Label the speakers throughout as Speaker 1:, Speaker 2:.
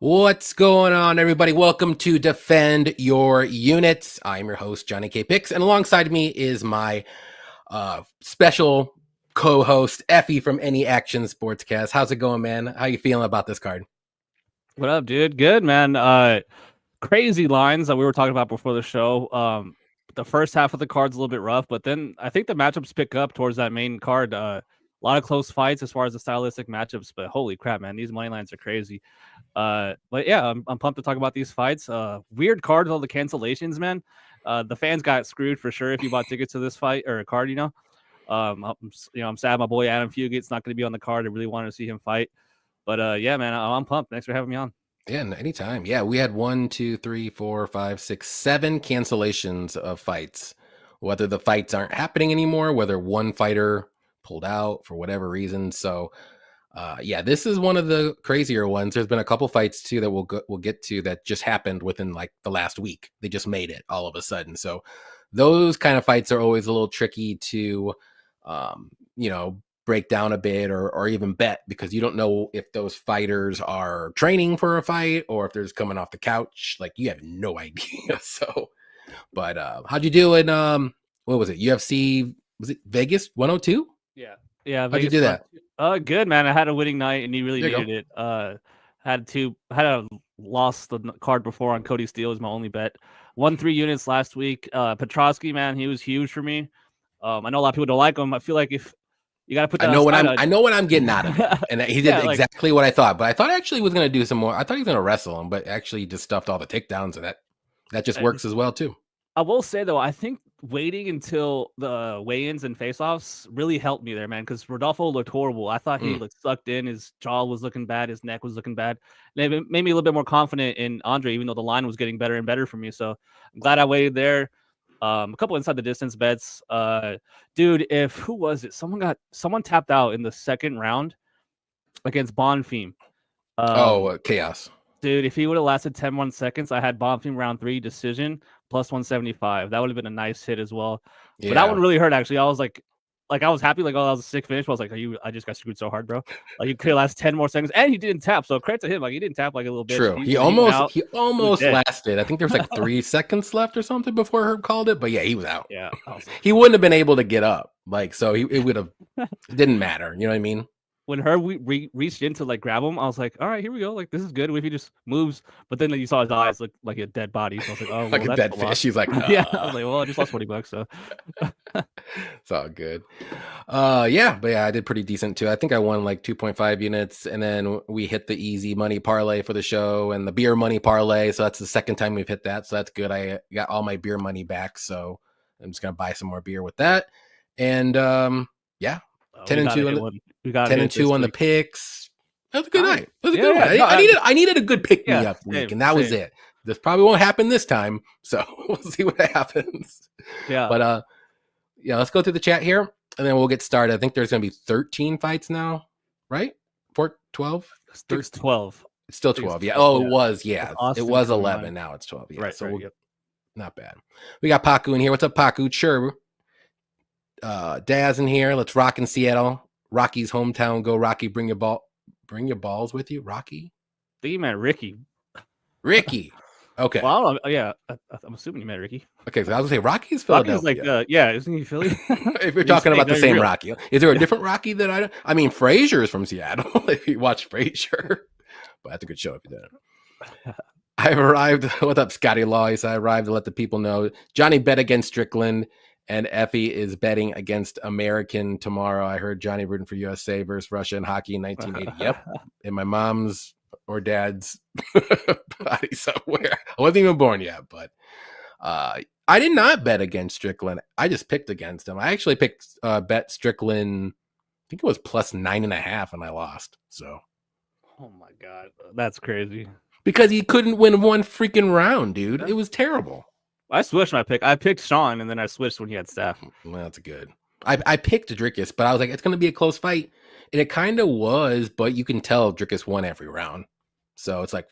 Speaker 1: What's going on, everybody? Welcome to Defend Your Units. I'm your host, Johnny K. Picks, and alongside me is my special co-host, Effie from Any Action Sportscast. How's it going, man? How you feeling about this card?
Speaker 2: What up, dude? Good, man. Crazy lines that we were talking about before the show. The first half of the card's a little bit rough, but then I think the matchups pick up towards that main card. A lot of close fights as far as the stylistic matchups, but holy crap, man, these money lines are crazy. But yeah, I'm pumped to talk about these fights. Weird card with all the cancellations, man. The fans got screwed for sure if you bought tickets to this fight or a card, I'm sad my boy Adam Fugett's not going to be on the card. I really wanted to see him fight. But yeah, man, I'm pumped. Thanks for having me on.
Speaker 1: Yeah, anytime. Yeah, we had 1, 2, 3, 4, 5, 6, 7 cancellations of fights. Whether the fights aren't happening anymore, whether one fighter pulled out for whatever reason. So, yeah, this is one of the crazier ones. There's been a couple fights too that we'll get to that just happened within like the last week. They just made it all of a sudden. So those kind of fights are always a little tricky to, break down a bit or even bet, because you don't know if those fighters are training for a fight or if they're just coming off the couch. Like, you have no idea. So, but how'd you do in what was it? UFC, was it Vegas 102?
Speaker 2: Yeah,
Speaker 1: How'd you do that?
Speaker 2: Good, man. I had a winning night, and he really needed it. Had lost the card before on Cody Steele was my only bet. Won 3 units last week. Petrosky, man, he was huge for me. I know a lot of people don't like him. I feel like if you got to put that,
Speaker 1: I know what I'm getting out of it, and he did exactly what I thought. But I thought actually he was going to do some more. I thought he was going to wrestle him, but actually he just stuffed all the takedowns, and that just works as well too.
Speaker 2: I will say though, I think waiting until the weigh-ins and face-offs really helped me there, man. Because Rodolfo looked horrible. I thought he looked sucked in. His jaw was looking bad. His neck was looking bad. And it made me a little bit more confident in Andre, even though the line was getting better and better for me. So I'm glad I waited there. A couple inside the distance bets. Dude, who was it? Someone tapped out in the second round against Bonfim.
Speaker 1: Chaos.
Speaker 2: Dude, if he would have lasted 10 1 seconds, I had Bonfim round 3 decision plus 175. That would have been a nice hit as well. Yeah. But that one really hurt, actually. I was like I was happy, like, oh, that was a sick finish. But I was like, I just got screwed so hard, bro. Like, he could last 10 more seconds, and he didn't tap. So credit to him. Like, he didn't tap like a little bit.
Speaker 1: True. He almost lasted. I think there was like 3 seconds left or something before Herb called it. But yeah, he was out.
Speaker 2: Yeah.
Speaker 1: He wouldn't have been able to get up. Like, so it would have didn't matter. You know what I mean?
Speaker 2: When Herb reached in to like grab him, I was like, all right, here we go. Like, this is good if he just moves. But then you saw his eyes look like a dead body. So I was like, oh, well,
Speaker 1: like a dead fish. He's like,
Speaker 2: yeah. I was like, well, I just lost $20. So
Speaker 1: it's all good. Yeah, but yeah, I did pretty decent too. I think I won like 2.5 units, and then we hit the easy money parlay for the show and the beer money parlay. So that's the second time we've hit that. So that's good. I got all my beer money back. So I'm just gonna buy some more beer with that. And yeah. 10-2 on the picks. That was a good night. That was a good one. I needed a good pick me up week, and that was it. This probably won't happen this time, so we'll see what happens.
Speaker 2: Yeah.
Speaker 1: But yeah, let's go through the chat here, and then we'll get started. I think there's going to be 13 fights now, right? 12?
Speaker 2: It's 12.
Speaker 1: It's still 12. Yeah. Oh, it was. Yeah. It was 11. Now it's 12. Yeah.
Speaker 2: Right.
Speaker 1: So not bad. We got Paku in here. What's up, Paku? Sure. Daz in here. Let's rock in Seattle. Rocky's hometown. Go Rocky. Bring your balls with you. Rocky.
Speaker 2: I think you meant Ricky.
Speaker 1: Ricky. Okay.
Speaker 2: Well, yeah. I'm assuming you meant Ricky.
Speaker 1: Okay, so I was gonna say Rocky's Philadelphia.
Speaker 2: Rocky's like, yeah, isn't he Philly?
Speaker 1: If you're talking about the same Rocky, is there a different Rocky that I mean, Frazier is from Seattle. If you watch Frazier, but that's a good show if you didn't. I've arrived. What's up, Scotty Law? He said I arrived to let the people know. Johnny bet against Strickland. And Effie is betting against American tomorrow. I heard Johnny rooting for USA versus Russia in hockey in 1980. Yep. In my mom's or dad's body somewhere. I wasn't even born yet, but I did not bet against Strickland. I just picked against him. I actually bet Strickland, I think it was plus 9.5, and I lost. So.
Speaker 2: Oh my God. That's crazy.
Speaker 1: Because he couldn't win one freaking round, dude. It was terrible.
Speaker 2: I switched my pick. I picked Sean, and then I switched when he had staff.
Speaker 1: Well, that's good. I picked Drickus, but I was like, it's going to be a close fight. And it kind of was, but you can tell Drickus won every round. So it's like,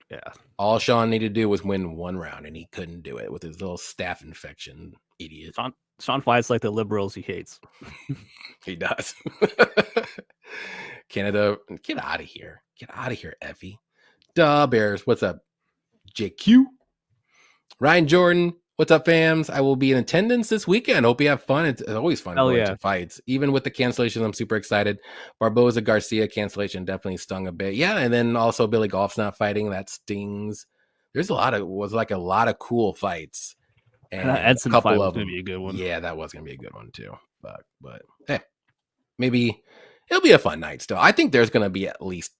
Speaker 2: yeah.
Speaker 1: All Sean needed to do was win one round, and he couldn't do it with his little staph infection. Idiot.
Speaker 2: Sean fights like the liberals he hates.
Speaker 1: He does. Canada, get out of here. Get out of here, Effie. Duh Bears, what's up? JQ. Ryan Jordan, what's up, fams? I will be in attendance this weekend. Hope you have fun. It's always fun going to fights. Even with the cancellations, I'm super excited. Barboza Garcia cancellation definitely stung a bit. Yeah, and then also Billy Golf's not fighting. That stings. There's a lot of cool fights. And
Speaker 2: Edson
Speaker 1: a couple
Speaker 2: fight
Speaker 1: of
Speaker 2: was
Speaker 1: them.
Speaker 2: Gonna be a good one.
Speaker 1: Yeah, that was gonna be a good one too. But hey, maybe it'll be a fun night still. I think there's gonna be at least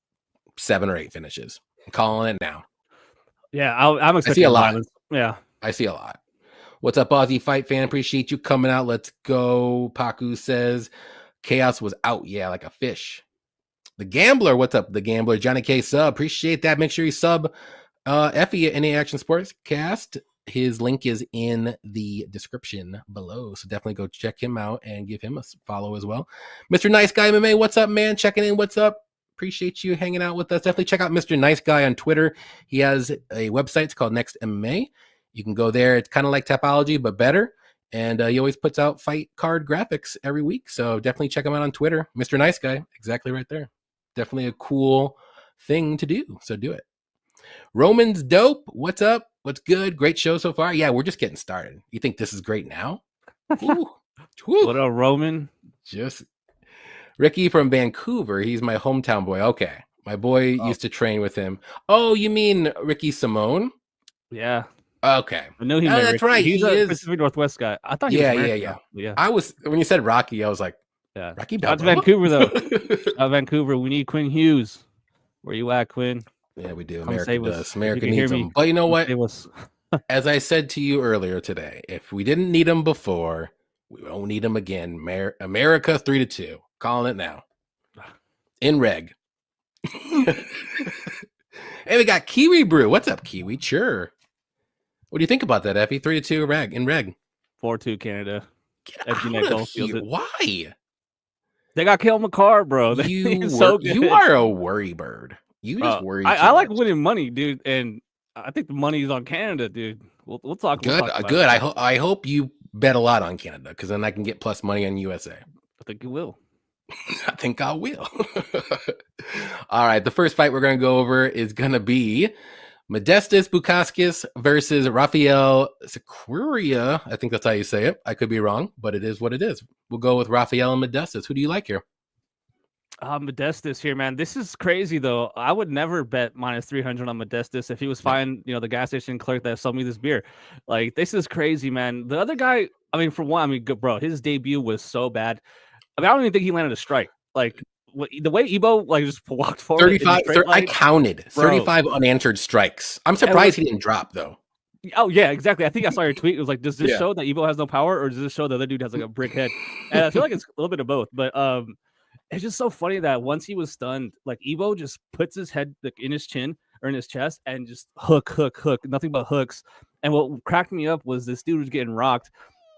Speaker 1: 7 or 8 finishes. I'm calling it now.
Speaker 2: Yeah, I'm expecting
Speaker 1: I see a lot.
Speaker 2: Violence. Yeah,
Speaker 1: I see a lot. What's up, Aussie Fight fan? Appreciate you coming out. Let's go. Paku says Chaos was out. Yeah, like a fish. The Gambler. What's up, The Gambler? Johnny K sub. Appreciate that. Make sure you sub Effie at NA Action Sports Cast. His link is in the description below. So definitely go check him out and give him a follow as well. Mr. Nice Guy MMA. What's up, man? Checking in. What's up? Appreciate you hanging out with us. Definitely check out Mr. Nice Guy on Twitter. He has a website. It's called Next MMA. You can go there. It's kind of like Tapology, but better. And he always puts out fight card graphics every week. So definitely check him out on Twitter. Mr. Nice Guy. Exactly right there. Definitely a cool thing to do. So do it. Roman's dope. What's up? What's good? Great show so far. Yeah, we're just getting started. You think this is great now?
Speaker 2: What up, Roman?
Speaker 1: Just Ricky from Vancouver. He's my hometown boy. Okay. My boy used to train with him. Oh, you mean Ricky Simone?
Speaker 2: Yeah.
Speaker 1: Okay.
Speaker 2: I know he meant
Speaker 1: that's
Speaker 2: Ricky.
Speaker 1: right.
Speaker 2: He's
Speaker 1: a
Speaker 2: Pacific Northwest guy. I thought he was American.
Speaker 1: Yeah. I was, when you said Rocky, I was like,
Speaker 2: yeah.
Speaker 1: Rocky Balboa?
Speaker 2: That's Vancouver, though. Vancouver. We need Quinn Hughes. Where you at, Quinn?
Speaker 1: Yeah, we do.
Speaker 2: Come
Speaker 1: America does.
Speaker 2: us.
Speaker 1: America needs them. But you know what? As I said to you earlier today, if we didn't need them before, we won't need them again. America 3-2. Calling it now. In reg. And we got Kiwi Brew. What's up, Kiwi? Sure. What do you think about that, Effie? 3-2 reg in reg.
Speaker 2: 4-2 Canada.
Speaker 1: Why?
Speaker 2: They got Kale McCarr, bro.
Speaker 1: You are a worry bird. You just worry.
Speaker 2: I like winning money, dude, and I think the money's on Canada, dude. We'll talk.
Speaker 1: Good,
Speaker 2: we'll talk
Speaker 1: good. I hope you bet a lot on Canada because then I can get plus money on USA.
Speaker 2: I think you will.
Speaker 1: I think I will. All right, the first fight we're going to go over is going to be Modestas Bukauskas versus Rafael Cerqueira. I think that's how you say it. I could be wrong, but it is what it is. We'll go with Rafael and Modestas. Who do you like here?
Speaker 2: Modestas here, man. This is crazy, though. I would never bet minus 300 on Modestas if he was fine, the gas station clerk that sold me this beer. Like, this is crazy, man. The other guy, for one, bro, his debut was so bad. I don't even think he landed a strike. Like, the way Ebo just walked forward.
Speaker 1: 35. I counted 35 unanswered strikes. I'm surprised he didn't drop, though.
Speaker 2: Oh, yeah, exactly. I think I saw your tweet. It was like, does this show that Ebo has no power, or does this show the other dude has like a brick head? And I feel like it's a little bit of both. But it's just so funny that once he was stunned, like Ebo just puts his head in his chin or in his chest and just hook, nothing but hooks. And what cracked me up was this dude was getting rocked.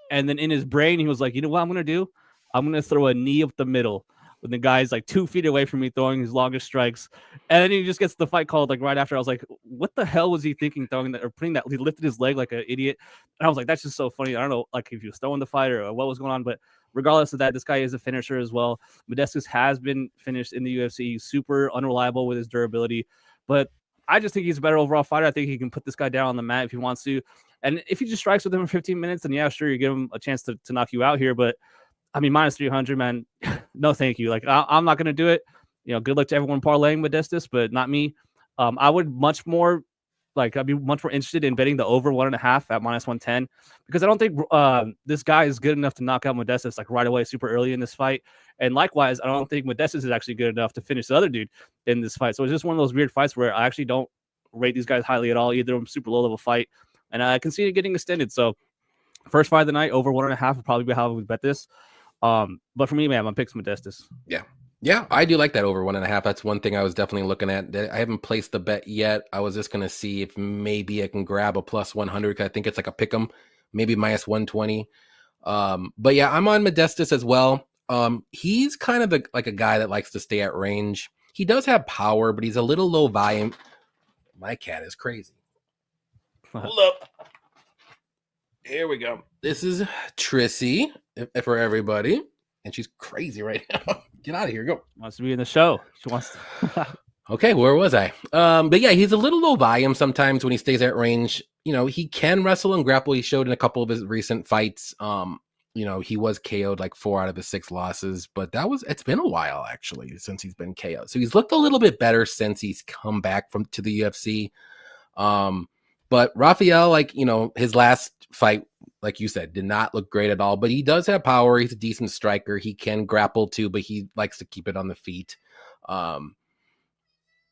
Speaker 2: And then in his brain, he was like, you know what I'm going to do? I'm going to throw a knee up the middle when the guy's like 2 feet away from me throwing his longest strikes. And then he just gets the fight called like right after. I was like, what the hell was he thinking throwing that or putting that? He lifted his leg like an idiot. And I was like, that's just so funny. I don't know like if he was throwing the fight or what was going on, but regardless of that, this guy is a finisher as well. Modestas has been finished in the UFC. He's super unreliable with his durability, but I just think he's a better overall fighter. I think he can put this guy down on the mat if he wants to. And if he just strikes with him for 15 minutes, then yeah, sure, you give him a chance to knock you out here. But minus 300, man, no, thank you. Like, I'm not going to do it. Good luck to everyone parlaying Modestas, but not me. I would I'd be much more interested in betting the over 1.5 at minus 110 because I don't think this guy is good enough to knock out Modestas like right away, super early in this fight. And likewise, I don't think Modestas is actually good enough to finish the other dude in this fight. So it's just one of those weird fights where I actually don't rate these guys highly at all. Either of them super low level fight, and I can see it getting extended. So first fight of the night, over 1.5 would probably be how I would bet this. But for me, man, I'm picking Modestas.
Speaker 1: Yeah, I do like that over 1.5. That's one thing I was definitely looking at. I haven't placed the bet yet. I was just going to see if maybe I can grab a plus 100 because I think it's like a pick 'em, maybe minus 120. But yeah, I'm on Modestas as well. He's kind of like a guy that likes to stay at range. He does have power, but he's a little low volume. My cat is crazy. Hold up. Here we go. This is Trissy for everybody. And she's crazy right now. Get out of here. Go.
Speaker 2: Wants to be in the show. She wants to.
Speaker 1: Okay, where was I? But yeah, he's a little low volume sometimes when he stays at range. He can wrestle and grapple. He showed in a couple of his recent fights. He was KO'd like 4 out of his 6 losses, but it's been a while actually since he's been KO'd. So he's looked a little bit better since he's come back to the UFC. But Rafael, his last fight, like you said, did not look great at all, but he does have power. He's a decent striker. He can grapple too, but he likes to keep it on the feet.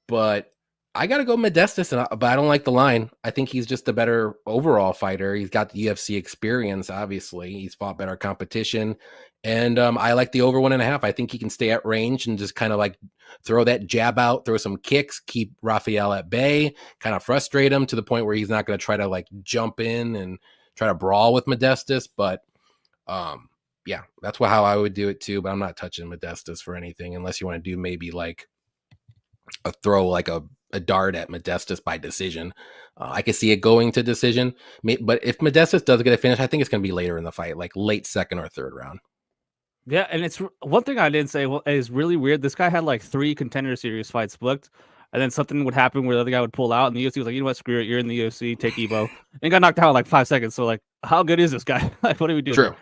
Speaker 1: But I got to go Modestus, but I don't like the line. I think he's just a better overall fighter. He's got the UFC experience, obviously. He's fought better competition. And I like the over 1.5. I think he can stay at range and just kind of like throw that jab out, throw some kicks, keep Rafael at bay, kind of frustrate him to the point where he's not going to try to like jump in and try to brawl with Modestus. But yeah, that's how I would do it too. But I'm not touching Modestus for anything unless you want to do maybe like a throw like a dart at Modestus by decision. I could see it going to decision, but if Modestus does get a finish, I think it's going to be later in the fight, like late second or third round.
Speaker 2: Yeah, and it's one thing I didn't say is really weird. This guy had like 3 contender series fights booked, and then something would happen where the other guy would pull out, and the UFC was like, you know what, screw it, you're in the UFC, take Evo, and got knocked out in like 5 seconds. So like, how good is this guy? Like, what do we do?
Speaker 1: True.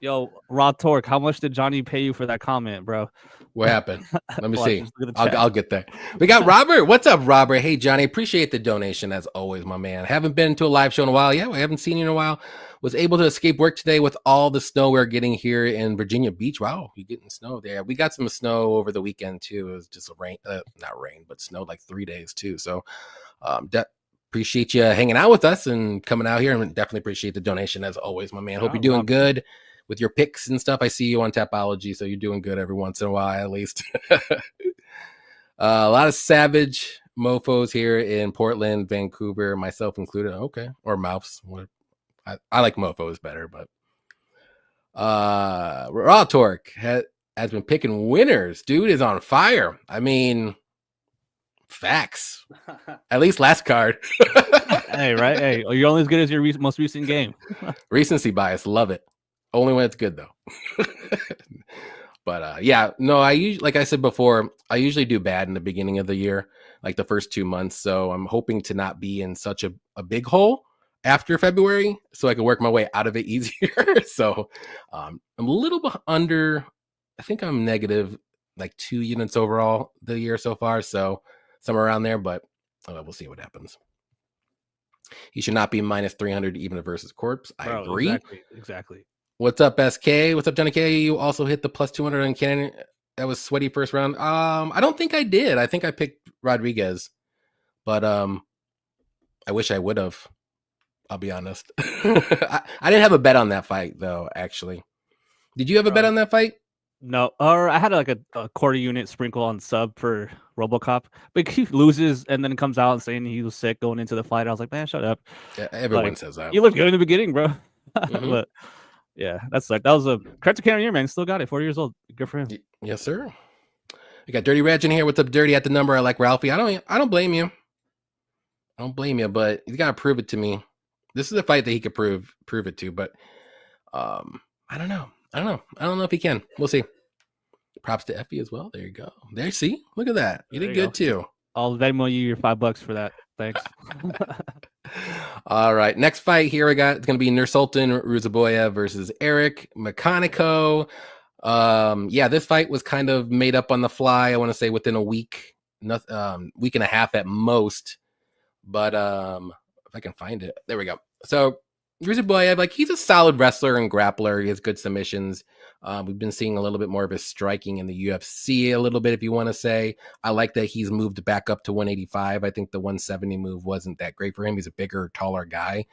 Speaker 2: Yo, Raw Torque, how much did Johnny pay you for that comment, bro?
Speaker 1: What happened? Let me see. I'll get there. We got Robert. What's up, Robert? Hey, Johnny. Appreciate the donation as always, my man. Haven't been to a live show in a while. Yeah, we haven't seen you in a while. Was able to escape work today with all the snow we're getting here in Virginia Beach. Wow, you're getting snow there. We got some snow over the weekend too. It was just not rain, but snowed like 3 days too. So appreciate you hanging out with us and coming out here, and definitely appreciate the donation as always, my man. Hope you're doing good with your picks and stuff. I see you on Tapology, so you're doing good every once in a while, at least. A lot of savage mofos here in Portland, Vancouver, myself included. Okay, or mouths. I like mofos better, but Raw Torque has been picking winners. Dude is on fire. I mean, facts. At least last card.
Speaker 2: Hey, right? Hey, you're only as good as your most recent game.
Speaker 1: Recency bias, love it. Only when it's good though. But yeah, no, I usually, like I said before, I usually do bad in the beginning of the year, like the first 2 months. So I'm hoping to not be in such a big hole after February, so I can work my way out of it easier. So I'm a little bit under. I think I'm negative like 2 units overall the year so far. So somewhere around there, but we'll see what happens. He should not be minus 300 even versus Corpse. I agree.
Speaker 2: Exactly.
Speaker 1: What's up, SK? What's up, Johnny K? You also hit the plus 200 on Cannon. That was sweaty first round. I don't think I did. I think I picked Rodriguez, but I wish I would have. I'll be honest. I didn't have a bet on that fight though. Actually, did you have a bet on that fight?
Speaker 2: No, or I had like a quarter unit sprinkle on sub for RoboCop, but he loses and then comes out and saying he was sick going into the fight. I was like, man, shut up.
Speaker 1: Yeah, everyone says that.
Speaker 2: You looked good in the beginning, bro. But yeah, that was a credit to Cannon year, man. Still got it. 40 years old. Good for him.
Speaker 1: Yes, sir. We got Dirty Reg in here. What's up, Dirty? At the number, I like Ralphie. I don't blame you. I don't blame you, but he's got to prove it to me. This is a fight that he could prove it to, but I don't know. I don't know if he can. We'll see. Props to Effie as well. There you go. There, see? Look at that. You did good too.
Speaker 2: I'll Venmo you your $5 for that. Thanks.
Speaker 1: All right. Next fight here it's going to be Nursultan Ruziboev versus Eric McConico. Yeah, this fight was kind of made up on the fly. I want to say within a week, week and a half at most. But if I can find it, there we go. So Ruziboev, he's a solid wrestler and grappler. He has good submissions. We've been seeing a little bit more of his striking in the UFC a little bit, if you want to say. I like that he's moved back up to 185. I think the 170 move wasn't that great for him. He's a bigger, taller guy.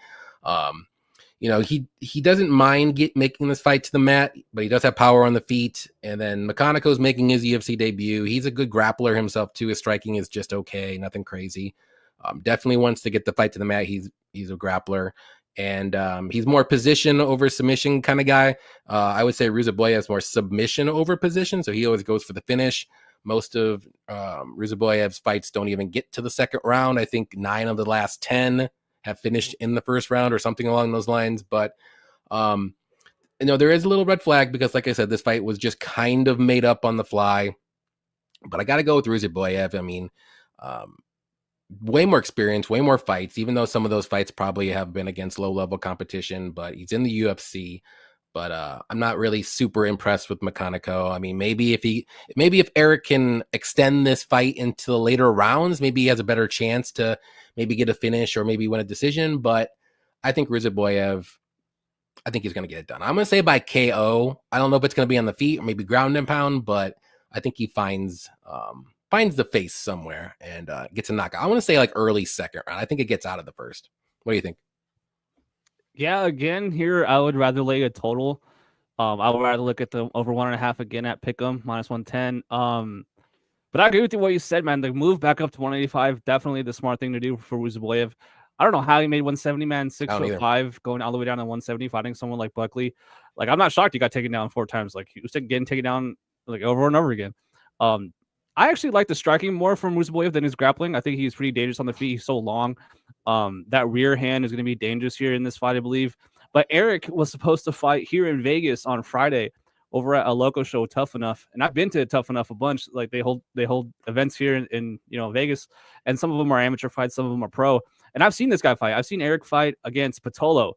Speaker 1: He doesn't mind making this fight to the mat, but he does have power on the feet. And then McConico's making his UFC debut. He's a good grappler himself too. His striking is just okay, nothing crazy. Definitely wants to get the fight to the mat. He's a grappler. And he's more position over submission kind of guy. I would say Ruziboev is more submission over position, so he always goes for the finish. Most of Ruziboev's fights don't even get to the second round. I think 9 of the last 10 have finished in the first round or something along those lines. But there is a little red flag because, like I said, this fight was just kind of made up on the fly. But I got to go with Ruziboev. I mean, way more experience, way more fights, even though some of those fights probably have been against low-level competition, but he's in the UFC. But I'm not really super impressed with McConico. I mean, maybe if Eric can extend this fight into the later rounds, maybe he has a better chance to maybe get a finish or maybe win a decision. But I think Ruziboev, I think he's going to get it done. I'm going to say by KO. I don't know if it's going to be on the feet or maybe ground and pound, but I think he finds the face somewhere and gets a knockout. I want to say like early second round. I think it gets out of the first. What do you think?
Speaker 2: Yeah, again, here I would rather lay a total. I would rather look at the over 1.5 again at Pick'em -110. But I agree with you what you said, man. The move back up to 185, definitely the smart thing to do for Ruziboev. I don't know how he made 170, man. 6'5", going all the way down to 170, fighting someone like Buckley. Like, I'm not shocked he got taken down 4 times. Like, he was getting taken down like over and over again. I actually like the striking more from Ruziboev than his grappling. I think he's pretty dangerous on the feet. He's so long. That rear hand is going to be dangerous here in this fight, I believe. But Eric was supposed to fight here in Vegas on Friday over at a local show, Tough Enough. And I've been to Tough Enough a bunch. Like, they hold events here in Vegas, and some of them are amateur fights, some of them are pro. And I've seen this guy fight. I've seen Eric fight against Patolo.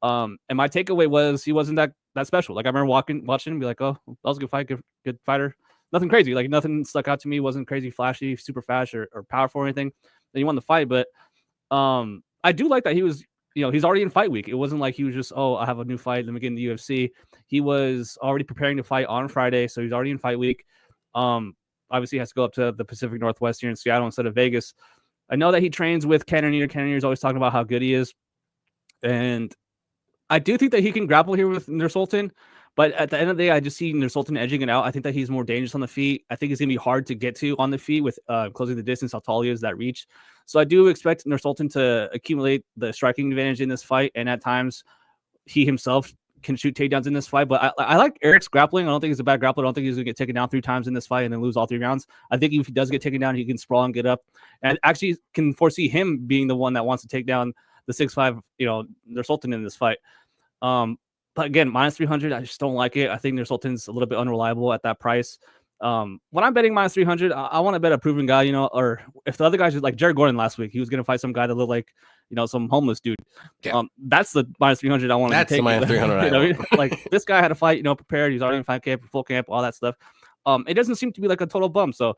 Speaker 2: And my takeaway was he wasn't that special. Like, I remember watching him and be like, oh, that was a good fight, good fighter. Nothing crazy. Like, nothing stuck out to me. Wasn't crazy, flashy, super fast or powerful or anything. Then he won the fight. But I do like that he was, he's already in fight week. It wasn't like he was just, oh, I have a new fight, let me get in the UFC. He was already preparing to fight on Friday, so he's already in fight week. Obviously, he has to go up to the Pacific Northwest here in Seattle instead of Vegas. I know that he trains with Cannonier. Cannonier's always talking about how good he is. And I do think that he can grapple here with Nursultan. But at the end of the day, I just see Nursultan edging it out. I think that he's more dangerous on the feet. I think it's going to be hard to get to on the feet with closing the distance, how tall he is, that reach. So I do expect Nursultan to accumulate the striking advantage in this fight. And at times, he himself can shoot takedowns in this fight. But I like Eric's grappling. I don't think he's a bad grappler. I don't think he's going to get taken down 3 times in this fight and then lose all 3 rounds. I think if he does get taken down, he can sprawl and get up. And actually can foresee him being the one that wants to take down the 6'5", Nursultan in this fight. But again, -300, I just don't like it. I think Nursultan's a little bit unreliable at that price. When I'm betting -300, I want to bet a proven guy, or if the other guys like Jared Gordon last week, he was going to fight some guy that looked like, some homeless dude. Yeah. That's the -300 I want to take.
Speaker 1: That's the -300.
Speaker 2: Like, this guy had a fight, prepared. He's already in fight camp, full camp, all that stuff. It doesn't seem to be like a total bum. So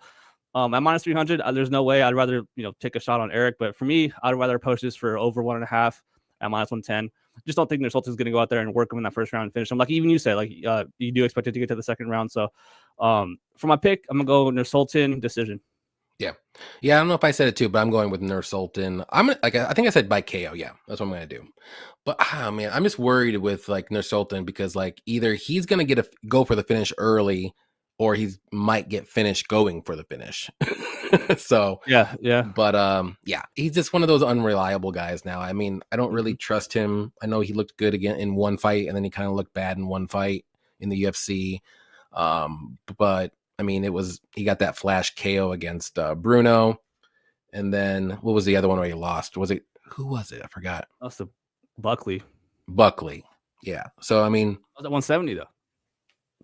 Speaker 2: at -300, there's no way. I'd rather, take a shot on Eric. But for me, I'd rather post this for over 1.5 at -110. Just don't think Nursultan's going to go out there and work him in that first round and finish him. Like even you said, like you do expect it to get to the second round. So for my pick, I'm going to go Nursultan decision.
Speaker 1: Yeah. I don't know if I said it too, but I'm going with Nursultan. I think I said by KO. Yeah, that's what I'm going to do. But man, I'm just worried with like Nursultan because like either he's going to go for the finish early, or he might get finished going for the finish. So
Speaker 2: yeah.
Speaker 1: But he's just one of those unreliable guys now. I mean, I don't really trust him. I know he looked good again in one fight, and then he kind of looked bad in one fight in the UFC. But I mean, he got that flash KO against Bruno, and then what was the other one where he lost? Who was it? I forgot.
Speaker 2: That's the Buckley.
Speaker 1: Yeah. So I mean,
Speaker 2: was at 170 though.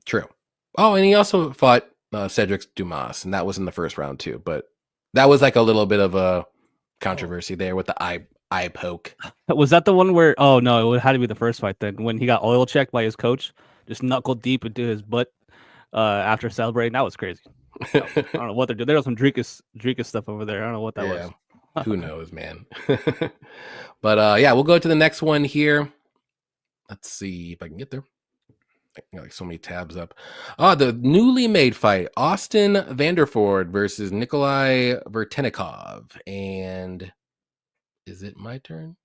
Speaker 1: True. Oh, and he also fought Cedric Dumas, and that was in the first round too. But that was like a little bit of a controversy there with the eye poke. Was
Speaker 2: that the one where? Oh no, it had to be the first fight then when he got oil checked by his coach, just knuckled deep into his butt after celebrating. That was crazy. I don't know what they're doing. There was some Drinkus stuff over there. I don't know what that was.
Speaker 1: Who knows, man? But we'll go to the next one here. Let's see if I can get there. I got like so many tabs up. The newly made fight, Austin Vanderford versus Nikolai Veretennikov. And is it my turn?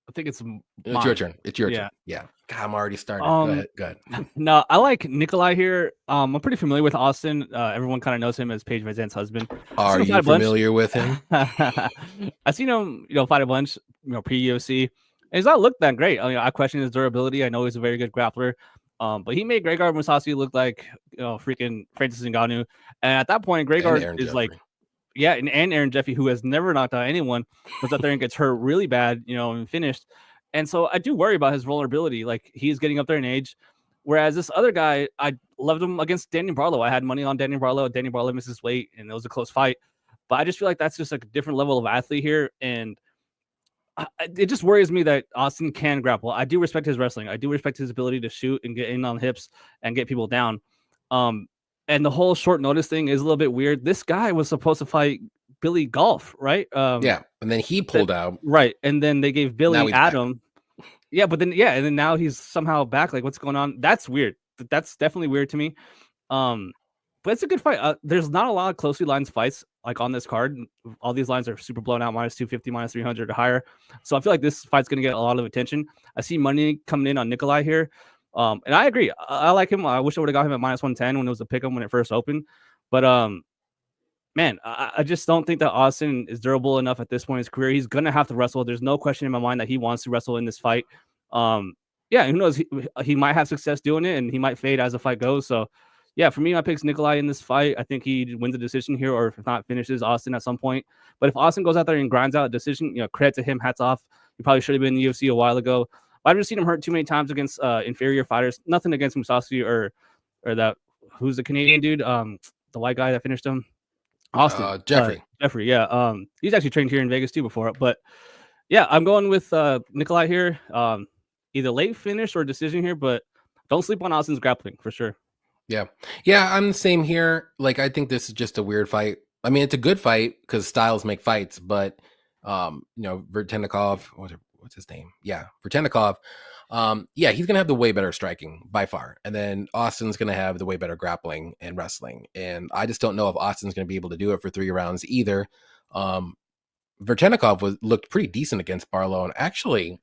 Speaker 2: I think it's
Speaker 1: your turn. It's your turn. Yeah. God, I'm already starting. Go ahead.
Speaker 2: No, I like Nikolai here. I'm pretty familiar with Austin. Everyone kind of knows him as Paige VanZant's husband.
Speaker 1: Are you familiar with him?
Speaker 2: I've seen him, fight a bunch, pre-UFC. And he's not looked that great. I mean, I question his durability. I know he's a very good grappler. But he made Gegard Mousasi look like freaking Francis Ngannou, and at that point, Gegard is like, and Aaron Jeffrey, who has never knocked out anyone, was out there and gets hurt really bad, and finished. And so I do worry about his vulnerability. Like, he's getting up there in age, whereas this other guy, I loved him against Daniel Barlow. I had money on Daniel Barlow. Daniel Barlow misses weight, and it was a close fight. But I just feel like that's just like a different level of athlete here, and it just worries me that Austin can grapple. I do respect his wrestling. I do respect his ability to shoot and get in on hips and get people down. And the whole short notice thing is a little bit weird. This guy was supposed to fight Billy Golf, right?
Speaker 1: Yeah, and then he pulled out.
Speaker 2: Right, and then they gave Billy Adam.
Speaker 1: Back.
Speaker 2: Yeah, but then and then now he's somehow back. Like, what's going on? That's weird. That's definitely weird to me. But it's a good fight. There's not a lot of closely lined fights like on this card. All these lines are super blown out, minus 250, minus 300 or higher. So I feel like this fight's going to get a lot of attention. I see money coming in on Nikolai here. And I agree. I like him. I wish I would have got him at minus 110 when it was a pick 'em when it first opened. But man, I just don't think that Austin is durable enough at this point in his career. He's going to have to wrestle. There's no question in my mind that he wants to wrestle in this fight. Yeah, who knows? He might have success doing it, and he might fade as the fight goes. So, yeah, for me, I pick Nikolai in this fight. I think he wins the decision here, or if not, finishes Austin at some point. But if Austin goes out there and grinds out a decision, credit to him, hats off. He probably should have been in the UFC a while ago. I've just seen him hurt too many times against inferior fighters. Nothing against Musashi or that who's the Canadian dude, the white guy that finished him, Austin. Jeffrey. Yeah. He's actually trained here in Vegas too before. But yeah, I'm going with Nikolai here. Either late finish or decision here, but don't sleep on Austin's grappling for sure.
Speaker 1: Yeah, I'm the same here. Like, I think this is just a weird fight. I mean, it's a good fight because styles make fights, but Veretennikov, what's his name? Yeah, Veretennikov. He's gonna have the way better striking by far, and then Austin's gonna have the way better grappling and wrestling. And I just don't know if Austin's gonna be able to do it for 3 rounds either. Veretennikov looked pretty decent against Barlow, and actually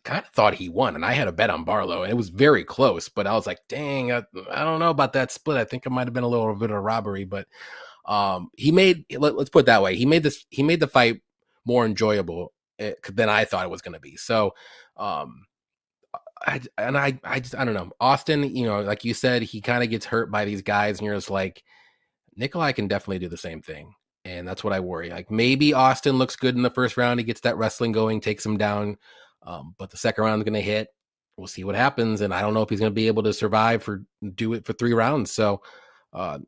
Speaker 1: kind of thought he won, and I had a bet on Barlow, and it was very close, but I was like, dang, I don't know about that split. I think it might have been a little bit of a robbery, but let's put it that way. He made the fight more enjoyable than I thought it was going to be. So, I don't know. Austin, like you said, he kind of gets hurt by these guys, and you're just like, Nikolai can definitely do the same thing. And that's what I worry. Like, maybe Austin looks good in the first round. He gets that wrestling going, takes him down. But the second round is going to hit. We'll see what happens. And I don't know if he's going to be able to do it for 3 rounds. So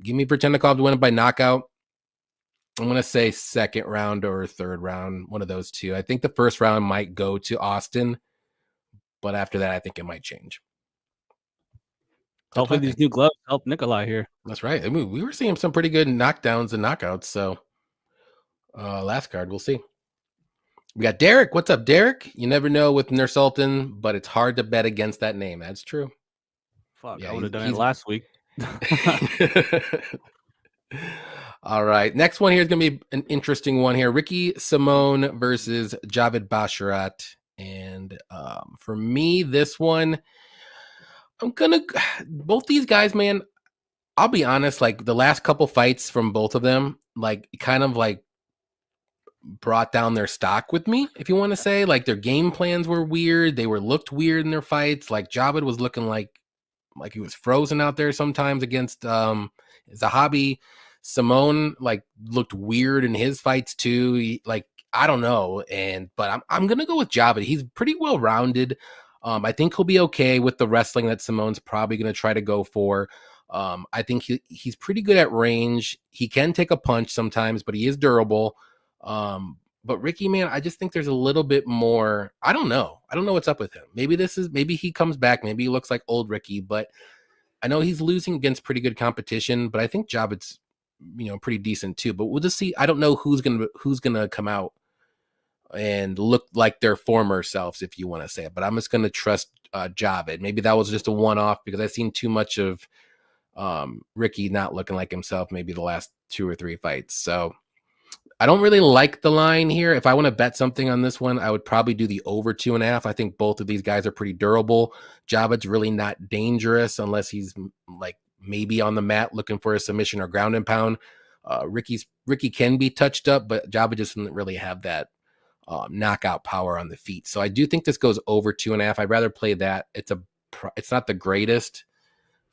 Speaker 1: give me Veretennikov to win it by knockout. I'm going to say second round or third round, one of those two. I think the first round might go to Austin, but after that, I think it might change.
Speaker 2: Hopefully these new gloves help Nikolai here.
Speaker 1: That's right. I mean, we were seeing some pretty good knockdowns and knockouts. So last card, we'll see. We got Derek. What's up, Derek? You never know with Nursultan, but it's hard to bet against that name. That's true.
Speaker 2: Fuck, I would have done it last week.
Speaker 1: All right. Next one here is going to be an interesting one here. Ricky Simon versus Javid Basharat. And for me, this one, both these guys, man, I'll be honest, like the last couple fights from both of them, like kind of like brought down their stock with me, if you want to say. Like, their game plans were weird. They looked weird in their fights. Like, Javid was looking like he was frozen out there sometimes against Zahabi. Simone looked weird in his fights too. I don't know. But I'm gonna go with Javid. He's pretty well rounded. I think he'll be okay with the wrestling that Simone's probably gonna try to go for. I think he's pretty good at range. He can take a punch sometimes, but he is durable. But Ricky, man, I just think there's a little bit more. I don't know what's up with him. Maybe he comes back. Maybe he looks like old Ricky, but I know he's losing against pretty good competition, but I think Javid's, pretty decent too. But we'll just see. I don't know who's gonna come out and look like their former selves, if you want to say it. But I'm just gonna trust Javid. Maybe that was just a one-off because I've seen too much of Ricky not looking like himself maybe the last 2 or 3 fights. So I don't really like the line here. If I want to bet something on this one, I would probably do the over 2.5. I think both of these guys are pretty durable. Javid's really not dangerous unless he's maybe on the mat looking for a submission or ground and pound. Ricky can be touched up, but Javid just doesn't really have that knockout power on the feet. So I do think this goes over 2.5. I'd rather play that. It's not the greatest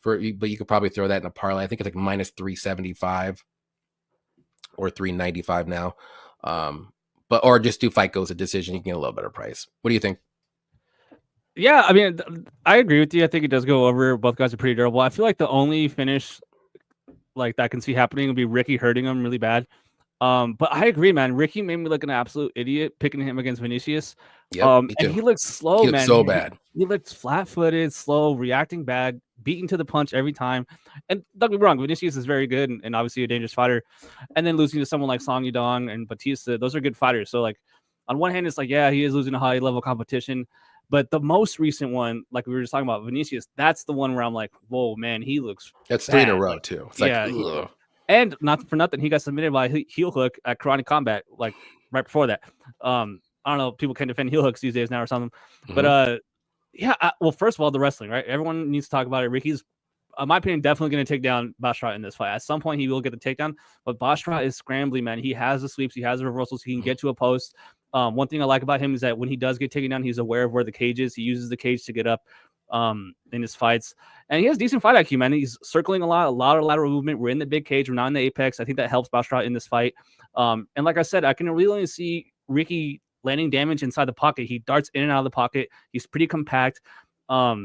Speaker 1: but you could probably throw that in a parlay. I think it's minus 375. Or 395 now. Or just do fight goes a decision. You can get a little better price. What do you think?
Speaker 2: Yeah, I mean, I agree with you. I think it does go over. Both guys are pretty durable. I feel like the only finish like that I can see happening would be Ricky hurting him really bad. But I agree, man. Ricky made me look an absolute idiot picking him against Vinicius.
Speaker 1: Yep, me
Speaker 2: And
Speaker 1: too.
Speaker 2: he looks slow,
Speaker 1: He looks
Speaker 2: man.
Speaker 1: so bad.
Speaker 2: He looked flat-footed, slow, reacting bad, beaten to the punch every time. And don't get me wrong, Vinicius is very good and obviously a dangerous fighter. And then losing to someone like Song Yadong and Batista, those are good fighters. So, like, on one hand, it's like, yeah, he is losing a high-level competition. But the most recent one, like we were just talking about, Vinicius, that's the one where I'm like, whoa, man, he looks
Speaker 1: That's
Speaker 2: bad.
Speaker 1: 3 in a row,
Speaker 2: like,
Speaker 1: too. It's
Speaker 2: yeah,
Speaker 1: like,
Speaker 2: and not for nothing, he got submitted by heel hook at Karate Combat, like right before that. I don't know, people can defend heel hooks these days now or something, but yeah. Well, first of all, the wrestling, right? Everyone needs to talk about it. Ricky's, in my opinion, definitely going to take down Basharat in this fight. At some point, he will get the takedown, but Basharat is scrambling, man. He has the sweeps, he has the reversals, he can get to a post. One thing I like about him is that when he does get taken down, he's aware of where the cage is. He uses the cage to get up in his fights, and he has decent fight IQ, man. He's circling a lot of lateral movement. We're in the big cage, we're not in the apex. I think that helps Basharat in this fight. And like I said, I can really only see Ricky landing damage inside the pocket. He darts in and out of the pocket. He's pretty compact. But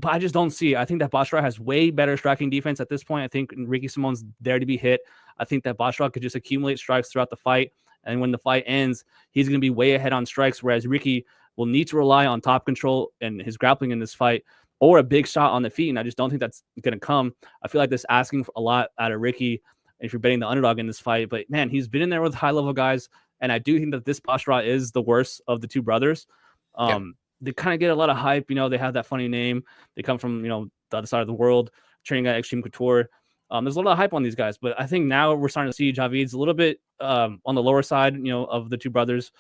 Speaker 2: I just don't see it. I think that Basharat has way better striking defense at this point. I think Ricky Simone's there to be hit. I think that Basharat could just accumulate strikes throughout the fight. And when the fight ends, he's going to be way ahead on strikes, whereas Ricky will need to rely on top control and his grappling in this fight or a big shot on the feet. And I just don't think that's going to come. I feel like this asking a lot out of Ricky if you're betting the underdog in this fight. But, man, he's been in there with high-level guys. And I do think that this Basharat is the worst of the two brothers. They kind of get a lot of hype. You know, they have that funny name. They come from, you know, the other side of the world, training at Extreme Couture. There's a lot of hype on these guys. But I think now we're starting to see Javid's a little bit on the lower side, you know, of the two brothers.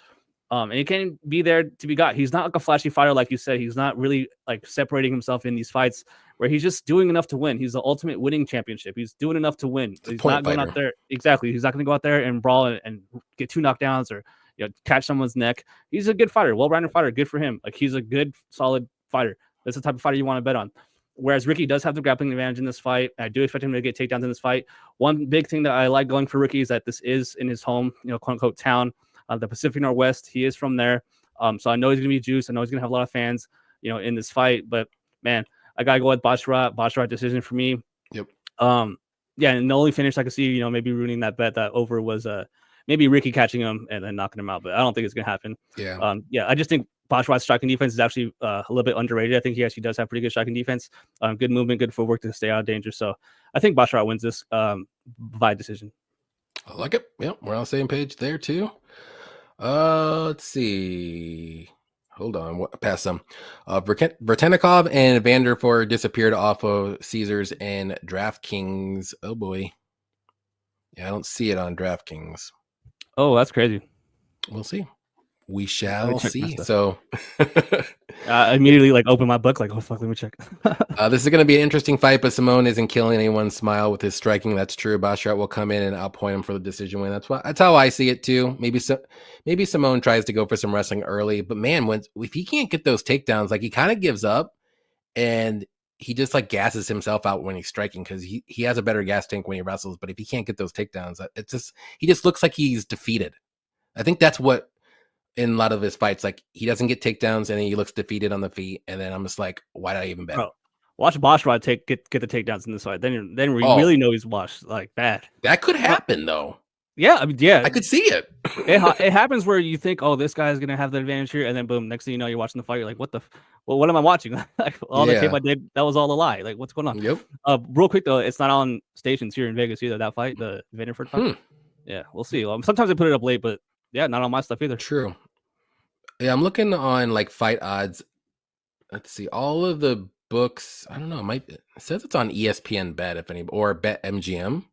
Speaker 2: And he can be there to be got. He's not like a flashy fighter, like you said. He's not really like separating himself in these fights where he's just doing enough to win. He's the ultimate winning championship. He's doing enough to win. He's not going out there. Exactly. He's not going to go out there and brawl and get 2 knockdowns or, you know, catch someone's neck. He's a good fighter, well-rounded fighter. Good for him. Like, he's a good, solid fighter. That's the type of fighter you want to bet on. Whereas Ricky does have the grappling advantage in this fight. I do expect him to get takedowns in this fight. One big thing that I like going for Ricky is that this is in his home, you know, quote unquote town, the Pacific Northwest. He is from there. So I know he's going to be juiced. I know he's going to have a lot of fans, you know, in this fight. But, man, I got to go with Basharat. Basharat decision for me.
Speaker 1: Yep.
Speaker 2: Yeah, and the only finish I could see, you know, maybe ruining that bet that over was maybe Ricky catching him and then knocking him out. But I don't think it's going to happen.
Speaker 1: Yeah.
Speaker 2: Yeah, I just think Basharat's striking defense is actually a little bit underrated. I think he actually does have pretty good striking defense. Good movement, good footwork to stay out of danger. So I think Basharat wins this by decision.
Speaker 1: I like it. Yep, we're on the same page there too. Let's see. Hold on, past some. Veretennikov and Vanderford disappeared off of Caesars and DraftKings. Oh boy. Yeah, I don't see it on DraftKings.
Speaker 2: Oh, that's crazy.
Speaker 1: We'll see. We shall see. So
Speaker 2: I immediately like open my book, like, oh fuck, let me check.
Speaker 1: This is going to be an interesting fight, but Simone isn't killing anyone's smile with his striking. That's true. Basharat will come in and outpoint him for the decision win. That's how I see it too. Maybe Simone tries to go for some wrestling early, but man, if he can't get those takedowns, like, he kind of gives up and he just like gasses himself out when he's striking because he has a better gas tank when he wrestles. But if he can't get those takedowns, he just looks like he's defeated. I think that's what. In a lot of his fights, like, he doesn't get takedowns and he looks defeated on the feet, and then I'm just like, why did I even bet?
Speaker 2: Bro, watch Basharat get the takedowns in this fight. Then we really know he's washed, like, bad.
Speaker 1: That could happen though.
Speaker 2: Yeah, I mean, yeah,
Speaker 1: I could see it.
Speaker 2: It happens where you think, oh, this guy's gonna have the advantage here, and then boom, next thing you know, you're watching the fight. You're like, what am I watching? Like, all the tape I did, that was all a lie. Like, what's going on?
Speaker 1: Yep.
Speaker 2: Real quick though, it's not on stations here in Vegas either. That fight, the Vanderford fight. Yeah, we'll see. Sometimes I put it up late, but yeah, not on my stuff either.
Speaker 1: True. Yeah, I'm looking on like fight odds. Let's see, all of the books. I don't know. It says it's on ESPN Bet, if any, or Bet MGM.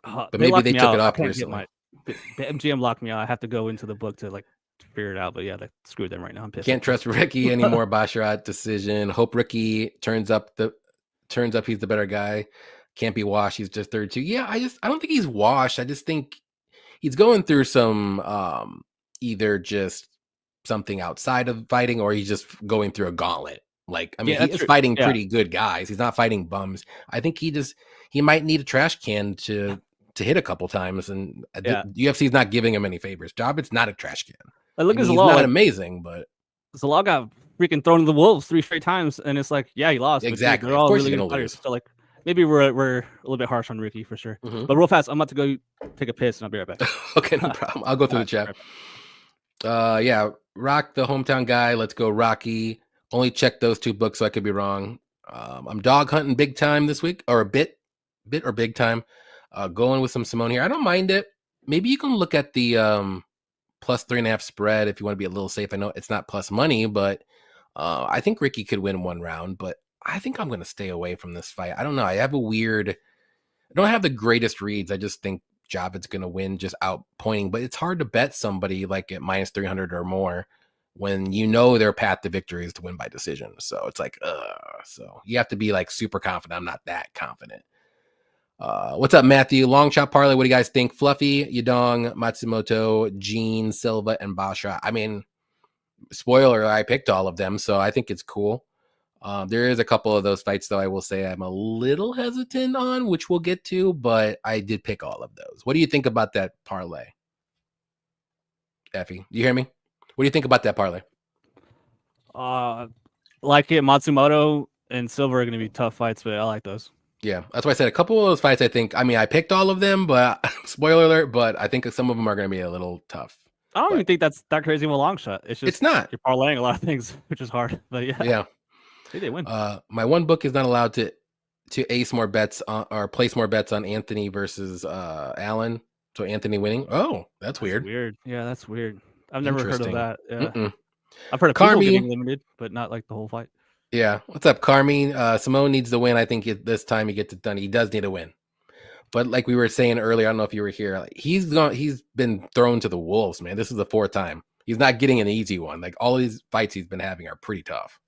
Speaker 1: But maybe they took it off recently.
Speaker 2: MGM locked me out. I have to go into the book to like figure it out. But yeah, screw them right now. I'm pissed.
Speaker 1: Can't trust Ricky anymore. Basharat decision. Hope Ricky turns up. He's the better guy. Can't be washed. He's just 32. Yeah, I don't think he's washed. I just think he's going through some either just something outside of fighting or he's just going through a gauntlet. Like, I mean, he is fighting pretty good guys. He's not fighting bums. I think he might need a trash can to hit a couple times, and UFC is not giving him any favors. It's not a trash can.
Speaker 2: Look at
Speaker 1: he's not amazing, but
Speaker 2: Zalal got freaking thrown to the wolves 3 straight times, and it's like, yeah, he lost.
Speaker 1: Exactly.
Speaker 2: But dude, they're
Speaker 1: Of
Speaker 2: all
Speaker 1: course
Speaker 2: really
Speaker 1: he's
Speaker 2: good
Speaker 1: gonna
Speaker 2: fighters.
Speaker 1: lose.
Speaker 2: So like, maybe we're a little bit harsh on Ricky for sure. But real fast, I'm about to go take a piss, and I'll be right back.
Speaker 1: Okay, no problem. I'll go through the chat. Yeah, Rock the hometown guy. Let's go, Rocky. Only check those 2 books, so I could be wrong. I'm dog hunting big time this week, or a bit or big time. Going with some Simone here. I don't mind it. Maybe you can look at the plus 3.5 spread if you want to be a little safe. I know it's not plus money, but I think Ricky could win 1 round. But I think I'm going to stay away from this fight. I don't know. I don't have the greatest reads. I just think Javid's going to win just out pointing, but it's hard to bet somebody like at minus 300 or more when you know their path to victory is to win by decision. So it's like, so you have to be like super confident. I'm not that confident. What's up, Matthew? Long shot parlay. What do you guys think? Fluffy, Yadong, Matsumoto, Gene, Silva, and Basharat. I mean, spoiler, I picked all of them, so I think it's cool. There is a couple of those fights, though, I will say I'm a little hesitant on, which we'll get to, but I did pick all of those. What do you think about that parlay? Effie, you hear me? What do you think about that parlay?
Speaker 2: Like it, Matsumoto and Silva are going to be tough fights, but I like those.
Speaker 1: Yeah, that's why I said a couple of those fights, I picked all of them, but spoiler alert, but I think some of them are going to be a little tough.
Speaker 2: I don't even think that's that crazy of a long shot. It's
Speaker 1: not.
Speaker 2: You're parlaying a lot of things, which is hard, but yeah.
Speaker 1: Yeah.
Speaker 2: Maybe they win.
Speaker 1: My one book is not allowed to ace more bets or place more bets on Anthony versus Allen. So Anthony winning. Oh, that's weird.
Speaker 2: Weird. Yeah, that's weird. I've never heard of that. Yeah.
Speaker 1: Mm-mm.
Speaker 2: I've heard of people getting limited, but not like the whole fight.
Speaker 1: Yeah. What's up, Carmi? Simone needs to win. I think this time he gets it done. He does need to win. But like we were saying earlier, I don't know if you were here. Like, he's been thrown to the wolves, man. This is the 4th time. He's not getting an easy one. Like all these fights he's been having are pretty tough.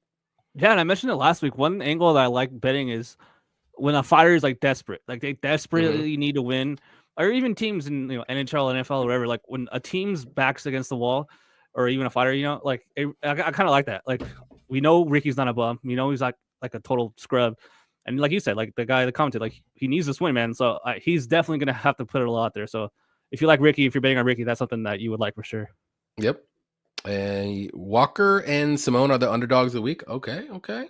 Speaker 2: Yeah, and I mentioned it last week. One angle that I like betting is when a fighter is like desperate, like they desperately need to win, or even teams in NHL, NFL, or whatever. Like when a team's backs against the wall, or even a fighter, like I kind of like that. Like we know Ricky's not a bum. We know he's like a total scrub, and like you said, like the guy that commented, like he needs this win, man. So he's definitely gonna have to put it a lot there. So if you like Ricky, if you're betting on Ricky, that's something that you would like for sure.
Speaker 1: Yep. And Walker and Simone are the underdogs of the week. Okay. I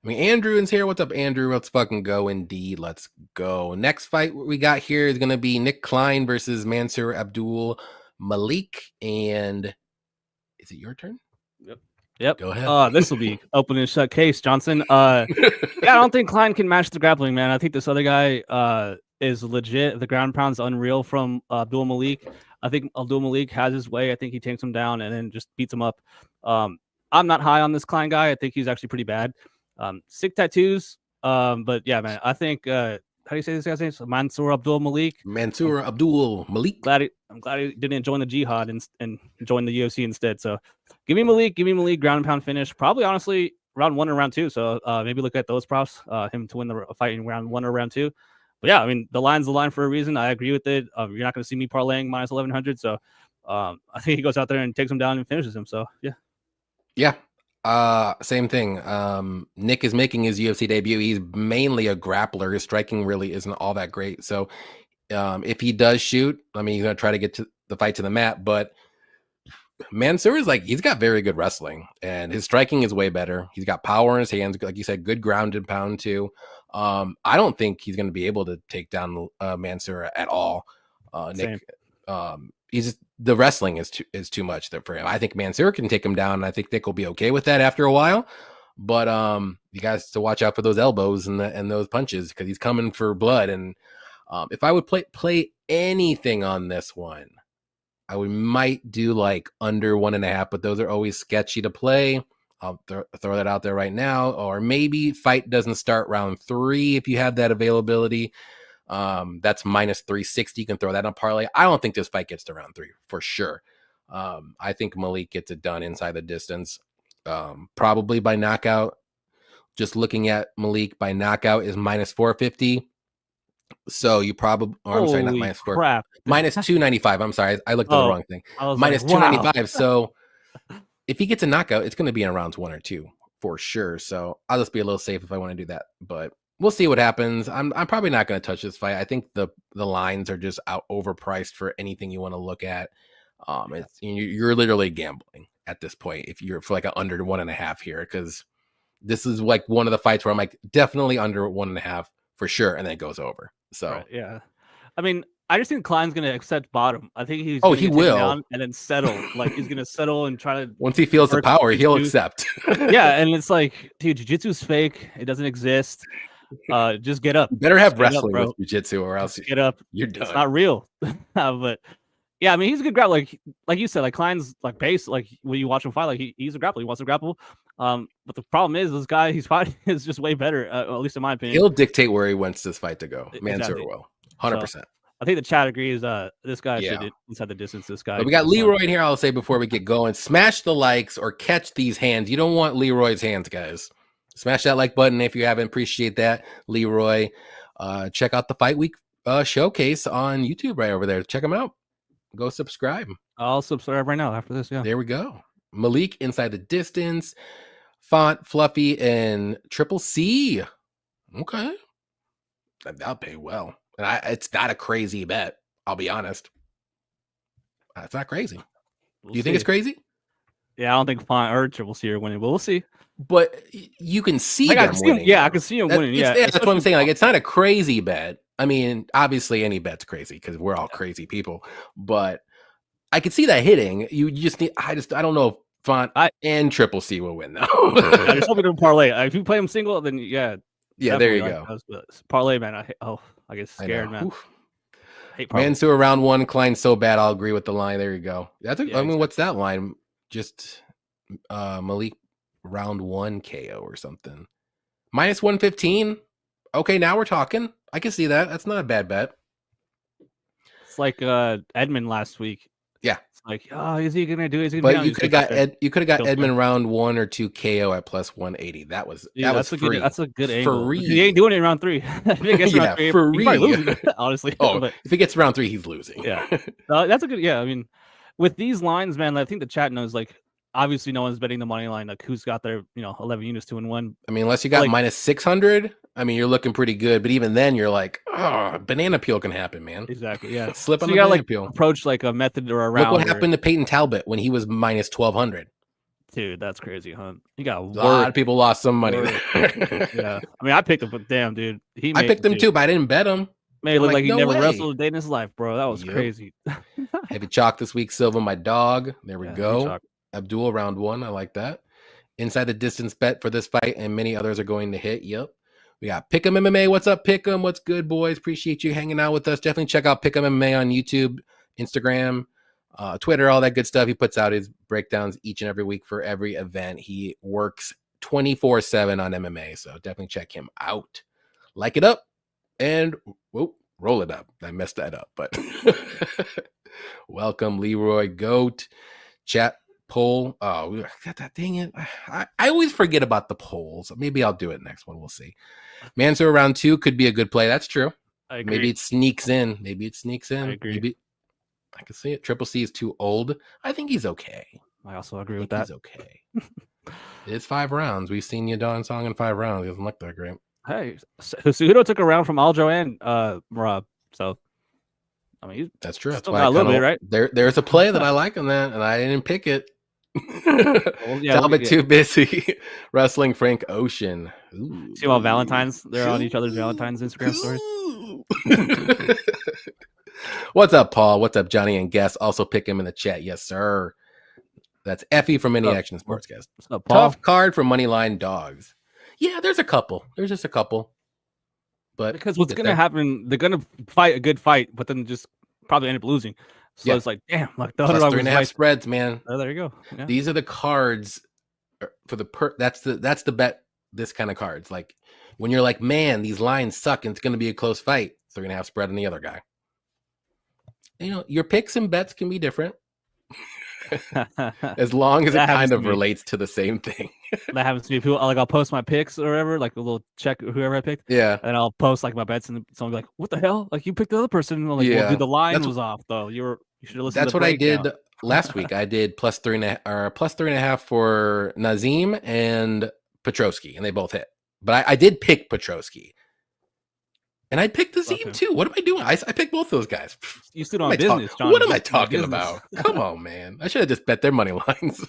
Speaker 1: mean, Andrew is here. What's up, Andrew? Let's fucking go. Indeed. Let's go. Next fight we got here is going to be Nick Klein versus Mansour Abdul-Malik. And is it your turn?
Speaker 2: Yep.
Speaker 1: Go ahead.
Speaker 2: This will be open and shut case, Johnson. Yeah, I don't think Klein can match the grappling, man. I think this other guy is legit. The ground pound's unreal from Abdul-Malik. I think Abdul-Malik has his way. I think he takes him down and then just beats him up. I'm not high on this Klein guy. I think he's actually pretty bad. Sick tattoos. But yeah, man, I think how do you say this guy's name? Mansour Abdul-Malik.
Speaker 1: Mansour Abdul-Malik.
Speaker 2: I'm glad he didn't join the jihad and join the UFC instead. So give me Malik ground and pound finish. Probably honestly round 1 or round 2. So maybe look at those props. Him to win the fight in round 1 or round 2. But yeah, I mean the line's the line for a reason. I agree with it. You're not going to see me parlaying minus 1100. So I think he goes out there and takes him down and finishes him. So yeah.
Speaker 1: Yeah. Same thing. Nick is making his UFC debut. He's mainly a grappler. His striking really isn't all that great. So if he does shoot, I mean, he's going to try to get to the fight to the mat, but Mansour is he's got very good wrestling and his striking is way better. He's got power in his hands. Like you said, good ground and pound too. I don't think he's going to be able to take down Mansour at all. Nick, the wrestling is too much there for him. I think Mansour can take him down, and I think Nick will be okay with that after a while. But you guys to watch out for those elbows and those punches because he's coming for blood. And if I would play anything on this one, I might do like under 1.5, but those are always sketchy to play. I'll throw that out there right now. Or maybe fight doesn't start round 3 if you have that availability. That's minus 360. You can throw that on parlay. I don't think this fight gets to round 3 for sure. I think Malik gets it done inside the distance, probably by knockout. Just looking at Malik by knockout is minus 450. So you probably, I'm sorry, not minus 4, minus 295. I'm sorry, I looked at the wrong thing. Minus 295. So if he gets a knockout, it's going to be in rounds 1 or 2 for sure. So I'll just be a little safe if I want to do that, but we'll see what happens. I'm probably not going to touch this fight. I think the lines are just overpriced for anything you want to look at. You're literally gambling at this point if you're for like an under 1.5 here, because this is like one of the fights where I'm like definitely under 1.5 for sure, and then it goes over. So
Speaker 2: Right, yeah. I mean, I just think Klein's gonna accept bottom. I think he's
Speaker 1: oh,
Speaker 2: gonna
Speaker 1: he
Speaker 2: get taken
Speaker 1: will
Speaker 2: down and then settle. Like he's gonna settle and try to
Speaker 1: once he feels the
Speaker 2: work
Speaker 1: power, he'll
Speaker 2: jiu-jitsu.
Speaker 1: accept.
Speaker 2: Yeah, and it's like, dude, jiu-jitsu's fake. It doesn't exist. Just get up.
Speaker 1: You better have
Speaker 2: Just get up,
Speaker 1: wrestling
Speaker 2: bro.
Speaker 1: with jiu-jitsu, or else
Speaker 2: Just get up.
Speaker 1: you're
Speaker 2: It's
Speaker 1: done.
Speaker 2: not real. But yeah, I mean, he's a good grappler. Like you said, like Klein's like base. Like when you watch him fight, like he's a grappler. He wants to grapple. But the problem is, this guy he's fighting is just way better. At least in my opinion.
Speaker 1: He'll dictate where he wants this fight to go. Mansour
Speaker 2: Exactly.
Speaker 1: will, 100%.
Speaker 2: I think the chat agrees. This guy
Speaker 1: Yeah.
Speaker 2: should inside the distance. This guy.
Speaker 1: But we got Leroy in here. I'll say before we get going, smash the likes or catch these hands. You don't want Leroy's hands, guys. Smash that like button if you haven't. Appreciate that, Leroy. Check out the Fight Week showcase on YouTube right over there. Check them out. Go subscribe.
Speaker 2: I'll subscribe right now after this. Yeah.
Speaker 1: There we go. Malik inside the distance. Font, Fluffy, and Triple C. Okay. That'll pay well. And it's not a crazy bet. I'll be honest. It's not crazy.
Speaker 2: We'll
Speaker 1: Do you think it's crazy?
Speaker 2: Yeah, I don't think Font or Triple C are winning, but we'll see.
Speaker 1: But you can see
Speaker 2: like,
Speaker 1: them winning.
Speaker 2: I can see him winning. Yeah,
Speaker 1: that's what I'm saying. Like, it's not a crazy bet. I mean, obviously, any bet's crazy because we're all crazy people. But I could see that hitting. You just need. I don't know if Font and Triple C will win though.
Speaker 2: I just hope we don't parlay. If you play them single, then yeah.
Speaker 1: There you go.
Speaker 2: Parlay, man. I get scared, man.
Speaker 1: Hate Mansour round 1, Klein so bad. I'll agree with the line. There you go. I mean, what's that line? Just Malik round 1 KO or something. Minus 115. Okay, now we're talking. I can see that. That's not a bad bet.
Speaker 2: It's like Edmund last week.
Speaker 1: Yeah.
Speaker 2: It's like, oh, is he gonna do it?
Speaker 1: But you could have got Edmund round 1 or 2 KO at plus 180. That was free.
Speaker 2: That's a good angle.
Speaker 1: Free.
Speaker 2: He ain't doing it in round 3.
Speaker 1: Free.
Speaker 2: Honestly.
Speaker 1: Oh,
Speaker 2: but
Speaker 1: if he gets round 3, he's losing.
Speaker 2: Yeah. That's a good. Yeah, I mean, with these lines, man, I think the chat knows. Like, obviously, no one's betting the money line. Like, who's got their 11 units 2-1.
Speaker 1: I mean, unless you got minus 600. I mean, you're looking pretty good. But even then, you're like, oh, banana peel can happen, man.
Speaker 2: Exactly. Yeah.
Speaker 1: Slip on the banana peel.
Speaker 2: Approach like a method or a round.
Speaker 1: Look what happened to Peyton Talbot when he was minus 1,200.
Speaker 2: Dude, that's crazy, huh? You got a
Speaker 1: lot of people lost some money.
Speaker 2: Yeah. I mean, I picked him, but damn, dude.
Speaker 1: I picked him too, but I didn't bet him.
Speaker 2: Made it look like he never wrestled a day in his life, bro. That was crazy.
Speaker 1: Heavy chalk this week, Silva, my dog. There we go. Abdul round 1. I like that. Inside the distance bet for this fight, and many others are going to hit. Yep. We got Pick'em MMA. What's up, Pick'em? What's good, boys? Appreciate you hanging out with us. Definitely check out Pick'em MMA on YouTube, Instagram, Twitter, all that good stuff. He puts out his breakdowns each and every week for every event. He works 24/7 on MMA, so definitely check him out. Like it up and roll it up. I messed that up, but welcome, Leroy Goat. Chat poll. Oh, we got that. Dang it. I always forget about the polls. Maybe I'll do it next one. We'll see. Mansour round 2 could be a good play. That's true.
Speaker 2: I agree.
Speaker 1: Maybe it sneaks in.
Speaker 2: I agree.
Speaker 1: Maybe I can see it. Triple C is too old. I think he's okay.
Speaker 2: I also agree with that.
Speaker 1: He's okay. It's 5 rounds. We've seen Yadon Song in 5 rounds. He doesn't look that great.
Speaker 2: Hey, Cejudo took a round from Aljo and Rob. So, I mean,
Speaker 1: that's true. That's
Speaker 2: why a little bit, right?
Speaker 1: There's a play that I like on that, and I didn't pick it. Talbot too busy wrestling Frank Ocean. Ooh.
Speaker 2: See about Valentine's? They're on each other's Valentine's Instagram stories.
Speaker 1: What's up, Paul? What's up, Johnny and Guest? Also pick him in the chat. Yes, sir. That's Effie from Any Action Sportscast. Tough card for Moneyline Dogs. Yeah, there's a couple. There's just a couple. But
Speaker 2: because what's going to happen, they're going to fight a good fight, but then just probably end up losing. So it's like, damn, like the
Speaker 1: plus 3.5 spreads, man.
Speaker 2: Oh, there you go. Yeah.
Speaker 1: These are the cards for the that's the bet. This kind of cards, like when you're like, man, these lines suck, and it's going to be a close fight. 3.5 spread on the other guy. Your picks and bets can be different, as long as it kind of relates to the same thing.
Speaker 2: That happens to me. People like I'll post my picks or whatever, like a little check whoever I picked.
Speaker 1: Yeah,
Speaker 2: and I'll post like my bets, and someone will be like, "What the hell? Like you picked the other person?" And I'm like, well, dude, the line was off though. You should have listened.
Speaker 1: That's what I did last week. I did plus 3.5 for Nazim and Petrosky, and they both hit. But I did pick Petrosky. And I picked Nazim too. What am I doing? I picked both those guys.
Speaker 2: You stood on business, John.
Speaker 1: What am I talking about? Come on, man. I should have just bet their money lines.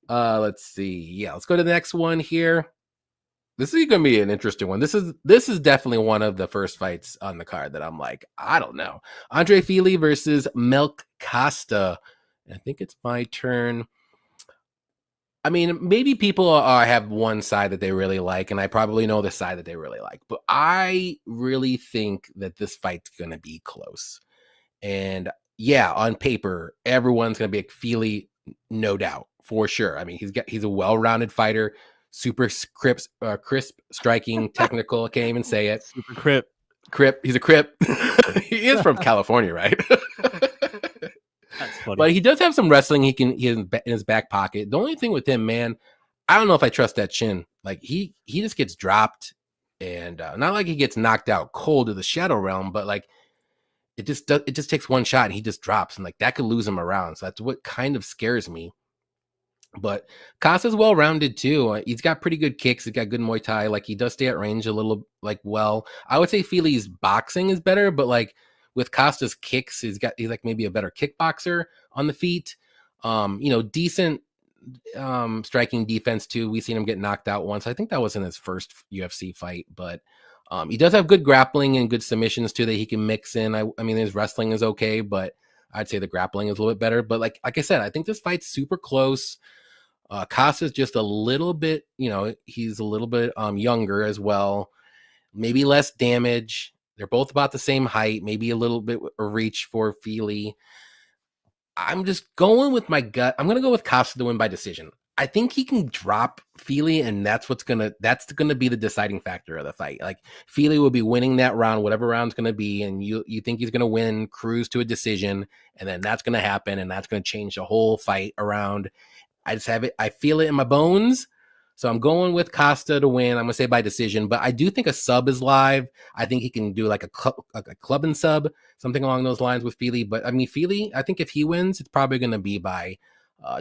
Speaker 1: Let's see. Yeah, let's go to the next one here. This is going to be an interesting one. This is definitely one of the first fights on the card that I'm like, I don't know. Andre Fili versus Milk Costa. I think it's my turn. I mean, maybe people have one side that they really like, and I probably know the side that they really like. But I really think that this fight's going to be close. And yeah, on paper, everyone's going to be like Fili, no doubt, for sure. I mean, he's a well-rounded fighter, super crisp striking, technical. I can't even say it.
Speaker 2: Super crip.
Speaker 1: He's a crip. He is from California, right?
Speaker 2: That's funny.
Speaker 1: But he does have some wrestling he in his back pocket. The only thing with him, man, I don't know if I trust that chin. Like he just gets dropped, and not like he gets knocked out cold to the shadow realm, but like it just takes one shot and he just drops, and like that could lose him around. So that's what kind of scares me. But Costa's well rounded too. He's got pretty good kicks. He's got good Muay Thai. Like he does stay at range a little. Like well, I would say Fili's boxing is better, but like with Costa's kicks, he's like maybe a better kickboxer on the feet. Decent striking defense too. We've seen him get knocked out once. I think that was in his first UFC fight, but he does have good grappling and good submissions too that he can mix in. I mean, his wrestling is okay, but I'd say the grappling is a little bit better. But like I said, I think this fight's super close. Costa's just a little bit, he's a little bit younger as well. Maybe less damage. They're both about the same height, maybe a little bit of reach for Fili. I'm just going with my gut. I'm going to go with Costa to win by decision. I think he can drop Fili, and that's gonna be the deciding factor of the fight. Like Fili will be winning that round, whatever round's gonna be, and you think he's gonna win, cruise to a decision, and then that's gonna happen, and that's gonna change the whole fight around. I just have it. I feel it in my bones. So I'm going with Costa to win. I'm going to say by decision, but I do think a sub is live. I think he can do like a club and sub, something along those lines with Fili. But I mean, Fili, I think if he wins, it's probably going to be by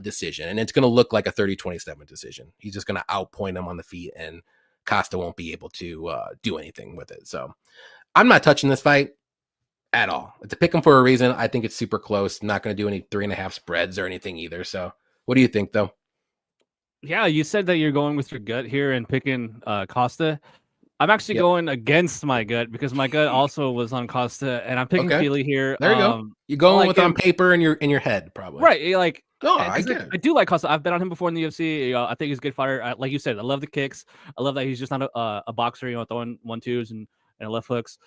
Speaker 1: decision. And it's going to look like a 30-27 decision. He's just going to outpoint him on the feet, and Costa won't be able to do anything with it. So I'm not touching this fight at all. It's a pick him for a reason. I think it's super close. Not going to do any 3.5 spreads or anything either. So what do you think, though?
Speaker 2: Yeah, you said that you're going with your gut here and picking Costa. I'm actually going against my gut because my gut also was on Costa, and I'm picking Fili here.
Speaker 1: There you go. You're going with on paper in your head, probably.
Speaker 2: Right. Like,
Speaker 1: I get it.
Speaker 2: I do like Costa. I've bet on him before in the UFC. I think he's a good fighter. Like you said, I love the kicks. I love that he's just not a boxer, throwing 1-2s and left hooks.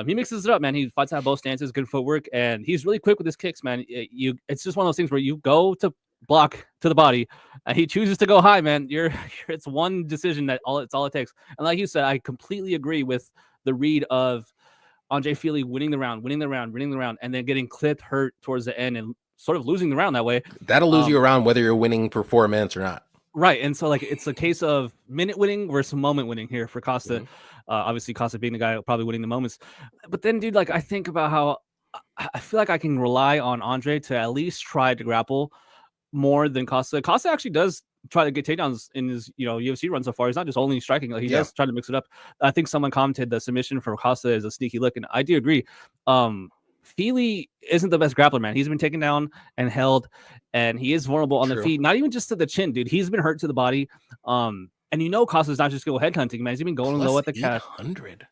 Speaker 2: He mixes it up, man. He fights out both stances, good footwork, and he's really quick with his kicks, man. It's just one of those things where you go to block to the body, and he chooses to go high, man. It's one decision it's all it takes. And like you said, I completely agree with the read of Andre Fili winning the round, and then getting clipped, hurt towards the end, and sort of losing the round that way.
Speaker 1: That'll lose you around whether you're winning for 4 minutes or not.
Speaker 2: Right. And so like it's a case of minute winning versus moment winning here for Costa. Mm-hmm. Obviously Costa being the guy probably winning the moments. But then, dude, like I think about how I feel like I can rely on Andre to at least try to grapple more than Costa. Costa actually does try to get takedowns in his UFC run so far. He's not just only striking; like he does try to mix it up. I think someone commented the submission for Costa is a sneaky look, and I do agree. Fili isn't the best grappler, man. He's been taken down and held, and he is vulnerable on the feet. Not even just to the chin, dude. He's been hurt to the body. And Costa's not just go headhunting, man. He's been going low at the cash.
Speaker 1: 800.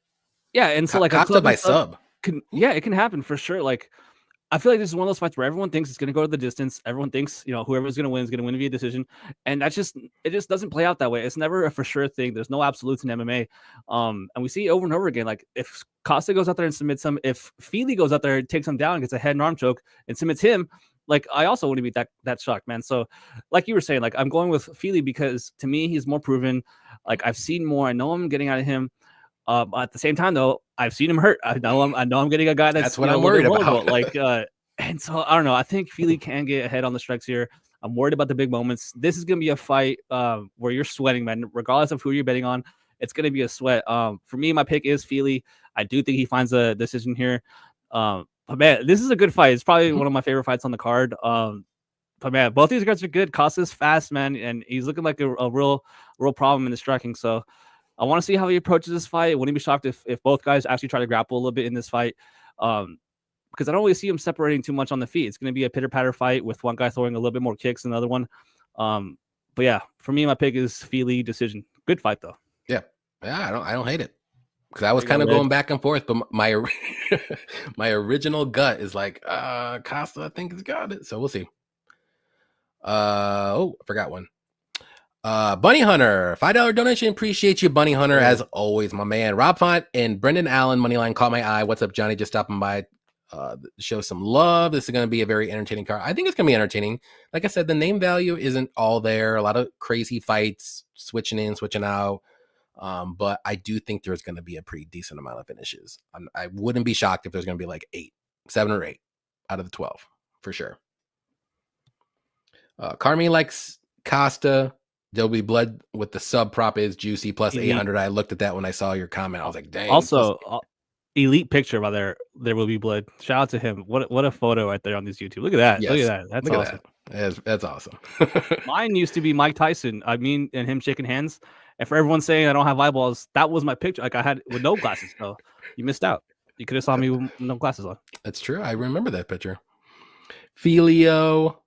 Speaker 2: Yeah, and so like
Speaker 1: Costa by sub.
Speaker 2: It can happen for sure. Like I feel like this is one of those fights where everyone thinks it's going to go to the distance. Everyone thinks, whoever's going to win is going to win via decision. And it just doesn't play out that way. It's never a for sure thing. There's no absolutes in MMA. And we see over and over again, like if Costa goes out there and submits him, if Fili goes out there and takes him down and gets a head and arm choke and submits him, like I also wouldn't be that shocked, man. So like you were saying, like I'm going with Fili because to me, he's more proven. Like I've seen more. I know I'm getting out of him. At the same time, though, I've seen him hurt. I know I'm getting a guy that's
Speaker 1: what I'm worried about.
Speaker 2: Like, and so I don't know. I think Fili can get ahead on the strikes here. I'm worried about the big moments. This is gonna be a fight where you're sweating, man. Regardless of who you're betting on, it's gonna be a sweat. For me, my pick is Fili. I do think he finds a decision here. But man, this is a good fight. It's probably one of my favorite fights on the card. But man, both these guys are good. Costa's fast, man, and he's looking like a real problem in the striking. So I want to see how he approaches this fight. Wouldn't be shocked if both guys actually try to grapple a little bit in this fight. Because I don't really see him separating too much on the feet. It's going to be a pitter-patter fight with one guy throwing a little bit more kicks than the other one. But yeah, for me, my pick is Fili decision. Good fight though.
Speaker 1: Yeah, I don't hate it, because I was kind of going back and forth, but my my original gut is like Costa, I think, has got it. So we'll see. I forgot one. Bunny Hunter, $5 donation. Appreciate you, Bunny Hunter, as always, my man. Rob Font and Brendan Allen, Moneyline caught my eye. What's up, Johnny? Just stopping by. Show some love. This is going to be a very entertaining card. I think it's going to be entertaining. Like I said, the name value isn't all there. A lot of crazy fights, switching in, switching out. But I do think there's going to be a pretty decent amount of finishes. I wouldn't be shocked if there's going to be like 7 or 8 out of the 12 for sure. Carmi likes Costa. There'll be blood with the sub prop is juicy plus 800. I looked at that when I saw your comment. I was like, dang.
Speaker 2: Also, elite picture by there will be blood. Shout out to him. What a photo right there on this YouTube. Look at that. Yes. Look at that. That's awesome.
Speaker 1: That's awesome.
Speaker 2: Mine used to be Mike Tyson. I mean, and him shaking hands. And for everyone saying I don't have eyeballs, that was my picture. Like I had with no glasses. So you missed out. You could have saw me with no glasses on.
Speaker 1: That's true. I remember that picture. Filio.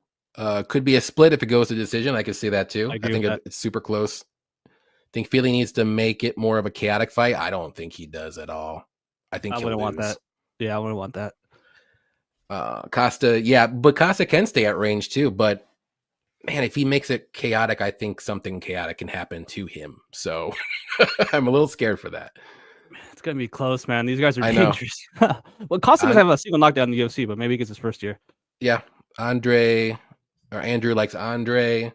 Speaker 1: Could be a split if it goes to decision. I could see that too. I think it's super close. I think Fili needs to make it more of a chaotic fight. I don't think he does at all. I think I wouldn't want that.
Speaker 2: Yeah, I wouldn't want that.
Speaker 1: Costa, yeah, but Costa can stay at range too. But man, if he makes it chaotic, I think something chaotic can happen to him. So I'm a little scared for that.
Speaker 2: It's gonna be close, man. These guys are dangerous. Well, Costa doesn't have a single knockdown in the UFC, but maybe he gets his first year.
Speaker 1: Yeah, Andrew likes Andre.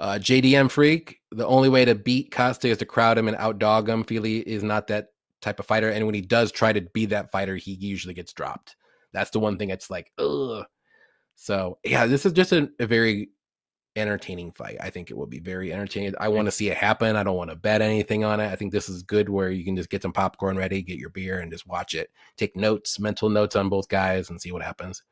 Speaker 1: JDM Freak, the only way to beat Costa is to crowd him and outdog him. Fili is not that type of fighter, and when he does try to be that fighter, he usually gets dropped. That's the one thing that's like, ugh. So yeah, this is just a very entertaining fight. I think it will be very entertaining. I want to see it happen. I don't want to bet anything on it. I think this is good where you can just get some popcorn ready, get your beer, and just watch it. Take notes, mental notes on both guys, and see what happens.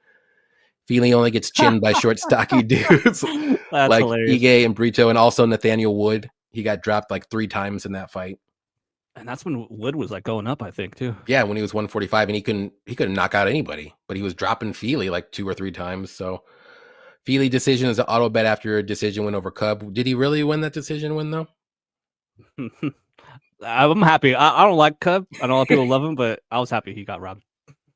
Speaker 1: Fili only gets chinned by short, stocky dudes like hilarious. Ige and Brito, and also Nathaniel Wood. He got dropped like 3 times in that fight.
Speaker 2: And that's when Wood was like going up, I think, too.
Speaker 1: Yeah, when he was 145, and he couldn't knock out anybody, but he was dropping Fili like 2 or 3 times. So Fili decision is an auto bet after a decision win over Cub. Did he really win that decision win though?
Speaker 2: I'm happy. I don't like Cub. I know a lot of people love him, but I was happy he got robbed.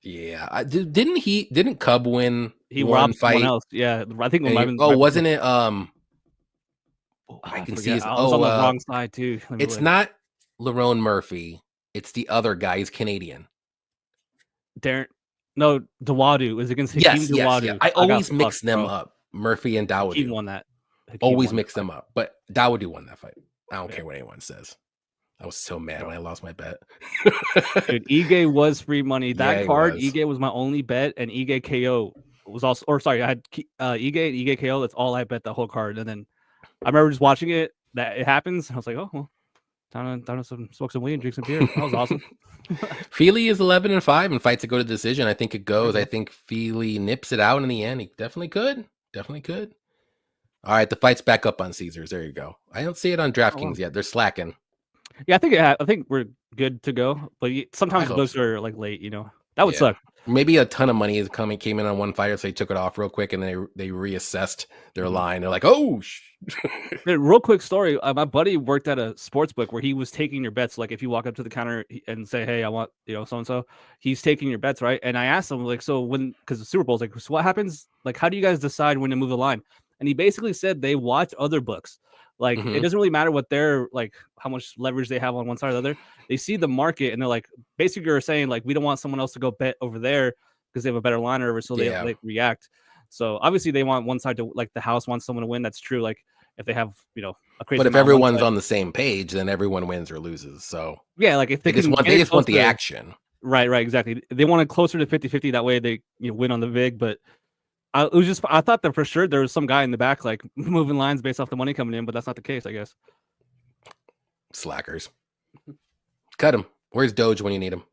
Speaker 1: Yeah, didn't Cub win?
Speaker 2: He robbed fight? Someone else. Yeah, I think.
Speaker 1: Wasn't it? I can see.
Speaker 2: I was on the wrong side too.
Speaker 1: It's not Lerone Murphy. It's the other guy. He's Canadian.
Speaker 2: Dawadu is against Hakeem Dawadu.
Speaker 1: Yes. I always mix them up. Murphy and Dawadu.
Speaker 2: He won that.
Speaker 1: Always mix them up, but Dawadu won that fight. I don't care what anyone says. I was so mad when I lost my bet.
Speaker 2: Dude, Ige was free money. That card, Ige was my only bet, and Ige KO was also. Or sorry, I had Ige and Ige KO. That's all I bet the whole card. And then I remember just watching it. That it happens. I was like, oh well, time to smoke some weed and drink some beer. That was awesome.
Speaker 1: Fili is 11-5 in fights that go to decision. I think it goes. I think Fili nips it out in the end. He definitely could. All right, the fight's back up on Caesars. There you go. I don't see it on DraftKings yet. They're slacking.
Speaker 2: Yeah, I think we're good to go. But sometimes the books are like late. That would suck.
Speaker 1: Maybe a ton of money came in on one fighter, so they took it off real quick, and they reassessed their line. They're like, oh.
Speaker 2: Real quick story. My buddy worked at a sports book where he was taking your bets. Like if you walk up to the counter and say, hey, I want so and so, he's taking your bets, right? And I asked him like, so because the Super Bowl's like, so what happens? Like, how do you guys decide when to move the line? And he basically said they watch other books. Like it doesn't really matter what they're like, how much leverage they have on one side or the other. They see the market and they're like, basically, are saying like, we don't want someone else to go bet over there because they have a better line or so they like react. So obviously they want one side to like the house wants someone to win. That's true. Like if they have a crazy.
Speaker 1: But if everyone's on the same page, then everyone wins or loses. So
Speaker 2: yeah, like if they just
Speaker 1: want the action.
Speaker 2: Right, exactly. They want it closer to 50-50. That way they win on the VIG, but. I thought that for sure there was some guy in the back like moving lines based off the money coming in, but that's not the case, I guess.
Speaker 1: Slackers. Cut him. Where's Doge when you need him?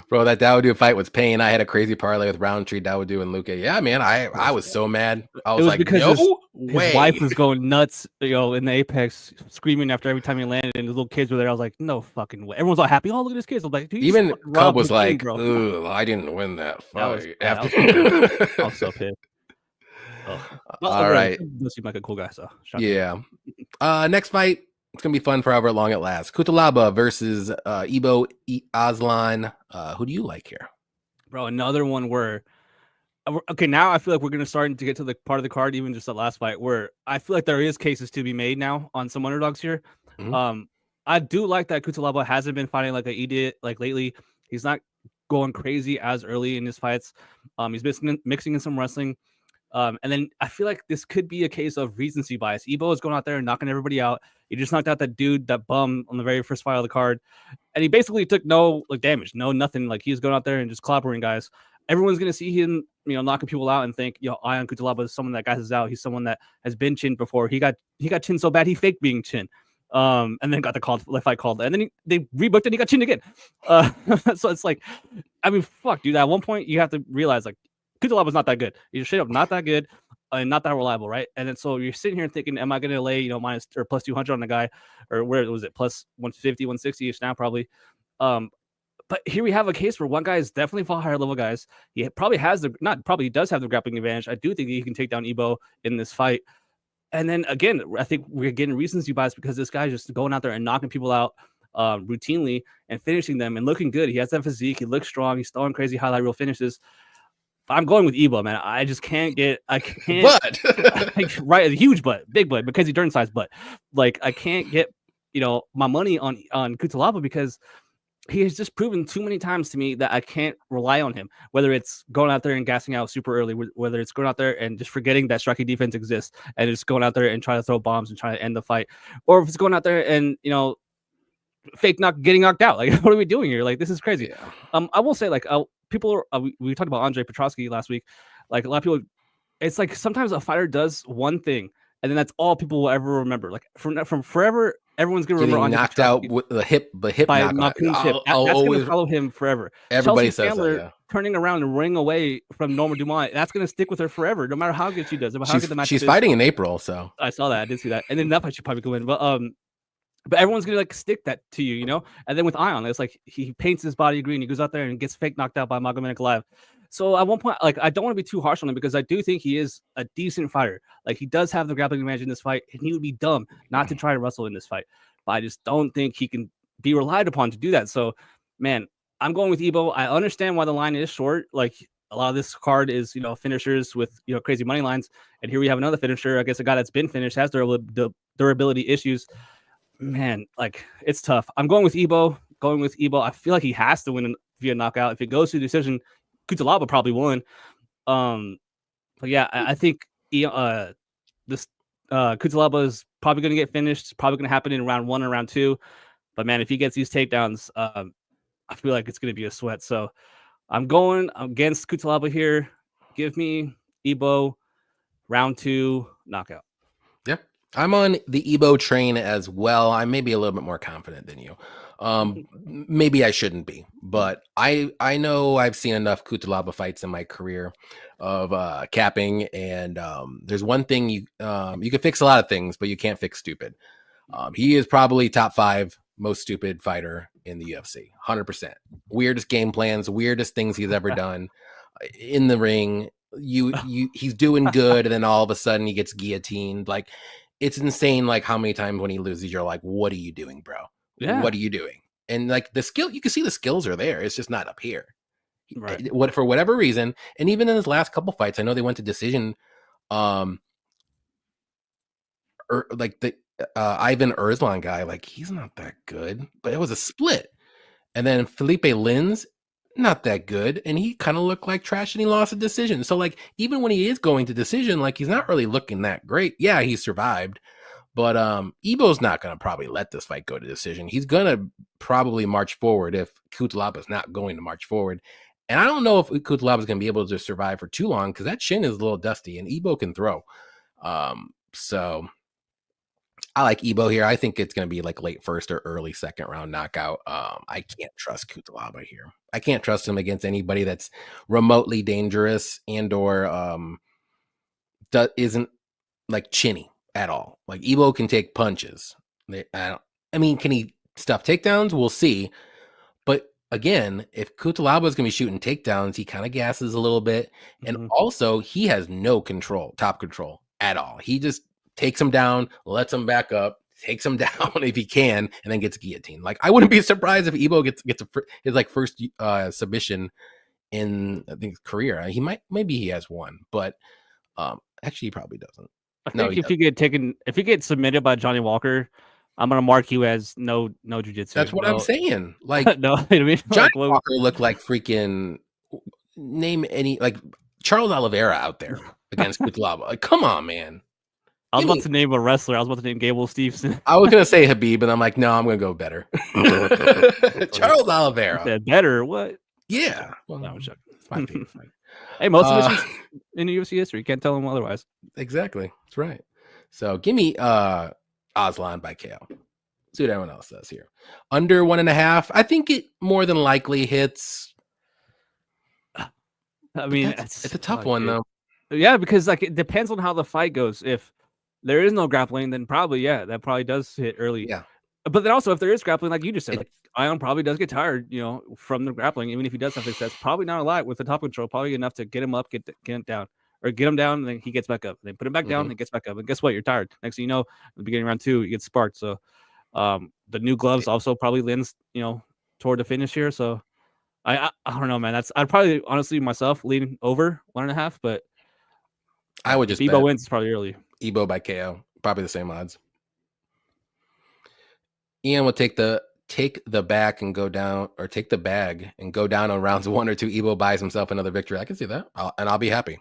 Speaker 1: Bro, that Dawoodu fight was pain. I had a crazy parlay with Roundtree, Dawoodu, and Luque. Yeah, man, I was so mad. I was like,
Speaker 2: because his wife was going nuts, in the Apex, screaming after every time he landed, and the little kids were there. I was like, no fucking way. Everyone's all happy. Oh, look at this kid. I was like,
Speaker 1: even Cub was like, ugh, I didn't win that fight.
Speaker 2: I was so pissed. Oh,
Speaker 1: All right.
Speaker 2: Does seem like a cool guy. So
Speaker 1: yeah. Next fight. It's gonna be fun for however long it lasts. Cutelaba versus Aslan. Who do you like here?
Speaker 2: Bro, another one where okay, now I feel like we're gonna start to get to the part of the card, even just the last fight, where I feel like there is cases to be made now on some underdogs here.
Speaker 1: Mm-hmm.
Speaker 2: I do like that Cutelaba hasn't been fighting like an idiot like lately. He's not going crazy as early in his fights. He's mixing in some wrestling. And then I feel like this could be a case of recency bias. Ebo is going out there and knocking everybody out. He just knocked out that dude, that bum on the very first fight of the card. And he basically took no like damage, no nothing. Like he's going out there and just clobbering guys. Everyone's gonna see him, knocking people out and think, Ion Cutelaba is someone that guys out. He's someone that has been chinned before. He got chinned so bad he faked being chinned. And then got the fight called, and then they rebooked and he got chinned again. So it's like, I mean, fuck, dude. At one point, you have to realize like Cutelaba's not that good. He's straight up not that good and not that reliable, right? And then so you're sitting here thinking, am I going to lay minus or plus 200 on the guy, or where was it plus 150, 160 ish now probably? But here we have a case where one guy has definitely fought higher level guys. He probably has he does have the grappling advantage. I do think he can take down Ebo in this fight. And then again, I think we're getting recency bias because this guy's just going out there and knocking people out routinely and finishing them and looking good. He has that physique. He looks strong. He's throwing crazy highlight reel finishes. I'm going with Ebo, man. I can't.
Speaker 1: But
Speaker 2: right, a huge butt, big butt, because he Dern size butt. Like I can't get my money on Cutelaba because he has just proven too many times to me that I can't rely on him. Whether it's going out there and gassing out super early, whether it's going out there and just forgetting that striking defense exists and just going out there and trying to throw bombs and trying to end the fight, or if it's going out there and fake getting knocked out. Like what are we doing here? Like this is crazy.
Speaker 1: Yeah.
Speaker 2: I will say like people are, we talked about Andre Petrosky last week. Like a lot of people, it's like sometimes a fighter does one thing and then that's all people will ever remember. Like from forever, everyone's gonna remember Andre
Speaker 1: knocked
Speaker 2: Petrosky
Speaker 1: out with the hip
Speaker 2: by
Speaker 1: knockout.
Speaker 2: Malkoun's hip. That's
Speaker 1: always
Speaker 2: gonna follow him forever.
Speaker 1: Everybody
Speaker 2: Chelsea
Speaker 1: says
Speaker 2: Chandler
Speaker 1: that, yeah.
Speaker 2: turning around and running away from Norma Dumont. That's gonna stick with her forever, no matter how good she does. No matter how good the match
Speaker 1: She's
Speaker 2: is.
Speaker 1: fighting in April, so
Speaker 2: I saw that. I did see that, and then that fight she probably could win. But everyone's gonna like stick that to you, And then with Ion, it's like he paints his body green. He goes out there and gets fake knocked out by Magomedov Live. So at one point, like I don't want to be too harsh on him because I do think he is a decent fighter. Like he does have the grappling advantage in this fight, and he would be dumb not to try to wrestle in this fight. But I just don't think he can be relied upon to do that. So, man, I'm going with Ebo. I understand why the line is short. Like a lot of this card is finishers with crazy money lines, and here we have another finisher. I guess a guy that's been finished has durability issues. Man, like it's tough. I'm going with Ebo. I feel like he has to win via knockout. If it goes to decision, Cutelaba probably won. But yeah, I think this Cutelaba is probably going to get finished. It's probably going to happen in round 1 or round 2. But man, if he gets these takedowns, I feel like it's going to be a sweat. So I'm going against Cutelaba here. Give me Ebo round 2 knockout.
Speaker 1: Yeah. I'm on the Ebo train as well. I may be a little bit more confident than you. Maybe I shouldn't be, but I know I've seen enough Cutelaba fights in my career of capping, and there's one thing you can fix a lot of things, but you can't fix stupid. He is probably top 5 most stupid fighter in the UFC, 100%. Weirdest game plans, weirdest things he's ever done in the ring. He's doing good, and then all of a sudden he gets guillotined. Like it's insane. Like how many times when he loses, you're like, "What are you doing, bro?
Speaker 2: Yeah.
Speaker 1: What are you doing?" And like the skill, you can see the skills are there. It's just not up here.
Speaker 2: Right.
Speaker 1: For whatever reason, and even in his last couple fights, I know they went to decision. Like the Ivan Erzlan guy, like he's not that good, but it was a split. And then Felipe Lin's not that good, and he kind of looked like trash, and he lost a decision. So like even when he is going to decision, like he's not really looking that great. Yeah, he survived, but Ebo's not going to probably let this fight go to decision. He's going to probably march forward if Cutelaba's not going to march forward. And I don't know if Cutelaba's going to be able to survive for too long because that chin is a little dusty, and Ebo can throw. So I like Ebo here. I think it's going to be like late first or early second round knockout. I can't trust Cutelaba here. I can't trust him against anybody that's remotely dangerous and or isn't like chinny at all. Like Ebo can take punches. Can he stuff takedowns? We'll see. But again, if Cutelaba is going to be shooting takedowns, he kind of gasses a little bit. And also, he has no top control at all. He just takes him down, lets him back up, takes him down if he can, and then gets guillotined. Like, I wouldn't be surprised if Ebo gets his like first submission in, I think, his career. Maybe he has one, but actually he probably doesn't.
Speaker 2: I think if you get submitted by Johnny Walker, I'm gonna mark you as no jiu-jitsu.
Speaker 1: That's what I'm saying. Like,
Speaker 2: no, I mean,
Speaker 1: Johnny Walker looked like freaking, name any, like Charles Oliveira out there against Cutelaba. Like, come on, man.
Speaker 2: I was about to name a wrestler. I was about to name Gable Stevenson.
Speaker 1: I was gonna say Habib, and I'm like, no, I'm gonna go better. Charles Oliveira.
Speaker 2: Better? What?
Speaker 1: Yeah.
Speaker 2: Well, no,
Speaker 1: it's my favorite fight.
Speaker 2: Hey, most of it's in UFC history. You can't tell them otherwise.
Speaker 1: Exactly. That's right. So give me Aslan by KO. See what everyone else says here. Under 1.5. I think it more than likely hits.
Speaker 2: I mean,
Speaker 1: it's a tough one, though.
Speaker 2: Yeah, because like it depends on how the fight goes. If there is no grappling, then probably, that probably does hit early.
Speaker 1: Yeah.
Speaker 2: But then also, if there is grappling, like you just said, like Ion probably does get tired, from the grappling. Even if he does have success, probably not a lot with the top control. Probably enough to get him up, get him down, or get him down, and then he gets back up. Then put him back down, and gets back up. And guess what? You're tired. Next thing you know, at the beginning of round 2, you get sparked. So, the new gloves also probably lends, toward the finish here. So, I don't know, man. I'd probably honestly myself lean over 1.5, but
Speaker 1: I would just
Speaker 2: Ebo wins probably early.
Speaker 1: Ebo by KO, probably the same odds. Ian will take the back and go down, or take the bag and go down on rounds 1 or 2. Ebo buys himself another victory. I can see that, and I'll be happy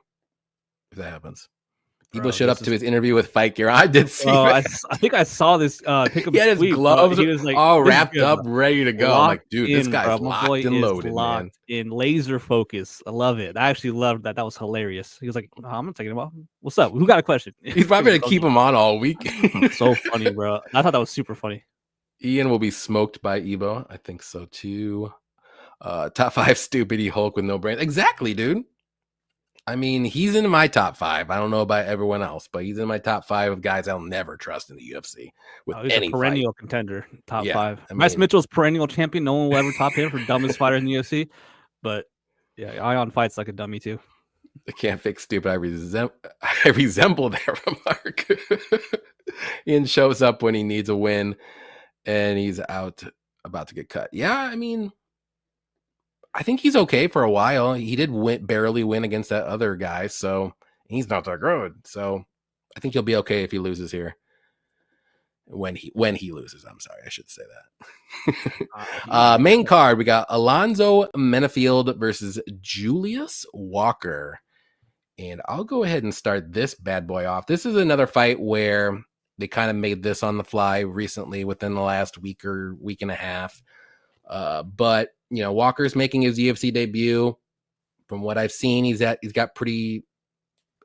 Speaker 1: if that happens. Ebo showed up to his interview with Fight Gear. I did see.
Speaker 2: I think I saw this.
Speaker 1: He had his gloves. He was like all wrapped up, ready to go. I'm like, dude, this guy's locked and loaded, man.
Speaker 2: In laser focus. I love it. I actually loved that. That was hilarious. He was like, no, I'm not taking him off. What's up? Who got a question?
Speaker 1: He's probably gonna keep him on all week.
Speaker 2: So funny, bro. I thought that was super funny.
Speaker 1: Ian will be smoked by Ebo. I think so too. Top 5 stupidity Hulk with no brain. Exactly, dude. I mean, he's in my top 5. I don't know about everyone else, but he's in my top 5 of guys I'll never trust in the UFC with
Speaker 2: he's
Speaker 1: any
Speaker 2: a perennial
Speaker 1: fight.
Speaker 2: Contender, top 5.
Speaker 1: I mean,
Speaker 2: Max Mitchell's perennial champion. No one will ever top him for dumbest fighter in the UFC. But yeah, Ion fights like a dummy too.
Speaker 1: I can't fix stupid. I resemble that remark. Ian shows up when he needs a win, and he's about to get cut. Yeah, I mean, I think he's okay for a while. He did barely win against that other guy, so he's not that good. So I think he'll be okay if he loses here. When he loses, I'm sorry, I should say that. Main card, we got Alonzo Menifield versus Julius Walker. And I'll go ahead and start this bad boy off. This is another fight where they kind of made this on the fly recently within the last week or week and a half. But Walker's making his UFC debut. From what I've seen, he's got pretty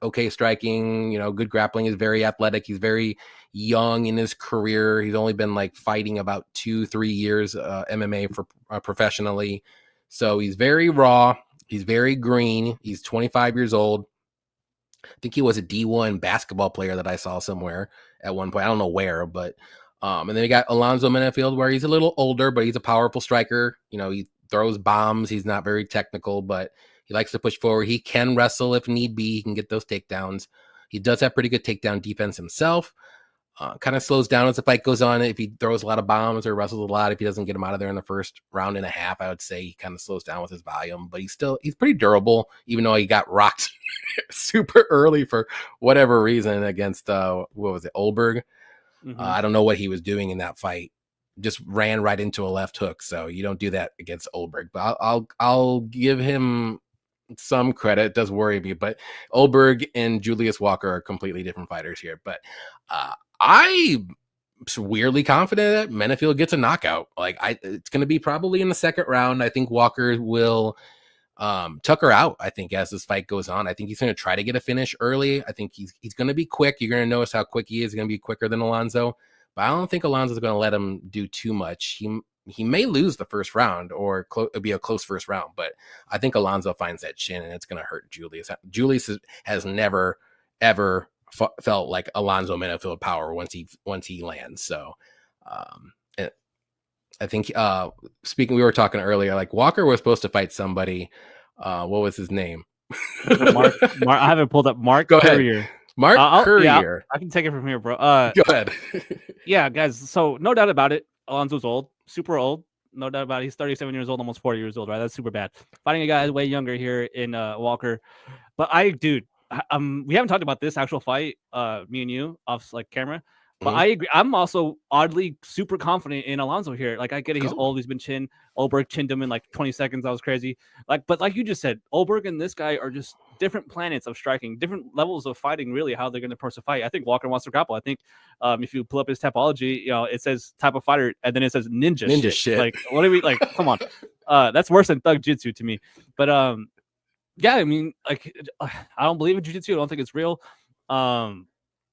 Speaker 1: okay striking, good grappling. He's very athletic. He's very young in his career. He's only been like fighting about 2-3 years MMA for professionally. So he's very raw. He's very green. He's 25 years old. I think he was a D1 basketball player that I saw somewhere at one point. I don't know where, but and then we got Alonzo Menifield, where he's a little older, but he's a powerful striker. He throws bombs. He's not very technical, but he likes to push forward. He can wrestle if need be. He can get those takedowns. He does have pretty good takedown defense himself. Kind of slows down as the fight goes on. If he throws a lot of bombs or wrestles a lot, if he doesn't get him out of there in the first round and a half, I would say he kind of slows down with his volume. But he's pretty durable, even though he got rocked super early for whatever reason against Oldberg. Mm-hmm. I don't know what he was doing in that fight. Just ran right into a left hook. So you don't do that against Oldberg. But I'll give him some credit. It does worry me, but Oldberg and Julius Walker are completely different fighters here. But I'm weirdly confident that Menifield gets a knockout. It's going to be probably in the second round. I think Walker will Tucker out, I think, as this fight goes on. I think he's going to try to get a finish early. I think he's going to be quick. You're going to notice how quick he is. He's going to be quicker than Alonzo, but I don't think Alonzo's going to let him do too much. He may lose the first round, or it'll be a close first round, but I think Alonzo finds that chin, and it's going to hurt Julius. Julius has never, ever felt like Alonzo Menifield power once he lands. So I think speaking, we were talking earlier, like Walker was supposed to fight somebody. What was his name?
Speaker 2: Mark, I haven't pulled up Mark
Speaker 1: Go
Speaker 2: Courier.
Speaker 1: ahead. Mark Courier.
Speaker 2: Yeah, I can take it from here, bro.
Speaker 1: Go ahead.
Speaker 2: Yeah, guys. So no doubt about it. Alonso's old, super old. No doubt about it. He's 37 years old, almost 40 years old, right? That's super bad. Fighting a guy way younger here in Walker. But we haven't talked about this actual fight, me and you, off like camera. But I agree. I'm also oddly super confident in Alonso here. Like, I get it. He's old. He's been chinned. Oldberg chinned him in like 20 seconds. That was crazy. But like you just said, Oldberg and this guy are just different planets of striking, different levels of fighting, really, how they're going to approach the fight. I think Walker wants to grapple. I think if you pull up his topology, it says type of fighter, and then it says ninja shit. Like, what do we, like, come on. That's worse than thug jitsu to me. But yeah, I mean, like, I don't believe in jiu-jitsu. I don't think it's real.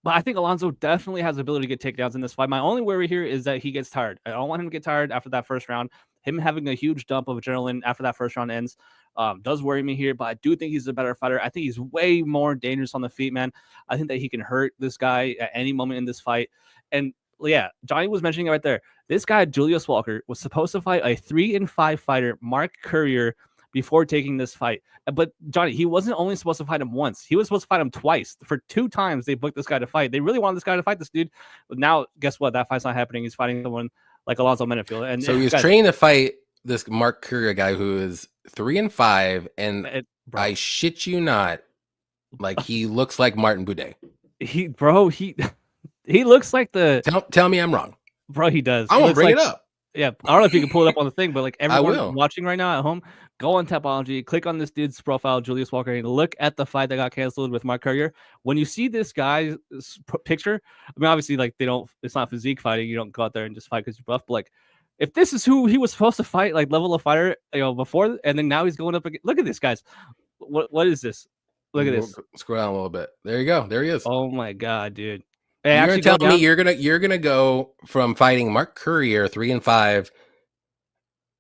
Speaker 2: But I think Alonso definitely has the ability to get takedowns in this fight. My only worry here is that he gets tired. I don't want him to get tired after that first round. Him having a huge dump of adrenaline after that first round ends does worry me here, but I do think he's a better fighter. I think he's way more dangerous on the feet, man. I think that he can hurt this guy at any moment in this fight. And yeah, Johnny was mentioning it right there. This guy, Julius Walker, was supposed to fight a 3-5 fighter, Mark Courier, before taking this fight. But Johnny, he wasn't only supposed to fight him once. He was supposed to fight him twice. For 2 times, they booked this guy to fight. They really wanted this guy to fight this dude. But now, guess what? That fight's not happening. He's fighting someone like Alonso Menifield. And
Speaker 1: so he was training to fight this Mark Courier guy who is 3-5, and I shit you not, like, he looks like Martin Buday. He
Speaker 2: looks like the.
Speaker 1: Tell me I'm wrong,
Speaker 2: bro. He does.
Speaker 1: I won't bring it up.
Speaker 2: Yeah, I don't know if you can pull it up on the thing, but like everyone watching right now at home, go on Tapology, click on this dude's profile, Julius Walker, and look at the fight that got canceled with Mark Courier. When you see this guy's picture, I mean, obviously, like, it's not physique fighting. You don't go out there and just fight because you're buff. But like, if this is who he was supposed to fight, like level of fighter, before, and then now he's going up again. Look at this, guys. What is this? Look at this.
Speaker 1: Scroll down a little bit. There you go. There he is.
Speaker 2: Oh my god, dude.
Speaker 1: You're gonna tell me you're gonna go from fighting Mark Courier 3-5,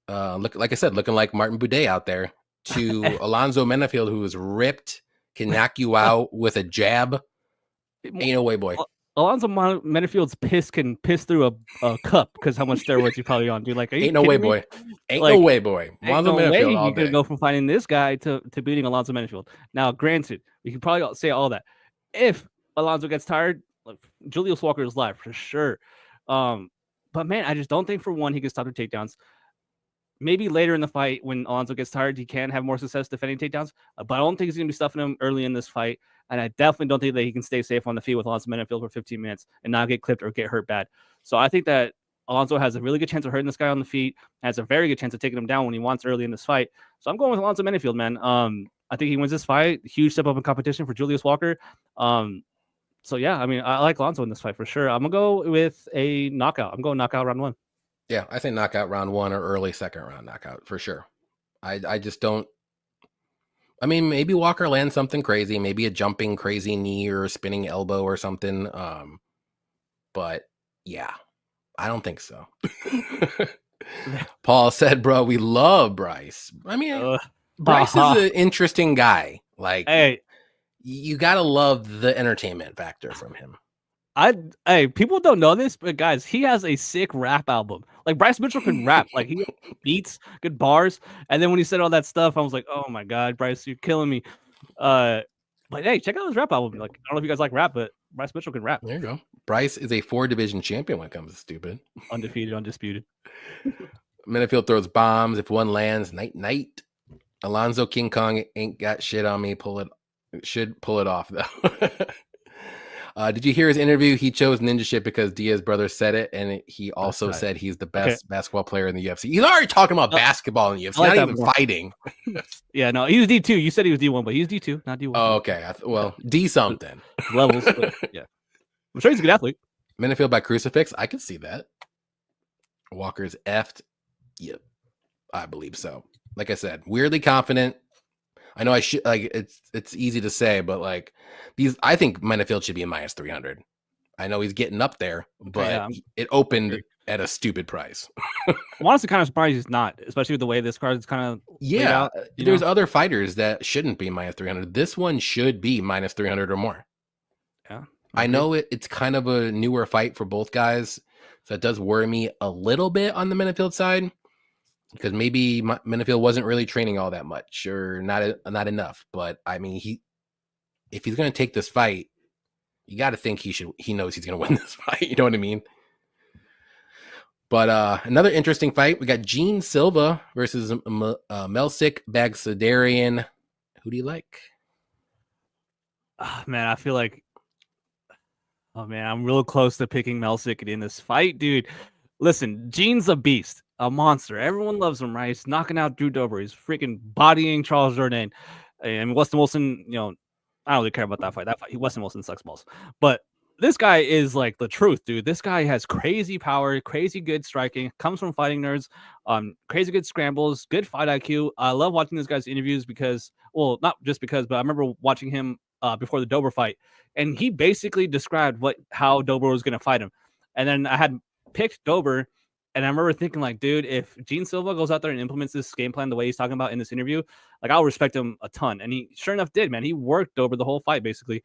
Speaker 1: like I said, looking like Martin Buday out there, to Alonso Menifield, who is ripped, can knock you out with a jab. Ain't no way, boy.
Speaker 2: Alonso Menifield's piss can piss through a cup because how much steroids you're probably on, dude. Like,
Speaker 1: ain't no way, boy. Ain't no way, boy.
Speaker 2: Alonso Menifield all day. You could go from fighting this guy to beating Alonso Menifield. Now, granted, we can probably say all that. If Alonso gets tired, like, Julius Walker is live for sure. But man, I just don't think for one he can stop the takedowns. Maybe later in the fight when Alonso gets tired, he can have more success defending takedowns. But I don't think he's gonna be stuffing him early in this fight. And I definitely don't think that he can stay safe on the feet with Alonso Menifield for 15 minutes and not get clipped or get hurt bad. So I think that Alonso has a really good chance of hurting this guy on the feet, has a very good chance of taking him down when he wants early in this fight. So I'm going with Alonso Menifield, man. I think he wins this fight. Huge step up in competition for Julius Walker. So yeah, I mean, I like Alonso in this fight for sure. I'm gonna go with a knockout. I'm going knockout round 1.
Speaker 1: Yeah, I think knockout round 1 or early second round knockout for sure. I just don't. I mean, maybe Walker lands something crazy, maybe a jumping crazy knee or a spinning elbow or something. But yeah, I don't think so. Paul said, "Bro, we love Bryce." I mean, Bryce is an interesting guy. Like,
Speaker 2: hey.
Speaker 1: You gotta love the entertainment factor from him.
Speaker 2: People don't know this, but guys, he has a sick rap album. Like, Bryce Mitchell can rap. Like, he beats, good bars. And then when he said all that stuff, I was like, oh my god, Bryce, you're killing me. But hey, check out his rap album. Like, I don't know if you guys like rap, but Bryce Mitchell can rap.
Speaker 1: There you go. Bryce is a 4-division champion when it comes to stupid.
Speaker 2: Undefeated, undisputed.
Speaker 1: Menifield throws bombs. If one lands, night. Alonzo King Kong ain't got shit on me. Should pull it off though. Did you hear his interview? He chose ninja shit because Diaz brother said it, and he also said he's the best basketball player in the UFC. He's already talking about basketball in the UFC, not even fighting.
Speaker 2: Yeah, no, he was D2. You said he was D1, but he's D2, not D1.
Speaker 1: Oh, okay. Well, D something
Speaker 2: levels. But yeah, I'm sure he's a good athlete.
Speaker 1: Menifield by crucifix. I can see that. Walker's effed. Yep, I believe so. Like I said, weirdly confident. I know I should, like, it's easy to say, but like I think Menifield should be a minus 300. I know he's getting up there, but it opened at a stupid price.
Speaker 2: I'm honestly kind of surprised he's not, especially with the way this card is kind of laid out,
Speaker 1: there's other fighters that shouldn't be minus 300. This one should be minus 300 or more.
Speaker 2: Yeah,
Speaker 1: I know it's kind of a newer fight for both guys. So it does worry me a little bit on the Menifield side, because maybe Menifield wasn't really training all that much or not enough. But I mean, if he's going to take this fight, you got to think he knows he's going to win this fight. You know what I mean? But another interesting fight, we got Gene Silva versus Melsik Baghdasaryan. Who do you like?
Speaker 2: Man, I feel like, oh man, I'm real close to picking Melsik in this fight, dude. Listen, Gene's a beast, a monster. Everyone loves him, right? He's knocking out Drew Dober. He's freaking bodying Charles Jourdain. And Weston Wilson, I don't really care about that fight. Weston Wilson sucks balls. But this guy is like the truth, dude. This guy has crazy power, crazy good striking, comes from Fighting Nerds, crazy good scrambles, good fight IQ. I love watching this guy's interviews because, well, not just because, but I remember watching him before the Dober fight, and he basically described how Dober was going to fight him. And then I had picked Dober, and I remember thinking, like, dude, if Gene Silva goes out there and implements this game plan the way he's talking about in this interview, like, I'll respect him a ton. And he sure enough did, man. He worked Dober the whole fight, basically.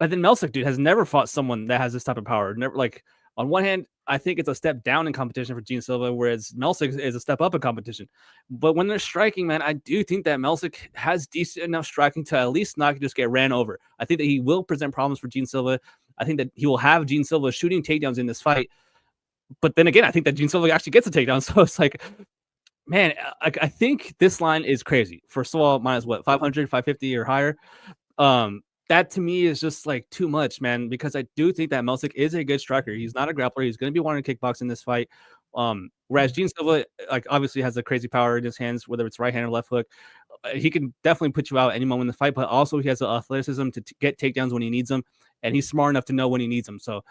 Speaker 2: And then Melsik, dude, has never fought someone that has this type of power. Never, like, on one hand, I think it's a step down in competition for Gene Silva, whereas Melsik is a step up in competition. But when they're striking, man, I do think that Melsik has decent enough striking to at least not just get ran over. I think that he will present problems for Gene Silva. I think that he will have Gene Silva shooting takedowns in this fight. But then again, I think that Gene Silva actually gets a takedown. So it's like, man, I think this line is crazy. First of all, minus what, 500, 550 or higher. That to me is just like too much, man, because I do think that Melsik is a good striker. He's not a grappler. He's going to be wanting to kickbox in this fight. Whereas Gene Silva, like, obviously has a crazy power in his hands, whether it's right hand or left hook. He can definitely put you out any moment in the fight, but also he has the athleticism to get takedowns when he needs them, and he's smart enough to know when he needs them. So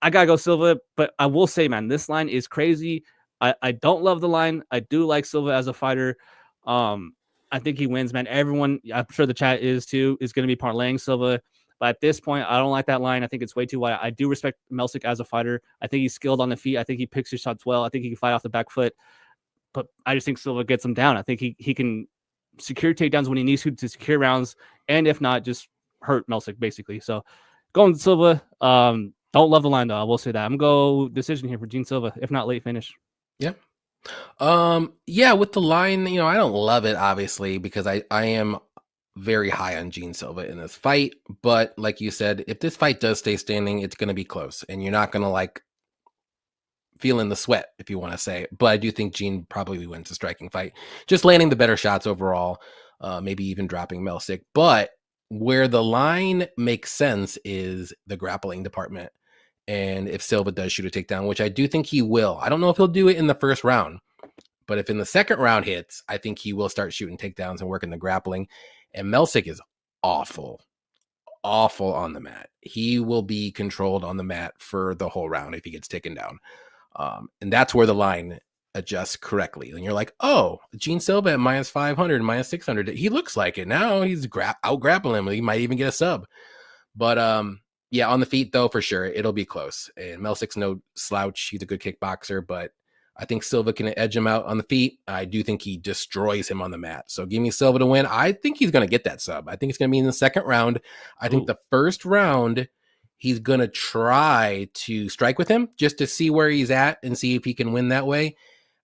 Speaker 2: I got to go Silva, but I will say, man, this line is crazy. I don't love the line. I do like Silva as a fighter. I think he wins, man. Everyone, I'm sure the chat is too, is going to be parlaying Silva. But at this point, I don't like that line. I think it's way too wide. I do respect Melsik as a fighter. I think he's skilled on the feet. I think he picks his shots well. I think he can fight off the back foot. But I just think Silva gets him down. I think he can secure takedowns when he needs to secure rounds. And if not, just hurt Melsik, basically. So going to Silva. Don't love the line, though. I will say that. I'm going to go decision here for Gene Silva, if not late finish.
Speaker 1: Yeah. Yeah, with the line, I don't love it, obviously, because I am very high on Gene Silva in this fight. But like you said, if this fight does stay standing, it's going to be close, and you're not going to like feeling the sweat, if you want to say. But I do think Gene probably wins the striking fight, just landing the better shots overall, maybe even dropping Melsik. But where the line makes sense is the grappling department. And if Silva does shoot a takedown, which I do think he will, I don't know if he'll do it in the first round, but if in the second round hits, I think he will start shooting takedowns and working the grappling. And Melsik is awful on the mat. He will be controlled on the mat for the whole round if he gets taken down. And that's where the line adjusts correctly. And you're like, oh, Gene Silva at minus 500, minus 600. He looks like it. Now he's out grappling him. He might even get a sub. But yeah, on the feet, though, for sure, it'll be close. And Melsik's no slouch. He's a good kickboxer, but I think Silva can edge him out on the feet. I do think he destroys him on the mat. So give me Silva to win. I think he's going to get that sub. I think it's going to be in the second round. I think the first round, he's going to try to strike with him just to see where he's at and see if he can win that way.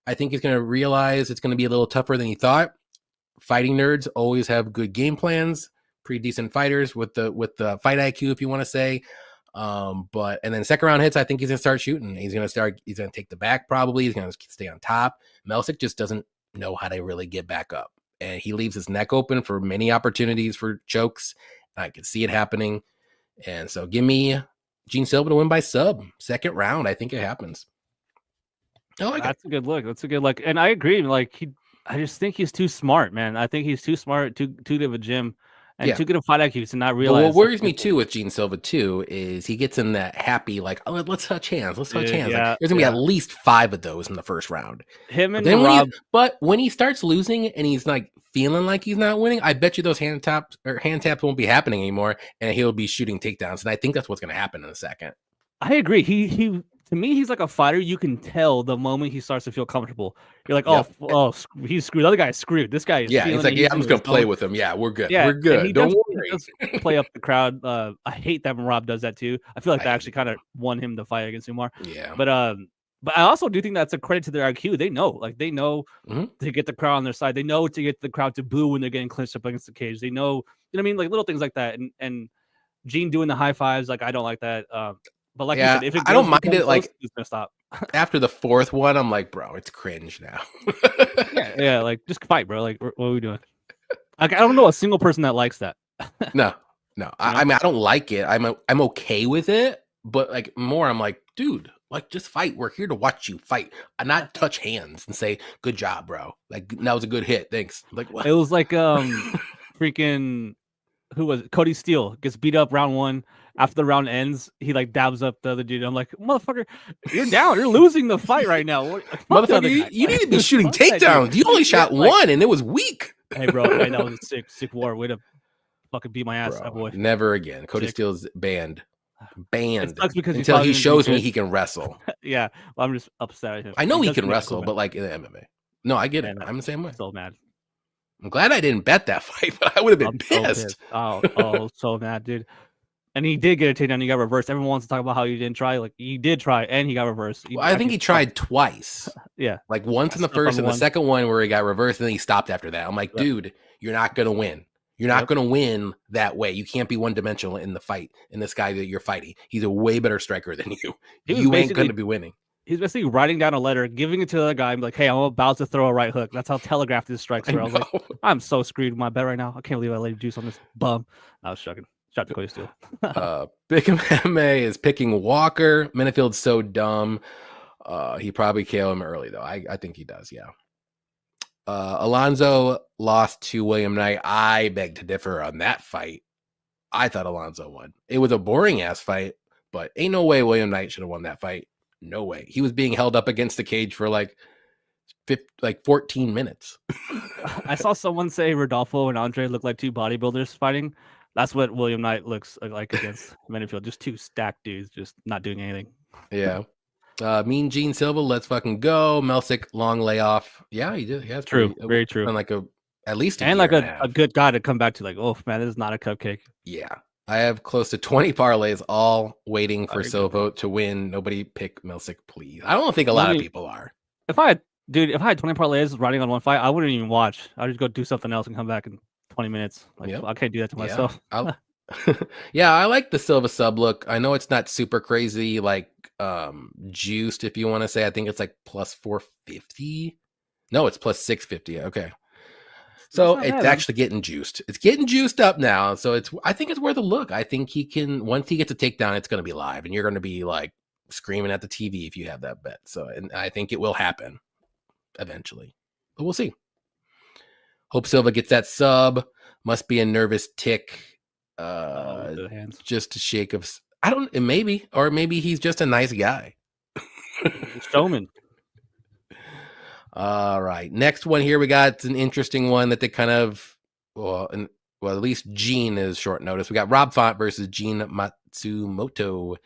Speaker 1: I think he's going to realize it's going to be a little tougher than he thought. Fighting nerds always have good game plans. Pretty decent fighters with the fight IQ, if you want to say. And then second round hits, I think he's gonna start shooting. He's gonna take the back probably. He's gonna stay on top. Melsik just doesn't know how to really get back up, and he leaves his neck open for many opportunities for chokes. I can see it happening, and so give me Gene Silva to win by sub. Second round, I think it happens.
Speaker 2: That's a good look. That's a good look, and I agree. Like I just think he's too smart, man. I think he's too smart, too good of a gym. And too good a fight IQ to not realize.
Speaker 1: But what worries me too with Gene Silva too is he gets in that happy, like, oh, let's touch hands. Let's touch hands.
Speaker 2: Yeah,
Speaker 1: like, there's gonna be at least 5 of those in the first round.
Speaker 2: Him and Rob.
Speaker 1: But when he starts losing and he's like feeling like he's not winning, I bet you those hand taps won't be happening anymore, and he'll be shooting takedowns. And I think that's what's gonna happen in a second.
Speaker 2: I agree. He to me, he's like a fighter. You can tell the moment he starts to feel comfortable. You're like, oh, he's screwed. The other guy's screwed. This guy is.
Speaker 1: Yeah, he's like, I'm just gonna play with him. Yeah, we're good.
Speaker 2: Yeah,
Speaker 1: we're good. Don't worry. scary.
Speaker 2: does play up the crowd. I hate that Rob does that too. I feel like that actually kind of won him the fight against Umar.
Speaker 1: Yeah.
Speaker 2: But I also do think that's a credit to their IQ. They know
Speaker 1: Mm-hmm.
Speaker 2: to get the crowd on their side. They know to get the crowd to boo when they're getting clinched up against the cage. They know, you know what I mean? Like little things like that. And Gene doing the high fives, like I don't like that. But like you said, if it goes
Speaker 1: I don't mind it.
Speaker 2: close,
Speaker 1: Like
Speaker 2: it's gonna stop.
Speaker 1: after the fourth one, I'm like, bro, it's cringe now.
Speaker 2: yeah, like just fight, bro. Like what are we doing? Like I don't know a single person that likes that.
Speaker 1: No. I mean, I don't like it. I'm okay with it, but like more, I'm like, dude, like just fight. We're here to watch you fight, and not touch hands and say, "Good job, bro." Like that was a good hit. Thanks. Like what?
Speaker 2: It was like freaking who was it? Cody Steele gets beat up round one. After the round ends, he like dabs up the other dude. I'm like, motherfucker, you're down. You're losing the fight right now.
Speaker 1: Motherfucker, you need to be shooting takedowns. You only shot one, and it was weak.
Speaker 2: Hey, bro, hey, that was a sick war. Way to fucking beat my ass, boy.
Speaker 1: Never again. Cody Steele's banned.
Speaker 2: It sucks because
Speaker 1: until he shows me he can wrestle.
Speaker 2: Yeah, well, I'm just upset at him.
Speaker 1: I know he can wrestle, but like in the MMA. No, I get it. I'm the same way.
Speaker 2: So mad.
Speaker 1: I'm glad I didn't bet that fight, but I would have been pissed.
Speaker 2: Oh, so mad, dude. And he did get a takedown. He got reversed. Everyone wants to talk about how he didn't try. Like he did try, and he got reversed.
Speaker 1: Well, I think he tried twice.
Speaker 2: Yeah,
Speaker 1: like once in the first and the second one where he got reversed, and then he stopped after that. I'm like, dude, you're not gonna win. You're not gonna win that way. You can't be one dimensional in the fight. In this guy that you're fighting, he's a way better striker than you. You ain't gonna be winning.
Speaker 2: He's basically writing down a letter, giving it to the other guy. I'm like, hey, I'm about to throw a right hook. That's how telegraphed his strikes were. I was like, I'm so screwed with my bet right now. I can't believe I laid juice on this bum. I was shocking. Shot to Cody Steele.
Speaker 1: Big MMA is picking Walker. Menifield's so dumb. He probably KO him early though. I think he does. Yeah. Alonzo lost to William Knight. I beg to differ on that fight. I thought Alonzo won. It was a boring ass fight, but ain't no way William Knight should have won that fight. No way. He was being held up against the cage for like 14 minutes.
Speaker 2: I saw someone say Rodolfo and Andre look like two bodybuilders fighting. That's what William Knight looks like against Menifield. Just two stacked dudes, just not doing anything.
Speaker 1: Yeah. Mean Gene Silva, let's fucking go. Melsick, long layoff. Yeah, he did. Yeah,
Speaker 2: true. Very true.
Speaker 1: And like at least
Speaker 2: and like a good guy to come back to. Like, oh man, this is not a cupcake.
Speaker 1: Yeah. I have close to 20 parlays, all waiting for Silva to win. Nobody pick Melsick, please. I don't think a lot of people are.
Speaker 2: If I had 20 parlays riding on one fight, I wouldn't even watch. I'd just go do something else and come back in 20 minutes. Like, I can't do that to myself.
Speaker 1: Yeah, I like the Silva sub look. I know it's not super crazy, like juiced, if you want to say. I think it's like plus 450. No, it's plus 650. Okay. So it's actually getting juiced. It's getting juiced up now. So I think it's worth a look. I think he can, once he gets a takedown, it's going to be live and you're going to be like screaming at the TV if you have that bet. So, and I think it will happen eventually, but we'll see. Hope Silva gets that sub. Must be a nervous tick. Just a shake of, maybe he's just a nice guy.
Speaker 2: Showman.
Speaker 1: All right. Next one here, we got an interesting one that they kind of, at least Gene is short notice. We got Rob Font versus Gene Matsumoto.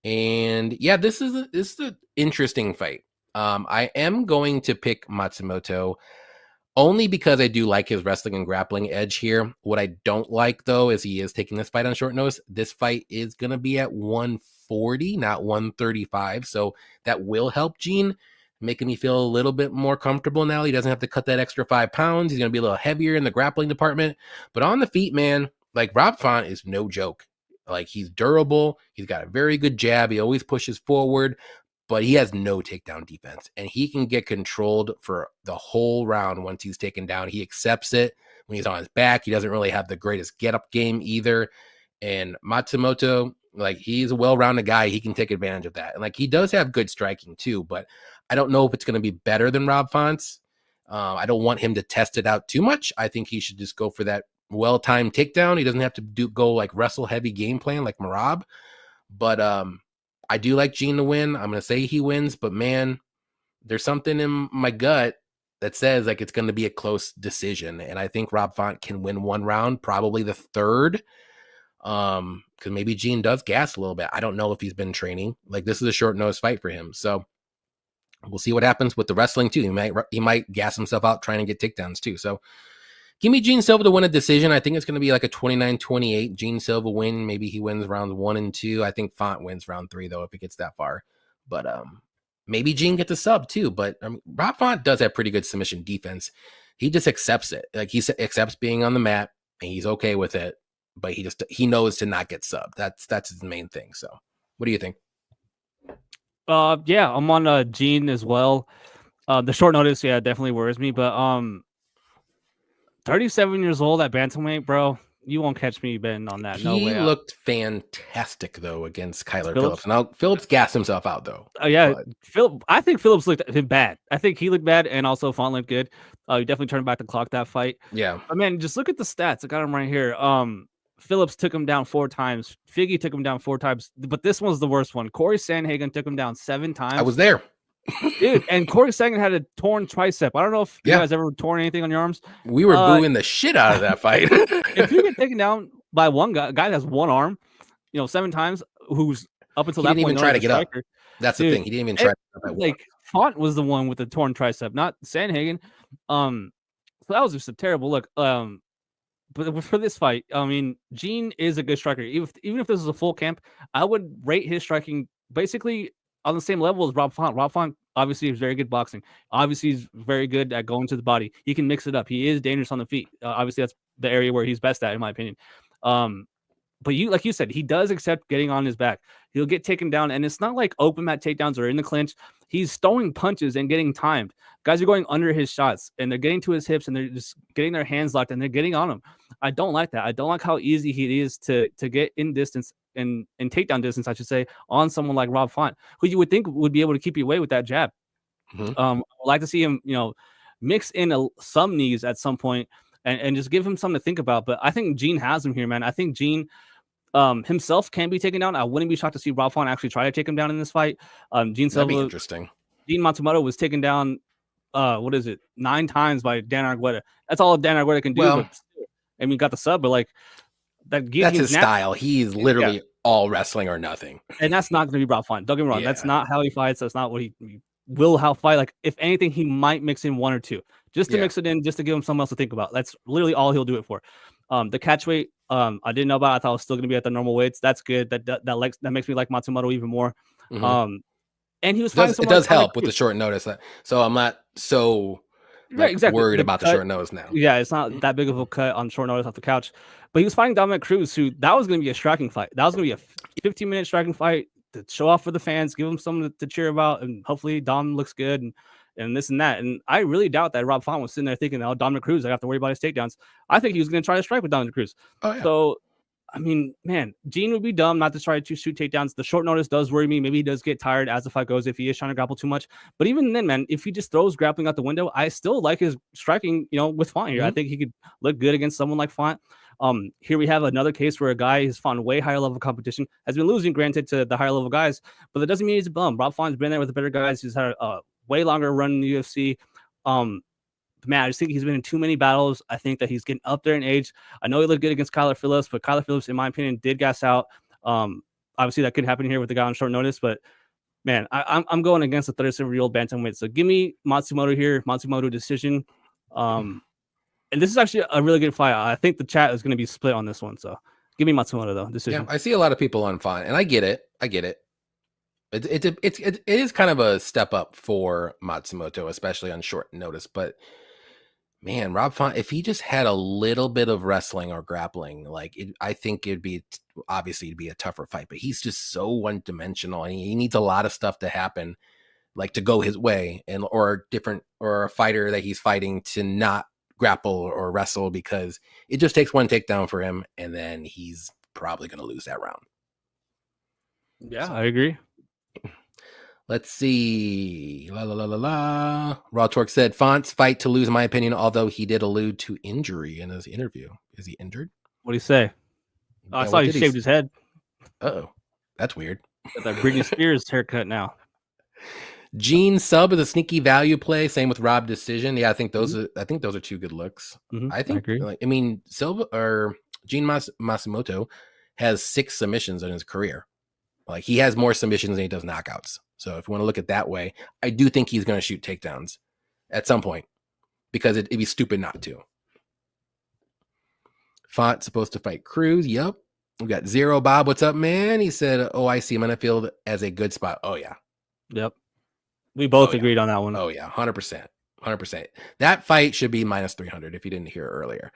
Speaker 1: And yeah, this is an interesting fight. I am going to pick Matsumoto only because I do like his wrestling and grappling edge here. What I don't like, though, is he is taking this fight on short notice. This fight is going to be at 140, not 135. So that will help Gene, making me feel a little bit more comfortable now. He doesn't have to cut that extra 5 pounds. He's going to be a little heavier in the grappling department. But on the feet, man, like Rob Font is no joke. Like he's durable. He's got a very good jab. He always pushes forward, but he has no takedown defense. And he can get controlled for the whole round once he's taken down. He accepts it when he's on his back. He doesn't really have the greatest get-up game either. And Matsumoto, like he's a well-rounded guy. He can take advantage of that. And like he does have good striking too, but I don't know if it's going to be better than Rob Font's. I don't want him to test it out too much. I think he should just go for that well-timed takedown. He doesn't have to go like wrestle heavy game plan like Merab. But I do like Gene to win. I'm going to say he wins, but man, there's something in my gut that says like it's going to be a close decision. And I think Rob Font can win one round, probably the third. Because maybe Gene does gas a little bit. I don't know if he's been training. Like this is a short notice fight for him. So we'll see what happens with the wrestling too. He might gas himself out trying to get takedowns too. So Give me Gene Silva to win a decision. I think it's going to be like a 29-28 Gene Silva win. Maybe he wins rounds 1 and 2. I think Font wins round 3 though if it gets that far. But maybe Gene gets a sub too. But Rob Font does have pretty good submission defense. He just accepts it. Like he accepts being on the mat and he's okay with it. But he knows to not get subbed. That's his main thing. So, what do you think?
Speaker 2: Yeah, I'm on Gene as well. The short notice, yeah, definitely worries me. But 37 years old at bantamweight, bro. You won't catch me betting on that. No way.
Speaker 1: He looked fantastic though against Kyler Phillips. Now Phillips gassed himself out though.
Speaker 2: Yeah, I think Phillips looked bad. I think he looked bad, and also Font looked good. He definitely turned back the clock that fight.
Speaker 1: Yeah,
Speaker 2: but man, just look at the stats. I got him right here. Phillips took him down 4 times. Figgy took him down 4 times. But this one's the worst one. Corey Sandhagen took him down 7 times.
Speaker 1: I was there.
Speaker 2: Dude, and Corey Sandhagen had a torn tricep. I don't know if you guys ever torn anything on your arms.
Speaker 1: We were booing the shit out of that fight.
Speaker 2: If you get taken down by one guy that has one arm, 7 times, who's up until that point
Speaker 1: even try to get
Speaker 2: striker,
Speaker 1: up. That's the thing. He didn't even try.
Speaker 2: Font was the one with the torn tricep, not Sandhagen. So that was just a terrible look. But for this fight, I mean, Gene is a good striker. Even if this is a full camp, I would rate his striking basically on the same level as Rob Font. Rob Font obviously is very good boxing. Obviously, he's very good at going to the body. He can mix it up. He is dangerous on the feet. Obviously, that's the area where he's best at, in my opinion. But like you said, he does accept getting on his back. He'll get taken down, and it's not like open mat takedowns or in the clinch. He's throwing punches and getting timed. Guys are going under his shots, and they're getting to his hips, and they're just getting their hands locked, and they're getting on him. I don't like that. I don't like how easy he is to get in distance and takedown distance, I should say, on someone like Rob Font, who you would think would be able to keep you away with that jab.
Speaker 1: Mm-hmm.
Speaker 2: I'd like to see him, mix in some knees at some point and just give him something to think about. But I think Gene has him here, man. I think Gene himself can be taken down. I wouldn't be shocked to see Rob Font actually try to take him down in this fight. Gene Silva,
Speaker 1: that'd be interesting.
Speaker 2: Gene Matsumoto was taken down, 9 times by Dan Argueta. That's all Dan Argueta can do. Well, got the sub, but like that's his
Speaker 1: style. He's literally all wrestling or nothing.
Speaker 2: And that's not going to be Rob Font. Don't get me wrong. That's not how he fights. That's not what he will fight. Like, if anything, he might mix in 1 or 2 just to mix it in, just to give him something else to think about. That's literally all he'll do it for. The catch weight, I didn't know about. I thought it was still going to be at the normal weights. That's good. That makes me like Matsumoto even more.
Speaker 1: Mm-hmm.
Speaker 2: And he was
Speaker 1: fighting. It does help with the short notice. So I'm not so worried about the short notice now.
Speaker 2: Yeah, it's not that big of a cut on short notice off the couch. But he was fighting Dominic Cruz, who that was going to be a striking fight. That was going to be a 15-minute striking fight to show off for the fans, give them something to cheer about, and hopefully Dom looks good and this and that. And I really doubt that Rob Font was sitting there thinking, Dominic Cruz, I have to worry about his takedowns. I think he was going to try to strike with Dominic Cruz.
Speaker 1: Oh, yeah.
Speaker 2: So, I mean, man, Gene would be dumb not to try to shoot takedowns. The short notice does worry me. Maybe he does get tired as the fight goes if he is trying to grapple too much. But even then, man, if he just throws grappling out the window, I still like his striking, with Font here. Mm-hmm. I think he could look good against someone like Font. Here we have another case where a guy has fought way higher level competition, has been losing, granted, to the higher level guys, but that doesn't mean he's a bum. Rob Font's been there with the better guys. He's had a way longer run in the UFC. Man, I just think he's been in too many battles. I think that he's getting up there in age. I know he looked good against Kyler Phillips, but Kyler Phillips, in my opinion, did gas out. Obviously, that could happen here with the guy on short notice, but man, I'm going against the 37-year-old bantamweight. So give me Matsumoto here, Matsumoto decision. And this is actually a really good fight. I think the chat is going to be split on this one. So give me Matsumoto though. Decision.
Speaker 1: Yeah, I see a lot of people on Font, and I get it. It is kind of a step up for Matsumoto, especially on short notice. But man, Rob Font, if he just had a little bit of wrestling or grappling, I think it'd be a tougher fight. But he's just so one-dimensional, and he needs a lot of stuff to happen, like to go his way, or a fighter that he's fighting to not grapple or wrestle, because it just takes one takedown for him, and then he's probably going to lose that round.
Speaker 2: Yeah, I agree.
Speaker 1: Let's see. Raw Torque said Font's fight to lose, in my opinion, although he did allude to injury in his interview. Is he injured?
Speaker 2: What did he say? I saw he shaved his head.
Speaker 1: Uh-oh. That's weird.
Speaker 2: Got that Britney Spears haircut now.
Speaker 1: Gene sub is a sneaky value play. Same with Rob decision. Yeah, I think those are 2 good looks.
Speaker 2: Mm-hmm.
Speaker 1: I agree. Silva or Gene Matsumoto has 6 submissions in his career. Like, he has more submissions than he does knockouts. So if you want to look at that way, I do think he's going to shoot takedowns at some point, because it'd be stupid not to. Font supposed to fight Cruz. Yep. We got Zero Bob. What's up, man? He said, "Oh, I see Menifield as a good spot." Oh yeah.
Speaker 2: Yep. We both agreed on that one.
Speaker 1: Oh yeah, 100%. 100%. That fight should be minus 300 if you didn't hear earlier.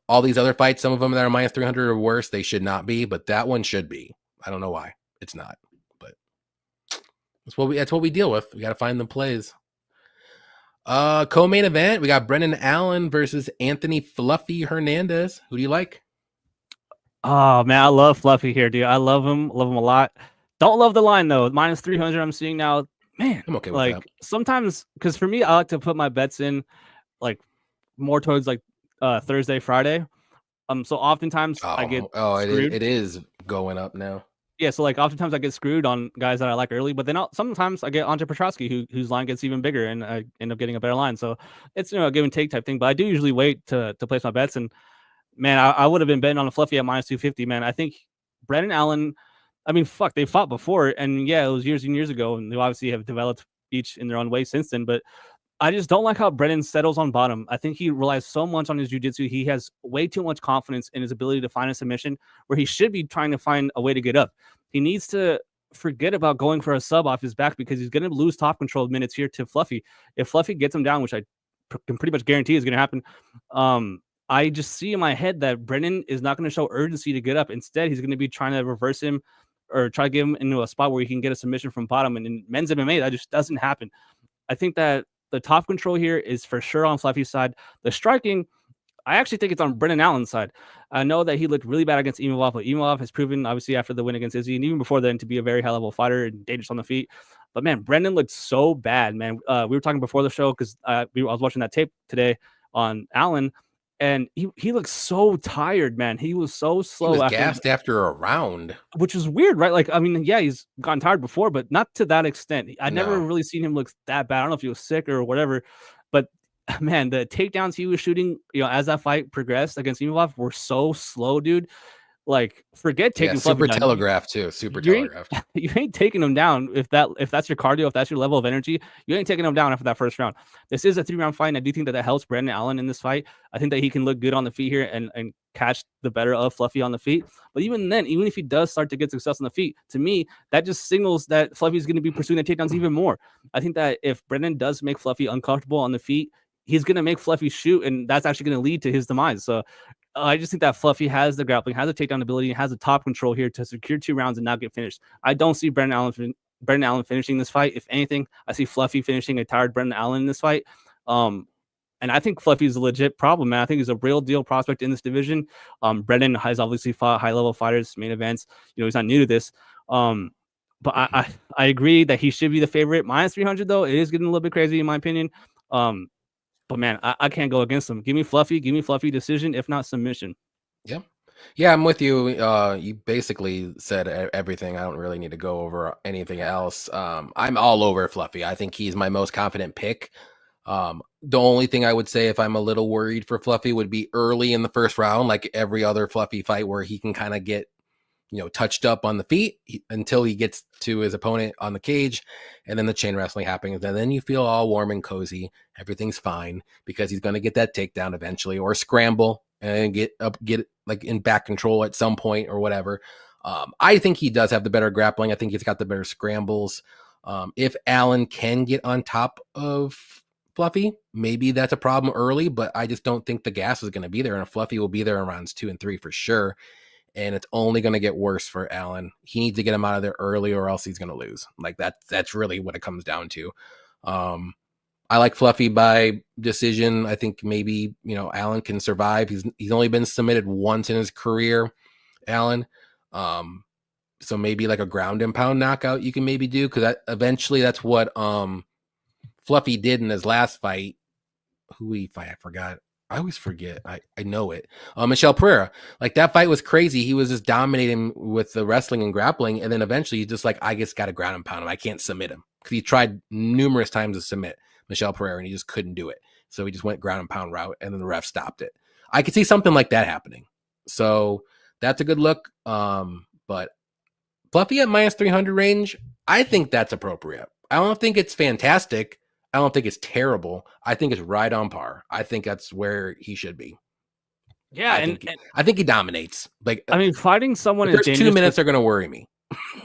Speaker 1: All these other fights, some of them that are minus 300 or worse, they should not be, but that one should be. I don't know why it's not, but that's what we deal with. We got to find the plays. Co-main event, we got Brendan Allen versus Anthony Fluffy Hernandez. Who do you like?
Speaker 2: Oh man, I love Fluffy here, dude. I love him a lot. Don't love the line though. Minus 300 I'm seeing now. Man,
Speaker 1: I'm okay with
Speaker 2: like
Speaker 1: that.
Speaker 2: sometimes, because for me, I like to put my bets in like more towards like Thursday, Friday. So oftentimes I get screwed.
Speaker 1: It is going up now.
Speaker 2: Yeah, so like oftentimes I get screwed on guys that I like early, but then sometimes I get Andre Petrosky, whose line gets even bigger, and I end up getting a better line. So it's a give and take type thing. But I do usually wait to place my bets, and man, I would have been betting on a Fluffy at minus 250. Man, I think Brendan Allen. I mean, fuck, they fought before, and yeah, it was years and years ago, and they obviously have developed each in their own way since then. But I just don't like how Brendan settles on bottom. I think he relies so much on his jiu-jitsu. He has way too much confidence in his ability to find a submission where he should be trying to find a way to get up. He needs to forget about going for a sub off his back because he's going to lose top control minutes here to Fluffy. If Fluffy gets him down, which I can pretty much guarantee is going to happen, I just see in my head that Brendan is not going to show urgency to get up. Instead, he's going to be trying to reverse him or try to get him into a spot where he can get a submission from bottom. And in men's MMA, that just doesn't happen. I think that the top control here is for sure on Fluffy's side. The striking, I actually think it's on Brendan Allen's side. I know that he looked really bad against Imavov, but Imavov has proven, obviously, after the win against Izzy, and even before then, to be a very high-level fighter and dangerous on the feet. But, man, Brendan looked so bad, man. We were talking before the show because I was watching that tape today on Allen, and he looked so tired, man. He was so slow.
Speaker 1: He was gassed after a round.
Speaker 2: Which is weird, right? Like, I mean, yeah, he's gotten tired before, but not to that extent. I never really seen him look that bad. I don't know if he was sick or whatever, but man, the takedowns he was shooting, as that fight progressed against Imavov were so slow, dude. Like, forget taking
Speaker 1: super telegraphed too. Super telegraphed.
Speaker 2: You ain't taking him down if that's your cardio, if that's your level of energy. You ain't taking him down after that first round. This is a 3-round fight, and I do think that helps Brendan Allen in this fight. I think that he can look good on the feet here and catch the better of Fluffy on the feet. But even then, even if he does start to get success on the feet, to me, that just signals that Fluffy's going to be pursuing the takedowns even more. I think that if Brendan does make Fluffy uncomfortable on the feet, he's going to make Fluffy shoot, and that's actually going to lead to his demise. So I just think that Fluffy has the grappling, has the takedown ability, and has the top control here to secure 2 rounds and not get finished. I don't see Brendan Allen finishing this fight. If anything, I see Fluffy finishing a tired Brendan Allen in this fight. And I think Fluffy's a legit problem, man. I think he's a real deal prospect in this division. Brendan has obviously fought high-level fighters, main events. He's not new to this. But I agree that he should be the favorite. Minus 300, though, it is getting a little bit crazy in my opinion. But man, I can't go against him. Give me Fluffy decision, if not submission.
Speaker 1: Yeah, I'm with you. You basically said everything. I don't really need to go over anything else. I'm all over Fluffy. I think he's my most confident pick. The only thing I would say if I'm a little worried for Fluffy would be early in the first round, like every other Fluffy fight where he can kind of get touched up on the feet until he gets to his opponent on the cage, and then the chain wrestling happens, and then you feel all warm and cozy. Everything's fine because he's going to get that takedown eventually, or scramble and get like in back control at some point or whatever. I think he does have the better grappling. I think he's got the better scrambles. If Allen can get on top of Fluffy, maybe that's a problem early, but I just don't think the gas is going to be there, and Fluffy will be there in rounds 2 and 3 for sure. And it's only going to get worse for Allen. He needs to get him out of there early, or else he's going to lose. Like that's really what it comes down to. I like Fluffy by decision. I think maybe Allen can survive. He's only been submitted once in his career, Allen. So maybe like a ground and pound knockout you can maybe do, because eventually that's what Fluffy did in his last fight. Who he fight? I forgot. I always forget. I know it. Michel Pereira. Like, that fight was crazy. He was just dominating with the wrestling and grappling, and then eventually he's just like, I just got to ground and pound him. I can't submit him, because he tried numerous times to submit Michel Pereira, and he just couldn't do it. So he just went ground and pound route, and then the ref stopped it. I could see something like that happening. So that's a good look. But Fluffy at minus 300 range, I think that's appropriate. I don't think it's fantastic. I don't think it's terrible. I think it's right on par. I think that's where he should be.
Speaker 2: Yeah,
Speaker 1: I think he dominates. Like,
Speaker 2: I mean, fighting someone
Speaker 1: the
Speaker 2: is
Speaker 1: first
Speaker 2: dangerous.
Speaker 1: 2 minutes are going to worry me.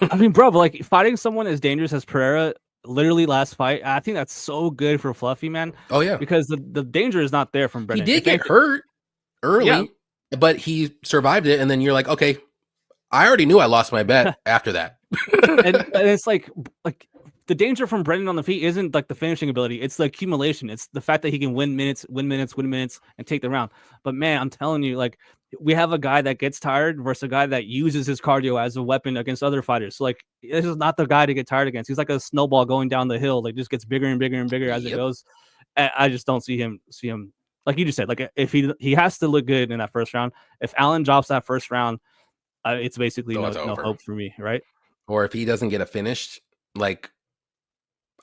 Speaker 2: I mean, bro, but like fighting someone as dangerous as Pereira, literally last fight, I think that's so good for Fluffy, man.
Speaker 1: Oh yeah,
Speaker 2: because the danger is not there from Brennan.
Speaker 1: he did get hurt early, but he survived it. And then you're like, okay, I already knew I lost my bet after that.
Speaker 2: and it's like the danger from Brennan on the feet isn't like the finishing ability. It's the accumulation. It's the fact that he can win minutes, and take the round. But man, I'm telling you, like we have a guy that gets tired versus a guy that uses his cardio as a weapon against other fighters. So like this is not the guy to get tired against. He's like a snowball going down the hill. Like just gets bigger and bigger and bigger as it goes. And I just don't see him like you just said. Like if he has to look good in that first round. If Allen drops that first round, it's basically no hope for me, right?
Speaker 1: Or if he doesn't get a finish, like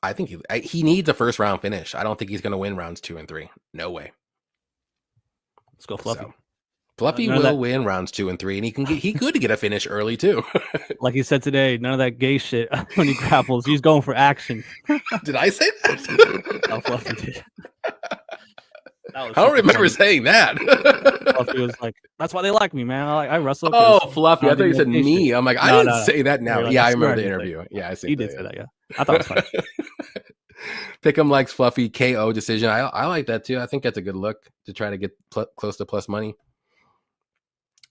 Speaker 1: I think he needs a first round finish. I don't think he's going to win rounds 2 and 3. No way.
Speaker 2: Let's go Fluffy.
Speaker 1: So, Fluffy will win rounds 2 and 3, and he could get a finish early too.
Speaker 2: Like he said today, none of that gay shit when he grapples. He's going for action.
Speaker 1: Did I say that?
Speaker 2: Oh, Fluffy did.
Speaker 1: I don't remember saying that.
Speaker 2: Fluffy was like, "That's why they like me, man. I wrestle."
Speaker 1: Oh, Fluffy! I thought you said me. I'm like, I didn't say that now.
Speaker 2: Like,
Speaker 1: yeah, I remember the interview. Yeah, I see.
Speaker 2: He did say that. Yeah, I thought it was fine.
Speaker 1: Pick'em likes Fluffy KO decision. I like that too. I think that's a good look to try to get close to plus money.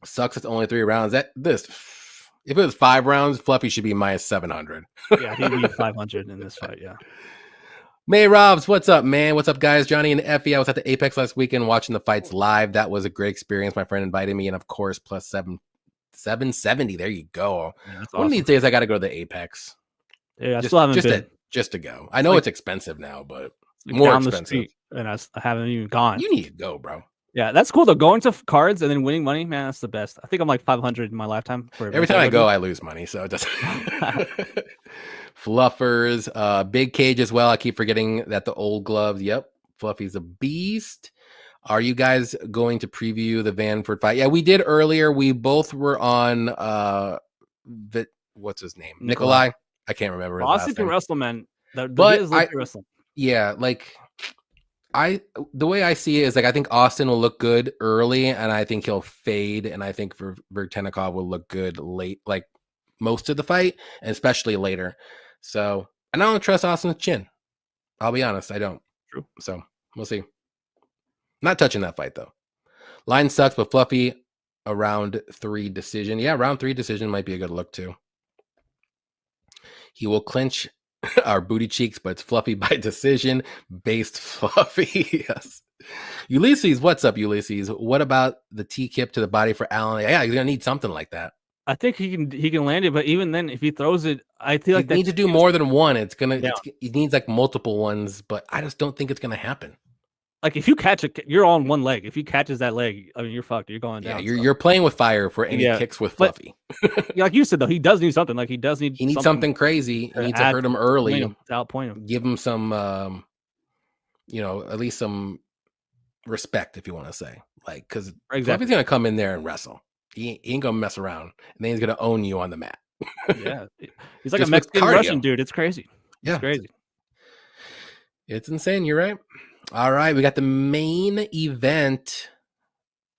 Speaker 1: Sucks it's only 3 rounds. If it was 5 rounds, Fluffy should be minus 700.
Speaker 2: Yeah, he'd be 500 in this fight. Yeah.
Speaker 1: May Robs, what's up, man? What's up, guys? Johnny and Effie. I was at the Apex last weekend watching the fights live. That was a great experience. My friend invited me, and of course, plus 770. There you go. Yeah, one of these days, I got to go to the Apex.
Speaker 2: Yeah, I still haven't been.
Speaker 1: Just to go. I know it's expensive now, but
Speaker 2: more down expensive. The street, and I haven't even gone.
Speaker 1: You need to go, bro.
Speaker 2: Yeah, that's cool though. Going to cards and then winning money, man, that's the best. I think I'm like 500 in my lifetime.
Speaker 1: Every time I go, I lose money, so it doesn't. Fluffers, big cage as well. I keep forgetting that the old gloves. Yep, Fluffy's a beast. Are you guys going to preview the Vanderford fight? Yeah, we did earlier. We both were on. What's his name? Nikolai. I can't remember.
Speaker 2: Austin can wrestle, man.
Speaker 1: Yeah, like. The way I see it is like I think Austin will look good early, and I think he'll fade, and I think Veretennikov will look good late, like most of the fight, and especially later. So, and I don't trust Austin's chin. I'll be honest, I don't.
Speaker 2: True.
Speaker 1: So we'll see. Not touching that fight though. Line sucks, but Fluffy a round 3 decision. Yeah, round 3 decision might be a good look too. He will clinch our booty cheeks, but it's Fluffy by decision. Based Fluffy. Yes. Ulysses, what's up, Ulysses? What about the T-kip to the body for Allen? Yeah, he's gonna need something like that.
Speaker 2: I think he can land it, but even then, if he throws it, I feel like
Speaker 1: he needs to do more than one. He needs like multiple ones, but I just don't think it's gonna happen.
Speaker 2: Like if you catch it, you're on one leg. If he catches that leg, I mean, you're fucked. You're going down.
Speaker 1: Yeah, you're playing with fire for any kicks with Fluffy.
Speaker 2: Like you said, though, he does need something. Like he needs
Speaker 1: something crazy. He needs to hurt him early.
Speaker 2: To outpoint him.
Speaker 1: Give him some, at least some respect, if you want to say, like, because Fluffy's gonna come in there and wrestle. He ain't gonna mess around, and then he's gonna own you on the mat.
Speaker 2: Yeah, he's like a Mexican Russian dude. It's crazy.
Speaker 1: Yeah,
Speaker 2: it's crazy.
Speaker 1: It's insane. You're right. All right, we got the main event.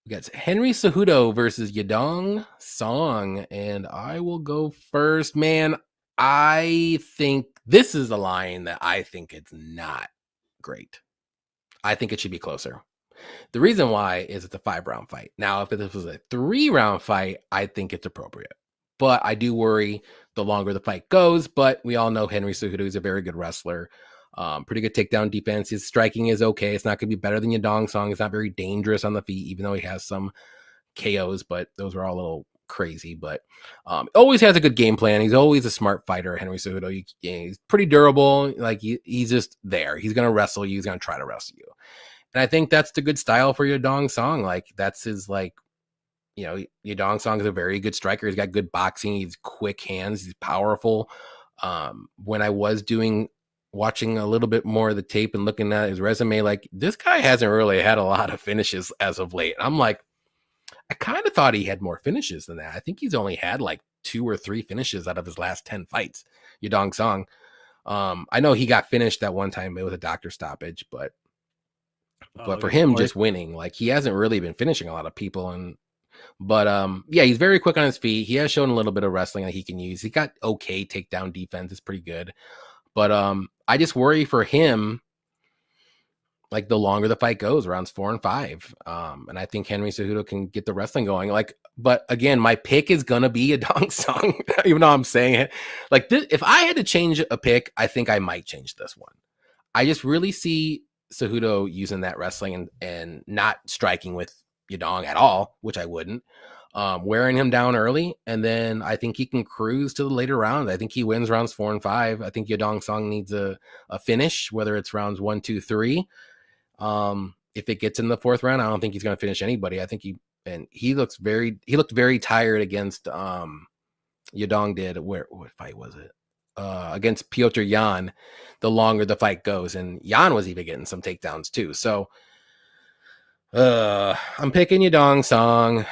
Speaker 1: We got Henry Cejudo versus Yadong Song, and I will go first. Man, I think this is a line that I think it's not great. I think it should be closer. The reason why is it's a 5-round fight. Now, if this was a 3-round fight, I think it's appropriate. But I do worry the longer the fight goes, but we all know Henry Cejudo is a very good wrestler. Pretty good takedown defense. His striking is okay. It's not going to be better than Yadong Song. It's not very dangerous on the feet, even though he has some KOs, but those are all a little crazy. But always has a good game plan. He's always a smart fighter, Henry Cejudo. He's pretty durable. Like he's just there. He's going to wrestle you. He's going to try to wrestle you. And I think that's the good style for Yadong Song. Like that's his Yadong Song is a very good striker. He's got good boxing. He's quick hands. He's powerful. When I was watching a little bit more of the tape and looking at his resume, like this guy hasn't really had a lot of finishes as of late. I'm like, I kind of thought he had more finishes than that. I think he's only had like 2 or 3 finishes out of his last 10 fights. Yadong Song. I know he got finished that one time. It was a doctor stoppage, but But for him, just winning, like he hasn't really been finishing a lot of people. But yeah, he's very quick on his feet. He has shown a little bit of wrestling that he can use. He got okay takedown defense. It's pretty good. But I just worry for him, like the longer the fight goes, rounds 4 and 5. And I think Henry Cejudo can get the wrestling going. Like, but again, my pick is gonna be a Dong Song, even though I'm saying it. Like this, if I had to change a pick, I think I might change this one. I just really see Cejudo using that wrestling and not striking with Yadong at all, which I wouldn't. Wearing him down early, and then I think he can cruise to the later rounds. I think he wins rounds 4 and 5. I think Yadong Song needs a finish, whether it's rounds 1, 2, 3. If it gets in the 4th round, I don't think he's going to finish anybody. I think he looked very tired against Yadong did. What fight was it? Against Piotr Jan, the longer the fight goes, and Jan was even getting some takedowns too. So I'm picking Yadong Song.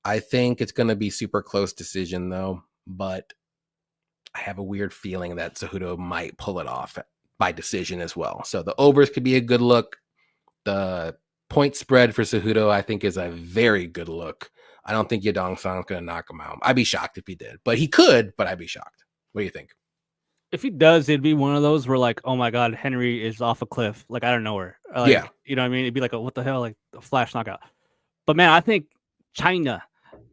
Speaker 1: I think it's going to be super close decision though, but I have a weird feeling that Cejudo might pull it off by decision as well. So the overs could be a good look. The point spread for Cejudo, I think, is a very good look. I don't think Yadong Song's going to knock him out. I'd be shocked if he did, but he could, but I'd be shocked. What do you think?
Speaker 2: If he does, it'd be one of those where like, oh my God, Henry is off a cliff, like out of nowhere. Like,
Speaker 1: yeah.
Speaker 2: You know what I mean? It'd be like, what the hell? Like a flash knockout. But man, I think China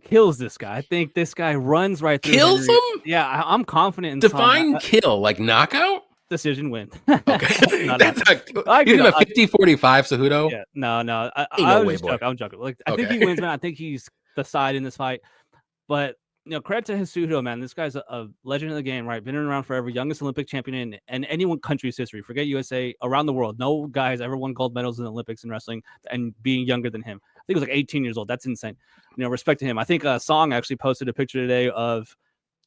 Speaker 2: kills this guy. I think this guy runs right through
Speaker 1: Kills
Speaker 2: Henry.
Speaker 1: him?
Speaker 2: Yeah, I'm confident in
Speaker 1: Define kill, like knockout?
Speaker 2: Decision win.
Speaker 1: Okay. He's in a 50-45 Cejudo?
Speaker 2: Yeah, no. I'm joking. Like, I think he wins, man. I think he's the side in this fight. But, credit to Cejudo, man. This guy's a legend of the game, right? Been around forever. Youngest Olympic champion in any country's history. Forget USA, around the world. No guy has ever won gold medals in the Olympics in wrestling and being younger than him. I think he was like 18 years old. That's insane. Respect to him. I think Song actually posted a picture today of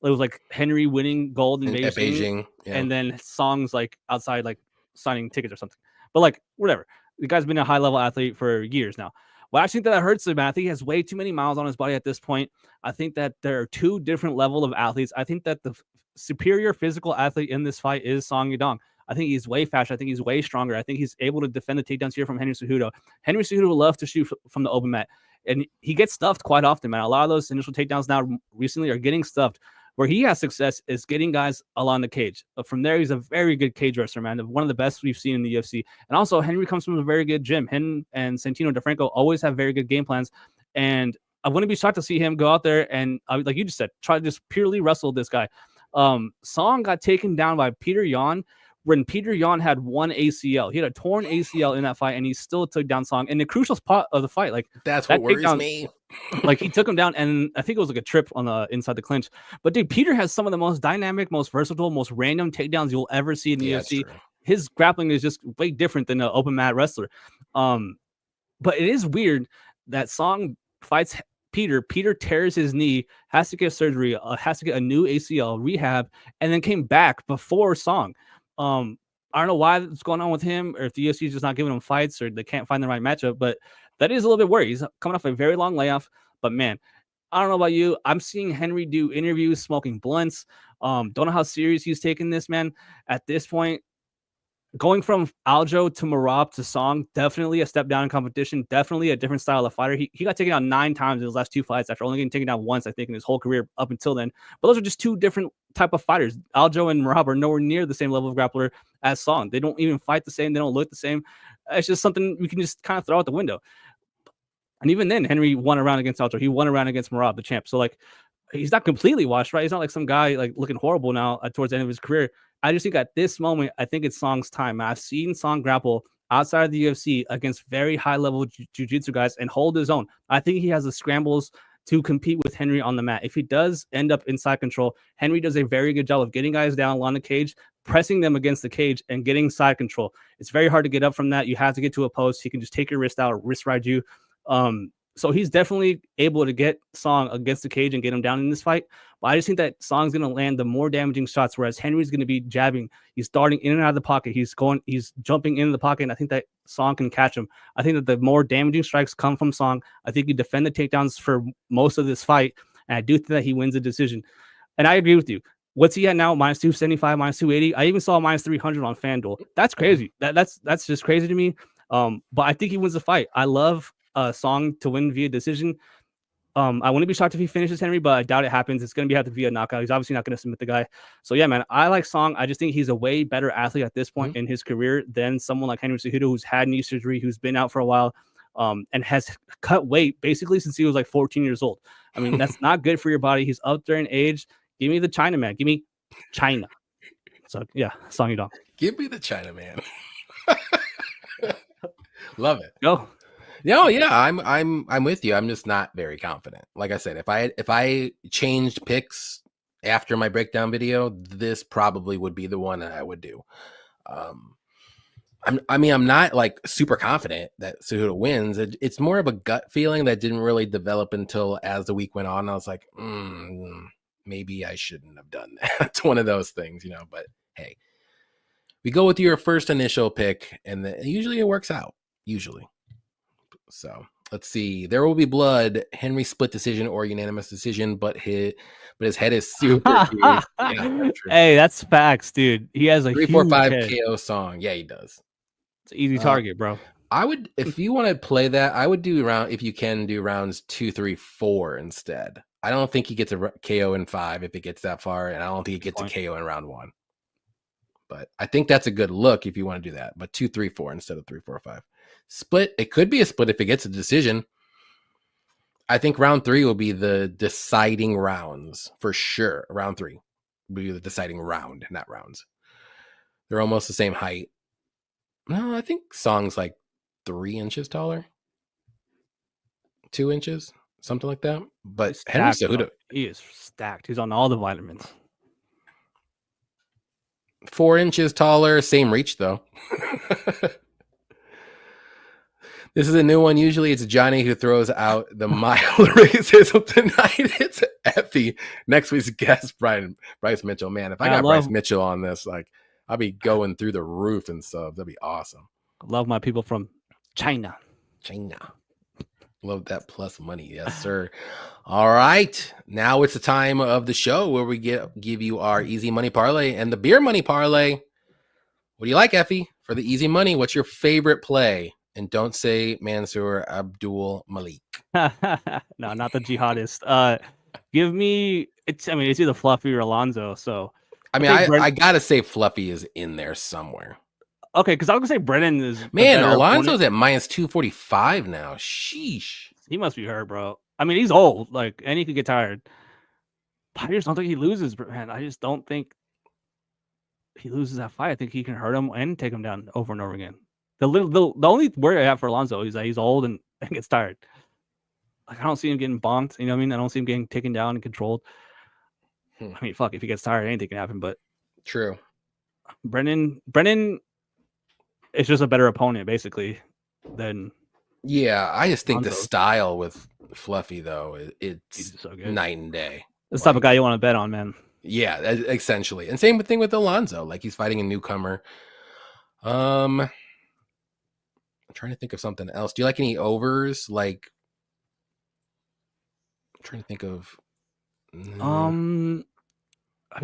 Speaker 2: it was like Henry winning gold in Beijing, yeah. And then Song's like outside, like signing tickets or something. But like whatever, the guy's been a high level athlete for years now. Well, I think that hurts him, man. I think he has way too many miles on his body at this point. I think that there are two different level of athletes. I think that the superior physical athlete in this fight is Song Yadong. I think he's way faster. I think he's way stronger. I think he's able to defend the takedowns here from Henry Cejudo. Henry Cejudo would love to shoot from the open mat, and he gets stuffed quite often, man. A lot of those initial takedowns now recently are getting stuffed. Where he has success is getting guys along the cage. But from there, he's a very good cage wrestler, man. One of the best we've seen in the UFC. And also, Henry comes from a very good gym. Him and Santino DeFranco always have very good game plans. And I wouldn't be shocked to see him go out there and, like you just said, try to just purely wrestle this guy. Song got taken down by Peter Yan when Peter Yan had one ACL. He had a torn ACL in that fight, and he still took down Song in the crucial spot of the fight. Like
Speaker 1: that's what worries me.
Speaker 2: Like he took him down, and I think it was like a trip on the inside the clinch. But dude, Peter has some of the most dynamic, most versatile, most random takedowns you'll ever see in the UFC. His grappling is just way different than an open mat wrestler. But it is weird that Song fights Peter. Peter tears his knee, has to get surgery, has to get a new ACL rehab, and then came back before Song. I don't know what's going on with him, or if the UFC is just not giving him fights, or they can't find the right matchup. But that is a little bit worried. He's coming off a very long layoff. But man, I don't know about you. I'm seeing Henry do interviews, smoking blunts. Don't know how serious he's taking this, man. At this point, going from Aljo to Merab to Song, definitely a step down in competition. Definitely a different style of fighter. He got taken down 9 times in his last 2 fights after only getting taken down once, I think, in his whole career up until then. But those are just 2 different type of fighters. Aljo and Merab are nowhere near the same level of grappler as Song. They don't even fight the same. They don't look the same. It's just something we can just kind of throw out the window. And even then, Henry won a round against Aljo. He won a round against Merab, the champ. So, like, he's not completely washed, right? He's not like some guy, like, looking horrible now towards the end of his career. I just think at this moment, I think it's Song's time. I've seen Song grapple outside of the UFC against very high-level jiu-jitsu guys and hold his own. I think he has the scrambles to compete with Henry on the mat. If he does end up inside control, Henry does a very good job of getting guys down along the cage, pressing them against the cage, and getting side control. It's very hard to get up from that. You have to get to a post. He can just take your wrist out, wrist ride you. So he's definitely able to get Song against the cage and get him down in this fight. But I just think that Song's going to land the more damaging shots, whereas Henry's going to be jabbing. He's darting in and out of the pocket. He's jumping into the pocket, and I think that Song can catch him. I think that the more damaging strikes come from Song. I think he defend the takedowns for most of this fight, and I do think that he wins the decision. And I agree with you. What's he at now? Minus 275, minus 280. I even saw minus 300 on FanDuel. That's crazy. That's just crazy to me. But I think he wins the fight. I love Song to win via decision. I wouldn't be shocked if he finishes Henry, but I doubt it happens. It's going to have to be a knockout. He's obviously not going to submit the guy. So yeah, man, I like Song. I just think he's a way better athlete at this point in his career than someone like Henry Cejudo, who's had knee surgery, who's been out for a while, and has cut weight basically since he was like 14 years old. I mean, that's not good for your body. He's up there in age. Give me the China man. Give me China. So yeah, Song Yudong.
Speaker 1: Give me the China man. Love it.
Speaker 2: Go.
Speaker 1: No, yeah, I'm with you. I'm just not very confident. Like I said, if I changed picks after my breakdown video, this probably would be the one that I would do. I'm not like super confident that Cejudo wins. It's more of a gut feeling that didn't really develop until as the week went on. I was like, maybe I shouldn't have done that. It's one of those things, but hey, we go with your first initial pick and usually it works out. Usually. So let's see. There will be blood. Henry split decision or unanimous decision, but his head is super huge. Yeah,
Speaker 2: hey, that's facts, dude. He has a
Speaker 1: 3-4-5
Speaker 2: head.
Speaker 1: KO Song. Yeah, he does.
Speaker 2: It's an easy target, bro.
Speaker 1: I would, if you want to play that, I would do if you can do rounds 2, 3, 4 instead. I don't think he gets a KO in 5 if it gets that far, and I don't think he gets a KO in round 1. But I think that's a good look if you want to do that. But 2, 3, 4 instead of 3, 4, 5. Split. It could be a split if it gets a decision. I think round 3 will be the deciding rounds for sure. Round 3 will be the deciding round, not rounds. They're almost the same height. No, I think Song's like 3 inches taller, 2 inches, something like that. But Henry Cejudo,
Speaker 2: he is stacked. He's on all the vitamins.
Speaker 1: 4 inches taller, same reach though. This is a new one. Usually it's Johnny who throws out the mild racism. Tonight it's Effie. Next week's guest, Bryce Mitchell. Man, if I got Bryce Mitchell on this, like I'll be going through the roof and stuff. That'd be awesome.
Speaker 2: I love my people from China.
Speaker 1: Love that plus money. Yes, sir. All right. Now it's the time of the show where we give you our easy money parlay and the beer money parlay. What do you like, Effie? For the easy money, what's your favorite play? And don't say Mansour Abdul-Malik.
Speaker 2: No, not the jihadist. Give me it's either Fluffy or Alonzo. So
Speaker 1: I gotta say Fluffy is in there somewhere.
Speaker 2: Okay, because I was gonna say Brennan is
Speaker 1: Alonzo's at minus 245 now. Sheesh.
Speaker 2: He must be hurt, bro. I mean, he's old, and he could get tired. But I just don't think he loses, man. I just don't think he loses that fight. I think he can hurt him and take him down over and over again. The only worry I have for Alonzo is that he's old and gets tired. Like I don't see him getting bonked. You know what I mean? I don't see him getting taken down and controlled. I mean, fuck, if he gets tired, anything can happen. But
Speaker 1: true.
Speaker 2: Brennan is just a better opponent, basically. Than
Speaker 1: I just think Alonzo. The style with Fluffy though, it's
Speaker 2: so good.
Speaker 1: Night and day.
Speaker 2: That's the type of guy you want to bet on, man.
Speaker 1: Yeah, essentially. And same thing with Alonzo. Like he's fighting a newcomer. I'm trying to think of something else. Do you like any overs? Like, I'm trying to think of.
Speaker 2: I mean,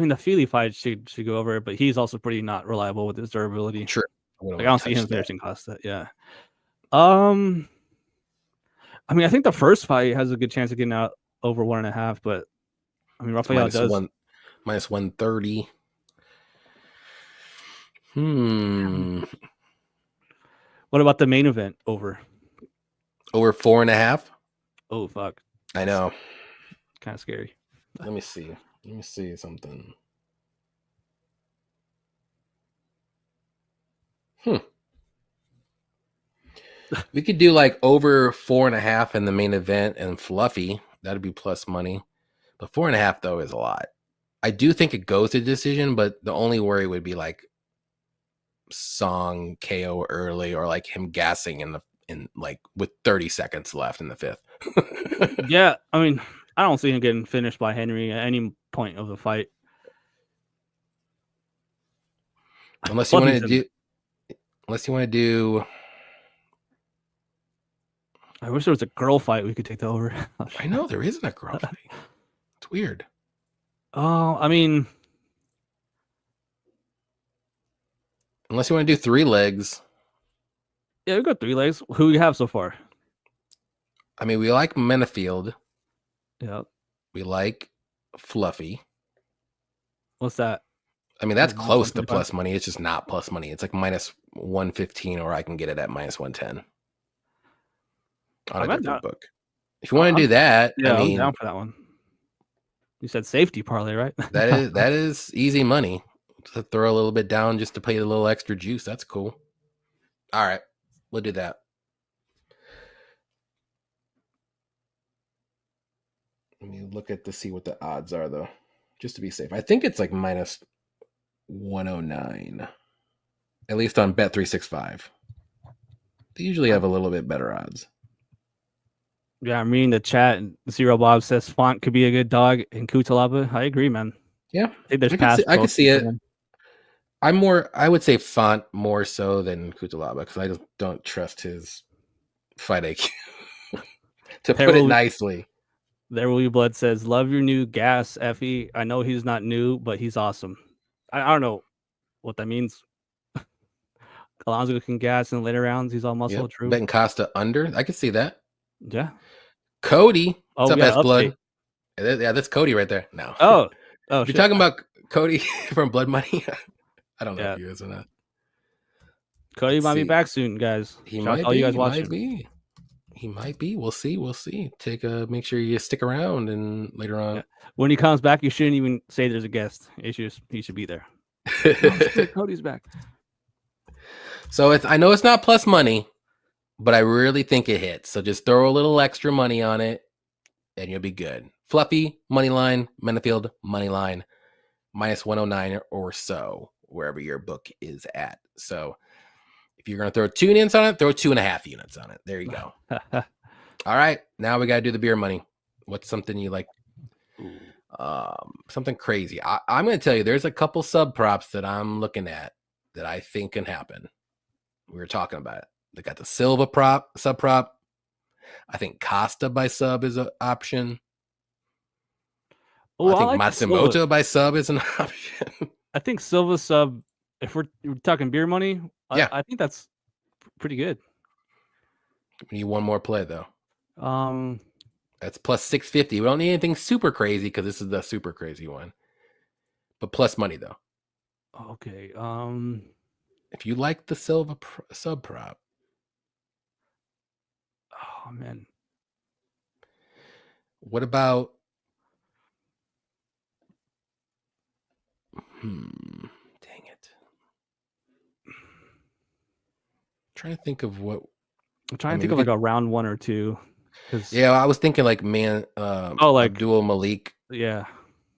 Speaker 2: the Fili fight should go over, but he's also pretty not reliable with his durability.
Speaker 1: True.
Speaker 2: I don't see him finishing Costa. Yeah. I mean, I think the first fight has a good chance of getting out over 1.5, but I mean, Rafael does
Speaker 1: minus 130.
Speaker 2: What about the main event over?
Speaker 1: Over 4.5?
Speaker 2: Oh, fuck.
Speaker 1: I know.
Speaker 2: Kind of scary.
Speaker 1: Let me see something. We could do like over 4.5 in the main event and Fluffy. That'd be plus money. But 4.5 though is a lot. I do think it goes to decision, but the only worry would be like Song KO early or like him gassing in like with 30 seconds left in the 5th.
Speaker 2: Yeah, I mean, I don't see him getting finished by Henry at any point of the fight.
Speaker 1: Unless you want to do.
Speaker 2: I wish there was a girl fight we could take that over.
Speaker 1: I know there isn't a girl fight. It's weird.
Speaker 2: Oh, I mean,
Speaker 1: unless you want to do 3 legs.
Speaker 2: Yeah, we got 3 legs. Who you have so far?
Speaker 1: I mean, we like Menifield.
Speaker 2: Yeah.
Speaker 1: We like Fluffy.
Speaker 2: What's that?
Speaker 1: I mean, that's
Speaker 2: Like
Speaker 1: close to
Speaker 2: -125?
Speaker 1: plus money. It's just not plus money. It's like minus 115, or I can get it at minus 110 on a
Speaker 2: I'm at
Speaker 1: different
Speaker 2: down.
Speaker 1: book. If you want to do that, I
Speaker 2: Yeah, I'm
Speaker 1: mean,
Speaker 2: down for that one. You said safety parlay, right?
Speaker 1: that is easy money. To throw a little bit down just to pay a little extra juice. That's cool. All right, we'll do that. Let me look at to see what the odds are, though, just to be safe. I think it's like minus 109, at least on Bet365. They usually have a little bit better odds.
Speaker 2: Yeah, I'm reading the chat, and Zero Bob says Font could be a good dog in Cutelaba. I agree, man.
Speaker 1: Yeah,
Speaker 2: I think there's
Speaker 1: I could see it.
Speaker 2: Man.
Speaker 1: I would say Font more so than Cutelaba because I just don't trust his fight IQ. To put it nicely.
Speaker 2: There Will Be Blood says, love your new gas, Effie. I know he's not new, but he's awesome. I don't know what that means. Alonso can gas in the later rounds. He's all muscle, true.
Speaker 1: Betting Costa under. I can see that.
Speaker 2: Yeah.
Speaker 1: Cody. What's up, S Blood?
Speaker 2: Update.
Speaker 1: Yeah, that's Cody right there. No.
Speaker 2: Oh,
Speaker 1: You're
Speaker 2: shit.
Speaker 1: talking about Cody from Blood Money? I don't know if he is or not.
Speaker 2: Cody might be back soon, guys.
Speaker 1: He might be. You guys watching. He might be. We'll see. Make sure you stick around, and later on.
Speaker 2: Yeah. When he comes back, you shouldn't even say there's a guest. He should be there. Cody's back.
Speaker 1: So I know it's not plus money, but I really think it hits. So just throw a little extra money on it, and you'll be good. Fluffy, money line, Menifield, money line, minus 109 or so, wherever your book is at. So if you're going to throw 2 units on it, throw 2.5 units on it. There you go. All right. Now we got to do the beer money. What's something you like? Something crazy. I'm going to tell you, there's a couple sub props that I'm looking at that I think can happen. We were talking about it. They got the Silva sub prop. I think Costa by sub is an option. I think like Matsumoto by sub is an option.
Speaker 2: I think Silva sub, if we're talking beer money, I think that's pretty good.
Speaker 1: We need one more play, though. That's plus 650. We don't need anything super crazy because this is the super crazy one. But plus money, though.
Speaker 2: Okay.
Speaker 1: If you like the Silva sub prop.
Speaker 2: Oh, man.
Speaker 1: What about... Dang it. I'm trying to think of what...
Speaker 2: I'm trying to think of like a round 1 or 2.
Speaker 1: Yeah, I was thinking like Abdul-Malik.
Speaker 2: Yeah.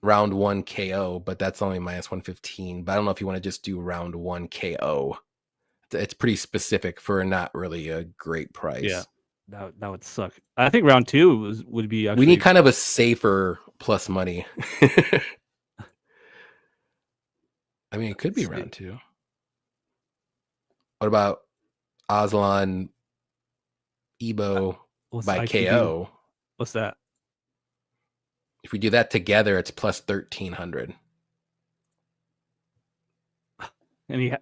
Speaker 1: Round 1 KO, but that's only minus 115. But I don't know if you want to just do round 1 KO. It's pretty specific for not really a great price.
Speaker 2: Yeah, that would suck. I think round 2 would be actually...
Speaker 1: We need kind of a safer plus money. I mean, it could be round 2. What about Aslan Ebo by KO?
Speaker 2: What's that?
Speaker 1: If we do that together, it's plus 1,300.
Speaker 2: And I mean,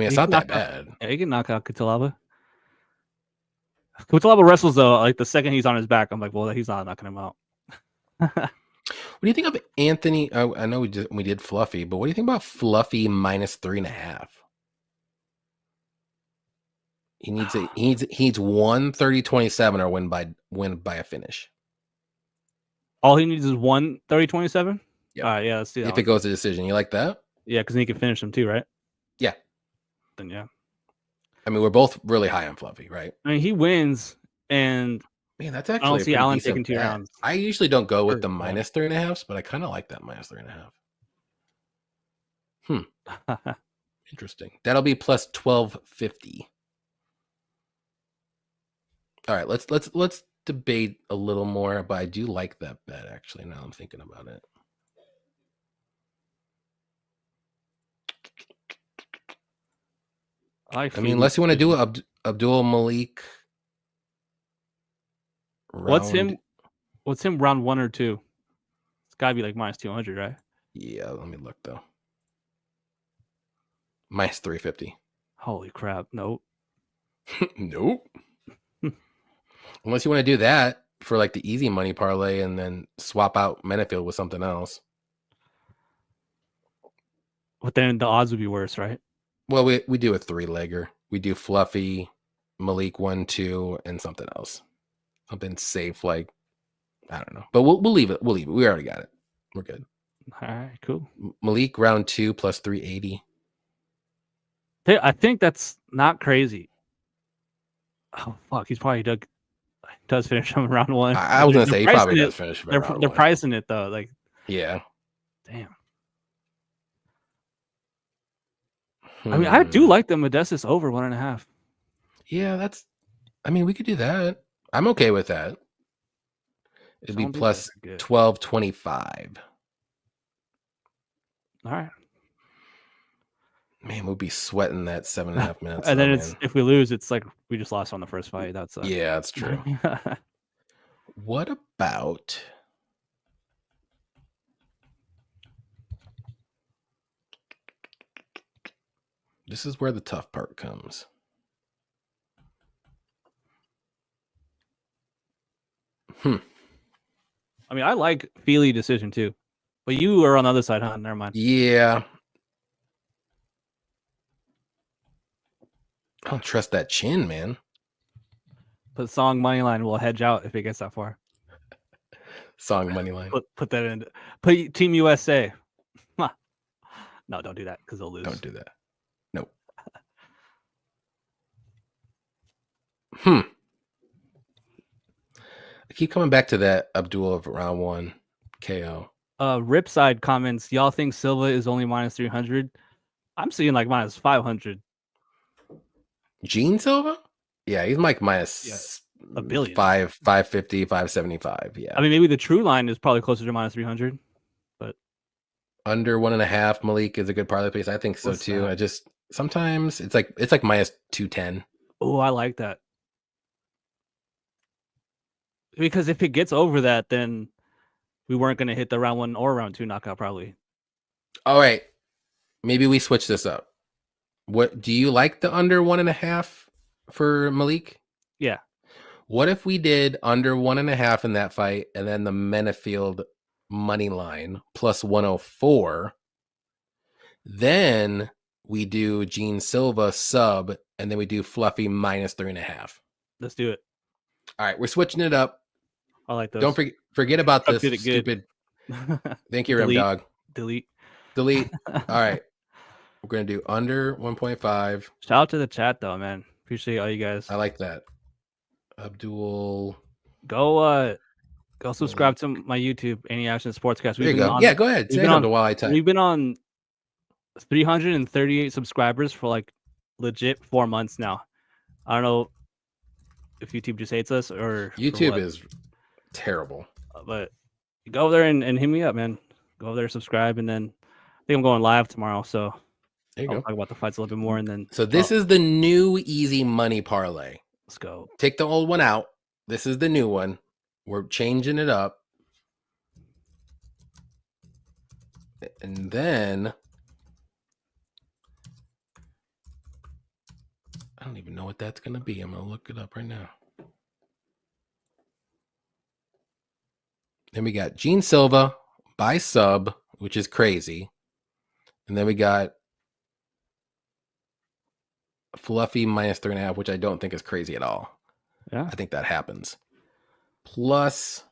Speaker 1: it's not that bad.
Speaker 2: Yeah, he can knock out Cutelaba. Cutelaba wrestles, though, like the second he's on his back, I'm like, well, he's not knocking him out.
Speaker 1: What do you think of Anthony? I know we did Fluffy, but what do you think about Fluffy minus 3.5? He needs 1 30-27 or win by a finish.
Speaker 2: All he needs is 1 30-27?
Speaker 1: Yeah.
Speaker 2: Yeah, let's see that
Speaker 1: if it goes to decision. You like that?
Speaker 2: Yeah, because he can finish him too, right?
Speaker 1: Yeah.
Speaker 2: Then yeah.
Speaker 1: I mean, we're both really high on Fluffy, right?
Speaker 2: I mean, he wins, and
Speaker 1: man, that's actually
Speaker 2: I don't see Allen taking 2 rounds.
Speaker 1: I usually don't go with the minus 3.5, but I kind of like that minus 3.5. Interesting. That'll be plus 1,250. All right, let's debate a little more, but I do like that bet actually. Now I'm thinking about it. I mean, unless you want to do Abdul-Malik.
Speaker 2: What's him round 1 or 2? It's gotta be like minus 200, right?
Speaker 1: Yeah, let me look though. Minus 350.
Speaker 2: Holy crap! Nope.
Speaker 1: Nope. Unless you want to do that for like the easy money parlay and then swap out Menifield with something else.
Speaker 2: But then the odds would be worse, right?
Speaker 1: Well, we do a 3-legger. We do Fluffy, Malik 1-2, and something else. Something safe, like I don't know. But we'll leave it. We'll leave it. We already got it. We're good.
Speaker 2: All right, cool.
Speaker 1: Malik round 2 plus 380.
Speaker 2: I think that's not crazy. Oh fuck, he's probably does finish him in round 1.
Speaker 1: I was gonna say he probably does finish.
Speaker 2: They're pricing it though, like
Speaker 1: yeah.
Speaker 2: Damn. I mean, I do like the Modestus over 1.5.
Speaker 1: Yeah, I mean, we could do that. I'm okay with that. It'd be plus 1225.
Speaker 2: All right.
Speaker 1: Man, we'll be sweating that 7.5 minutes.
Speaker 2: And then if we lose, it's like we just lost on the first fight.
Speaker 1: Yeah, that's true. What about this is where the tough part comes.
Speaker 2: I mean, I like Fili decision too, but you are on the other side, huh? Never mind.
Speaker 1: Yeah. I don't trust that chin, man.
Speaker 2: But Song Moneyline will hedge out if it gets that far.
Speaker 1: Song Moneyline.
Speaker 2: Put that in. Put Team USA. No, don't do that because they'll lose.
Speaker 1: Don't do that. Nope. I keep coming back to that Abdul of round 1 KO.
Speaker 2: Ripside comments, y'all think Silva is only minus 300? I'm seeing like minus 500.
Speaker 1: Gene Silva? Yeah, he's like minus
Speaker 2: a billion.
Speaker 1: 550, 575. Yeah.
Speaker 2: I mean, maybe the true line is probably closer to minus 300, but
Speaker 1: under 1.5 Malik is a good parlay piece. I think so too. I just sometimes it's like minus 210.
Speaker 2: Oh, I like that. Because if it gets over that, then we weren't going to hit the round 1 or round 2 knockout probably.
Speaker 1: All right. Maybe we switch this up. What do you like the under 1.5 for Malik?
Speaker 2: Yeah.
Speaker 1: What if we did under 1.5 in that fight and then the Menifield money line plus 104? Then we do Gene Silva sub and then we do Fluffy minus 3.5.
Speaker 2: Let's do it.
Speaker 1: All right, we're switching it up.
Speaker 2: I like those.
Speaker 1: Don't forget about this stupid. Thank you, Rem Dog.
Speaker 2: Delete.
Speaker 1: All right. We're going to do under 1.5.
Speaker 2: Shout out to the chat, though, man. Appreciate all you guys.
Speaker 1: I like that. Abdul.
Speaker 2: Go subscribe to my YouTube, Any Action Sportscast.
Speaker 1: There you go. Yeah, go ahead. Say it while I type.
Speaker 2: We've been on 338 subscribers for like legit 4 months now. I don't know if YouTube just hates us or
Speaker 1: YouTube is terrible.
Speaker 2: But go over there and hit me up, man. Go over there, subscribe, and then I think I'm going live tomorrow, so
Speaker 1: there you
Speaker 2: I'll
Speaker 1: go.
Speaker 2: talk about the fights a little bit more, and then.
Speaker 1: So this is the new easy money parlay.
Speaker 2: Let's go.
Speaker 1: Take the old one out. This is the new one. We're changing it up, and then I don't even know what that's going to be. I'm going to look it up right now. Then we got Gene Silva by sub, which is crazy. And then we got Fluffy minus 3.5, which I don't think is crazy at all.
Speaker 2: Yeah.
Speaker 1: I think that happens. Plus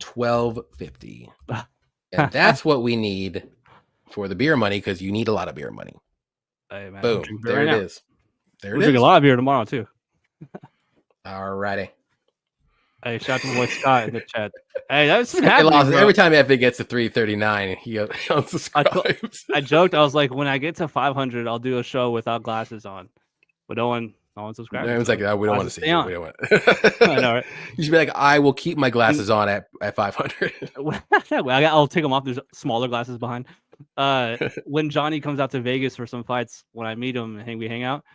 Speaker 1: 1250. And that's what we need for the beer money because you need a lot of beer money.
Speaker 2: Hey, man,
Speaker 1: boom. There it is.
Speaker 2: We'll drink a lot of beer tomorrow, too.
Speaker 1: All righty.
Speaker 2: Hey, shout out to my boy Scott in the chat. Hey, that's happening,
Speaker 1: every time Effie gets to 339, he unsubscribes.
Speaker 2: I joked. I was like, when I get to 500, I'll do a show without glasses on. But no one subscribes.
Speaker 1: Everyone's like, oh, we don't want to see it. We don't want
Speaker 2: I know, right?
Speaker 1: You should be like, I will keep my glasses on at 500.
Speaker 2: I'll take them off. There's smaller glasses behind. When Johnny comes out to Vegas for some fights, when I meet him and we hang out,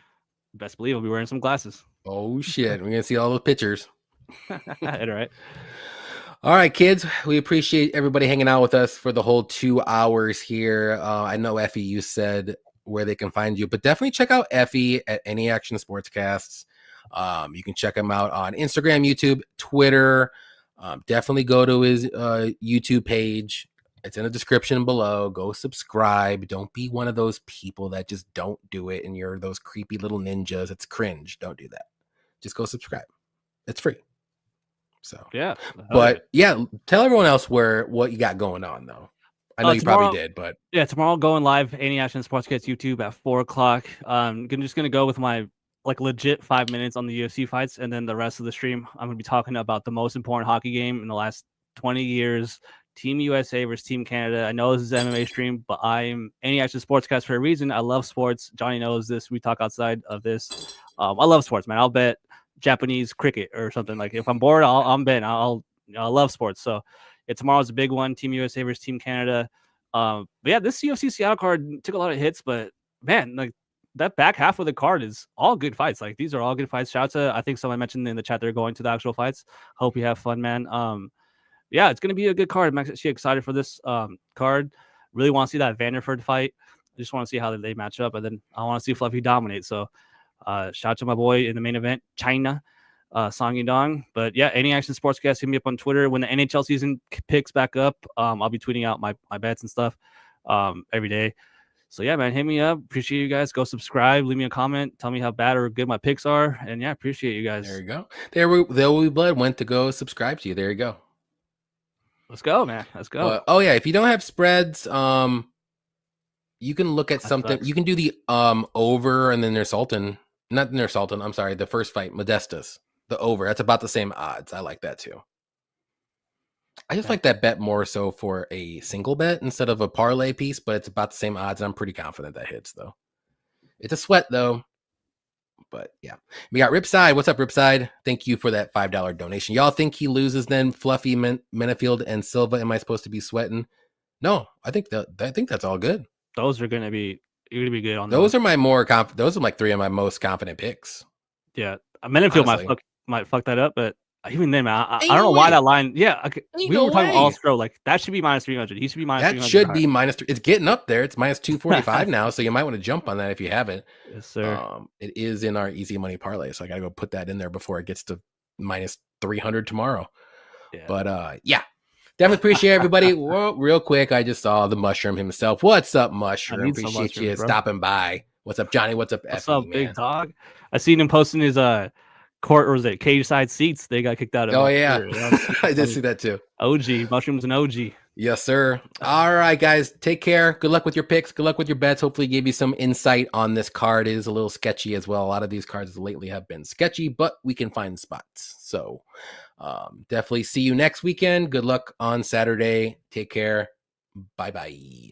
Speaker 2: best believe I'll be wearing some glasses.
Speaker 1: Oh, shit. We're going to see all those pictures.
Speaker 2: Right.
Speaker 1: All right, kids. We appreciate everybody hanging out with us for the whole 2 hours here. I know, Effie, you said where they can find you, but definitely check out Effie at Any Action Sportscasts. You can check him out on Instagram, YouTube, Twitter. Definitely go to his YouTube page. It's in the description below. Go subscribe. Don't be one of those people that just don't do it and you're those creepy little ninjas. It's cringe. Don't do that. Just go subscribe. It's free. So
Speaker 2: yeah,
Speaker 1: but yeah, tell everyone else what you got going on though. I know you probably did, but
Speaker 2: yeah, tomorrow going live, Any Action Sportscast YouTube at 4:00. I'm just gonna go with my like legit 5 minutes on the UFC fights, and then the rest of the stream, I'm gonna be talking about the most important hockey game in the last 20 years. Team USA versus Team Canada. I know this is an MMA stream, but I'm Any Action Sportscast for a reason. I love sports. Johnny knows this. We talk outside of this. I love sports, man. I'll bet Japanese cricket or something. Like if I'm bored, I'm betting. I love sports. So yeah, tomorrow's a big one. Team USA versus Team Canada. But yeah, this UFC Seattle card took a lot of hits, but man, like that back half of the card is all good fights. Like these are all good fights. Shout out to, I think someone mentioned in the chat they're going to the actual fights. Hope you have fun, man. Yeah, it's gonna be a good card. I'm actually excited for this card. Really want to see that Vanderford fight. I just want to see how they match up, and then I want to see Fluffy dominate. So shout out to my boy in the main event, China, Song Yudong. But yeah, Any Action Sportscast, hit me up on Twitter. When the NHL season picks back up, I'll be tweeting out my bets and stuff every day. So yeah, man, hit me up. Appreciate you guys. Go subscribe, leave me a comment, tell me how bad or good my picks are, and yeah, appreciate you guys.
Speaker 1: There you go. There will be blood went to go subscribe to you. There you go.
Speaker 2: Let's go, man. Let's go.
Speaker 1: Oh yeah, if you don't have spreads, you can look at something. Sucks. You can do the over, and then there's Sultan. Not there's Sultan. I'm sorry, the first fight, Modestas, the over. That's about the same odds. I like that too. I just like that bet more so for a single bet instead of a parlay piece, but it's about the same odds. I'm pretty confident that hits though. It's a sweat though. But yeah, we got Ripside. What's up, Ripside? Thank you for that $5 donation. Y'all think he loses then? Fluffy, Menifield, and Silva. Am I supposed to be sweating? No, I think that's all good.
Speaker 2: Those are gonna be good on
Speaker 1: those. Are my more those are like 3 of my most confident picks.
Speaker 2: Yeah, Menifield might fuck that up, but even then, man, I don't know why that line. Yeah, we were talking all Stro. Like that should be minus 300. He should be minus.
Speaker 1: That should be minus 3. It's getting up there. It's minus 245 now, so you might want to jump on that if you haven't.
Speaker 2: Yes, sir.
Speaker 1: It is in our easy money parlay, so I gotta go put that in there before it gets to minus 300 tomorrow. Yeah. But yeah, definitely appreciate everybody. Well, real quick, I just saw the Mushroom himself. What's up, Mushroom? Appreciate you stopping by. What's up, Johnny? What's up, Effie?
Speaker 2: What's up, big dog? I seen him posting his court, or was it cage side seats? They got kicked out of.
Speaker 1: Oh yeah, I did see that too.
Speaker 2: OG Mushroom's an OG.
Speaker 1: Yes, sir. All right, guys, take care. Good luck with your picks. Good luck with your bets. Hopefully, gave you some insight on this card. It is a little sketchy as well. A lot of these cards lately have been sketchy, but we can find spots. So definitely see you next weekend. Good luck on Saturday. Take care. Bye bye.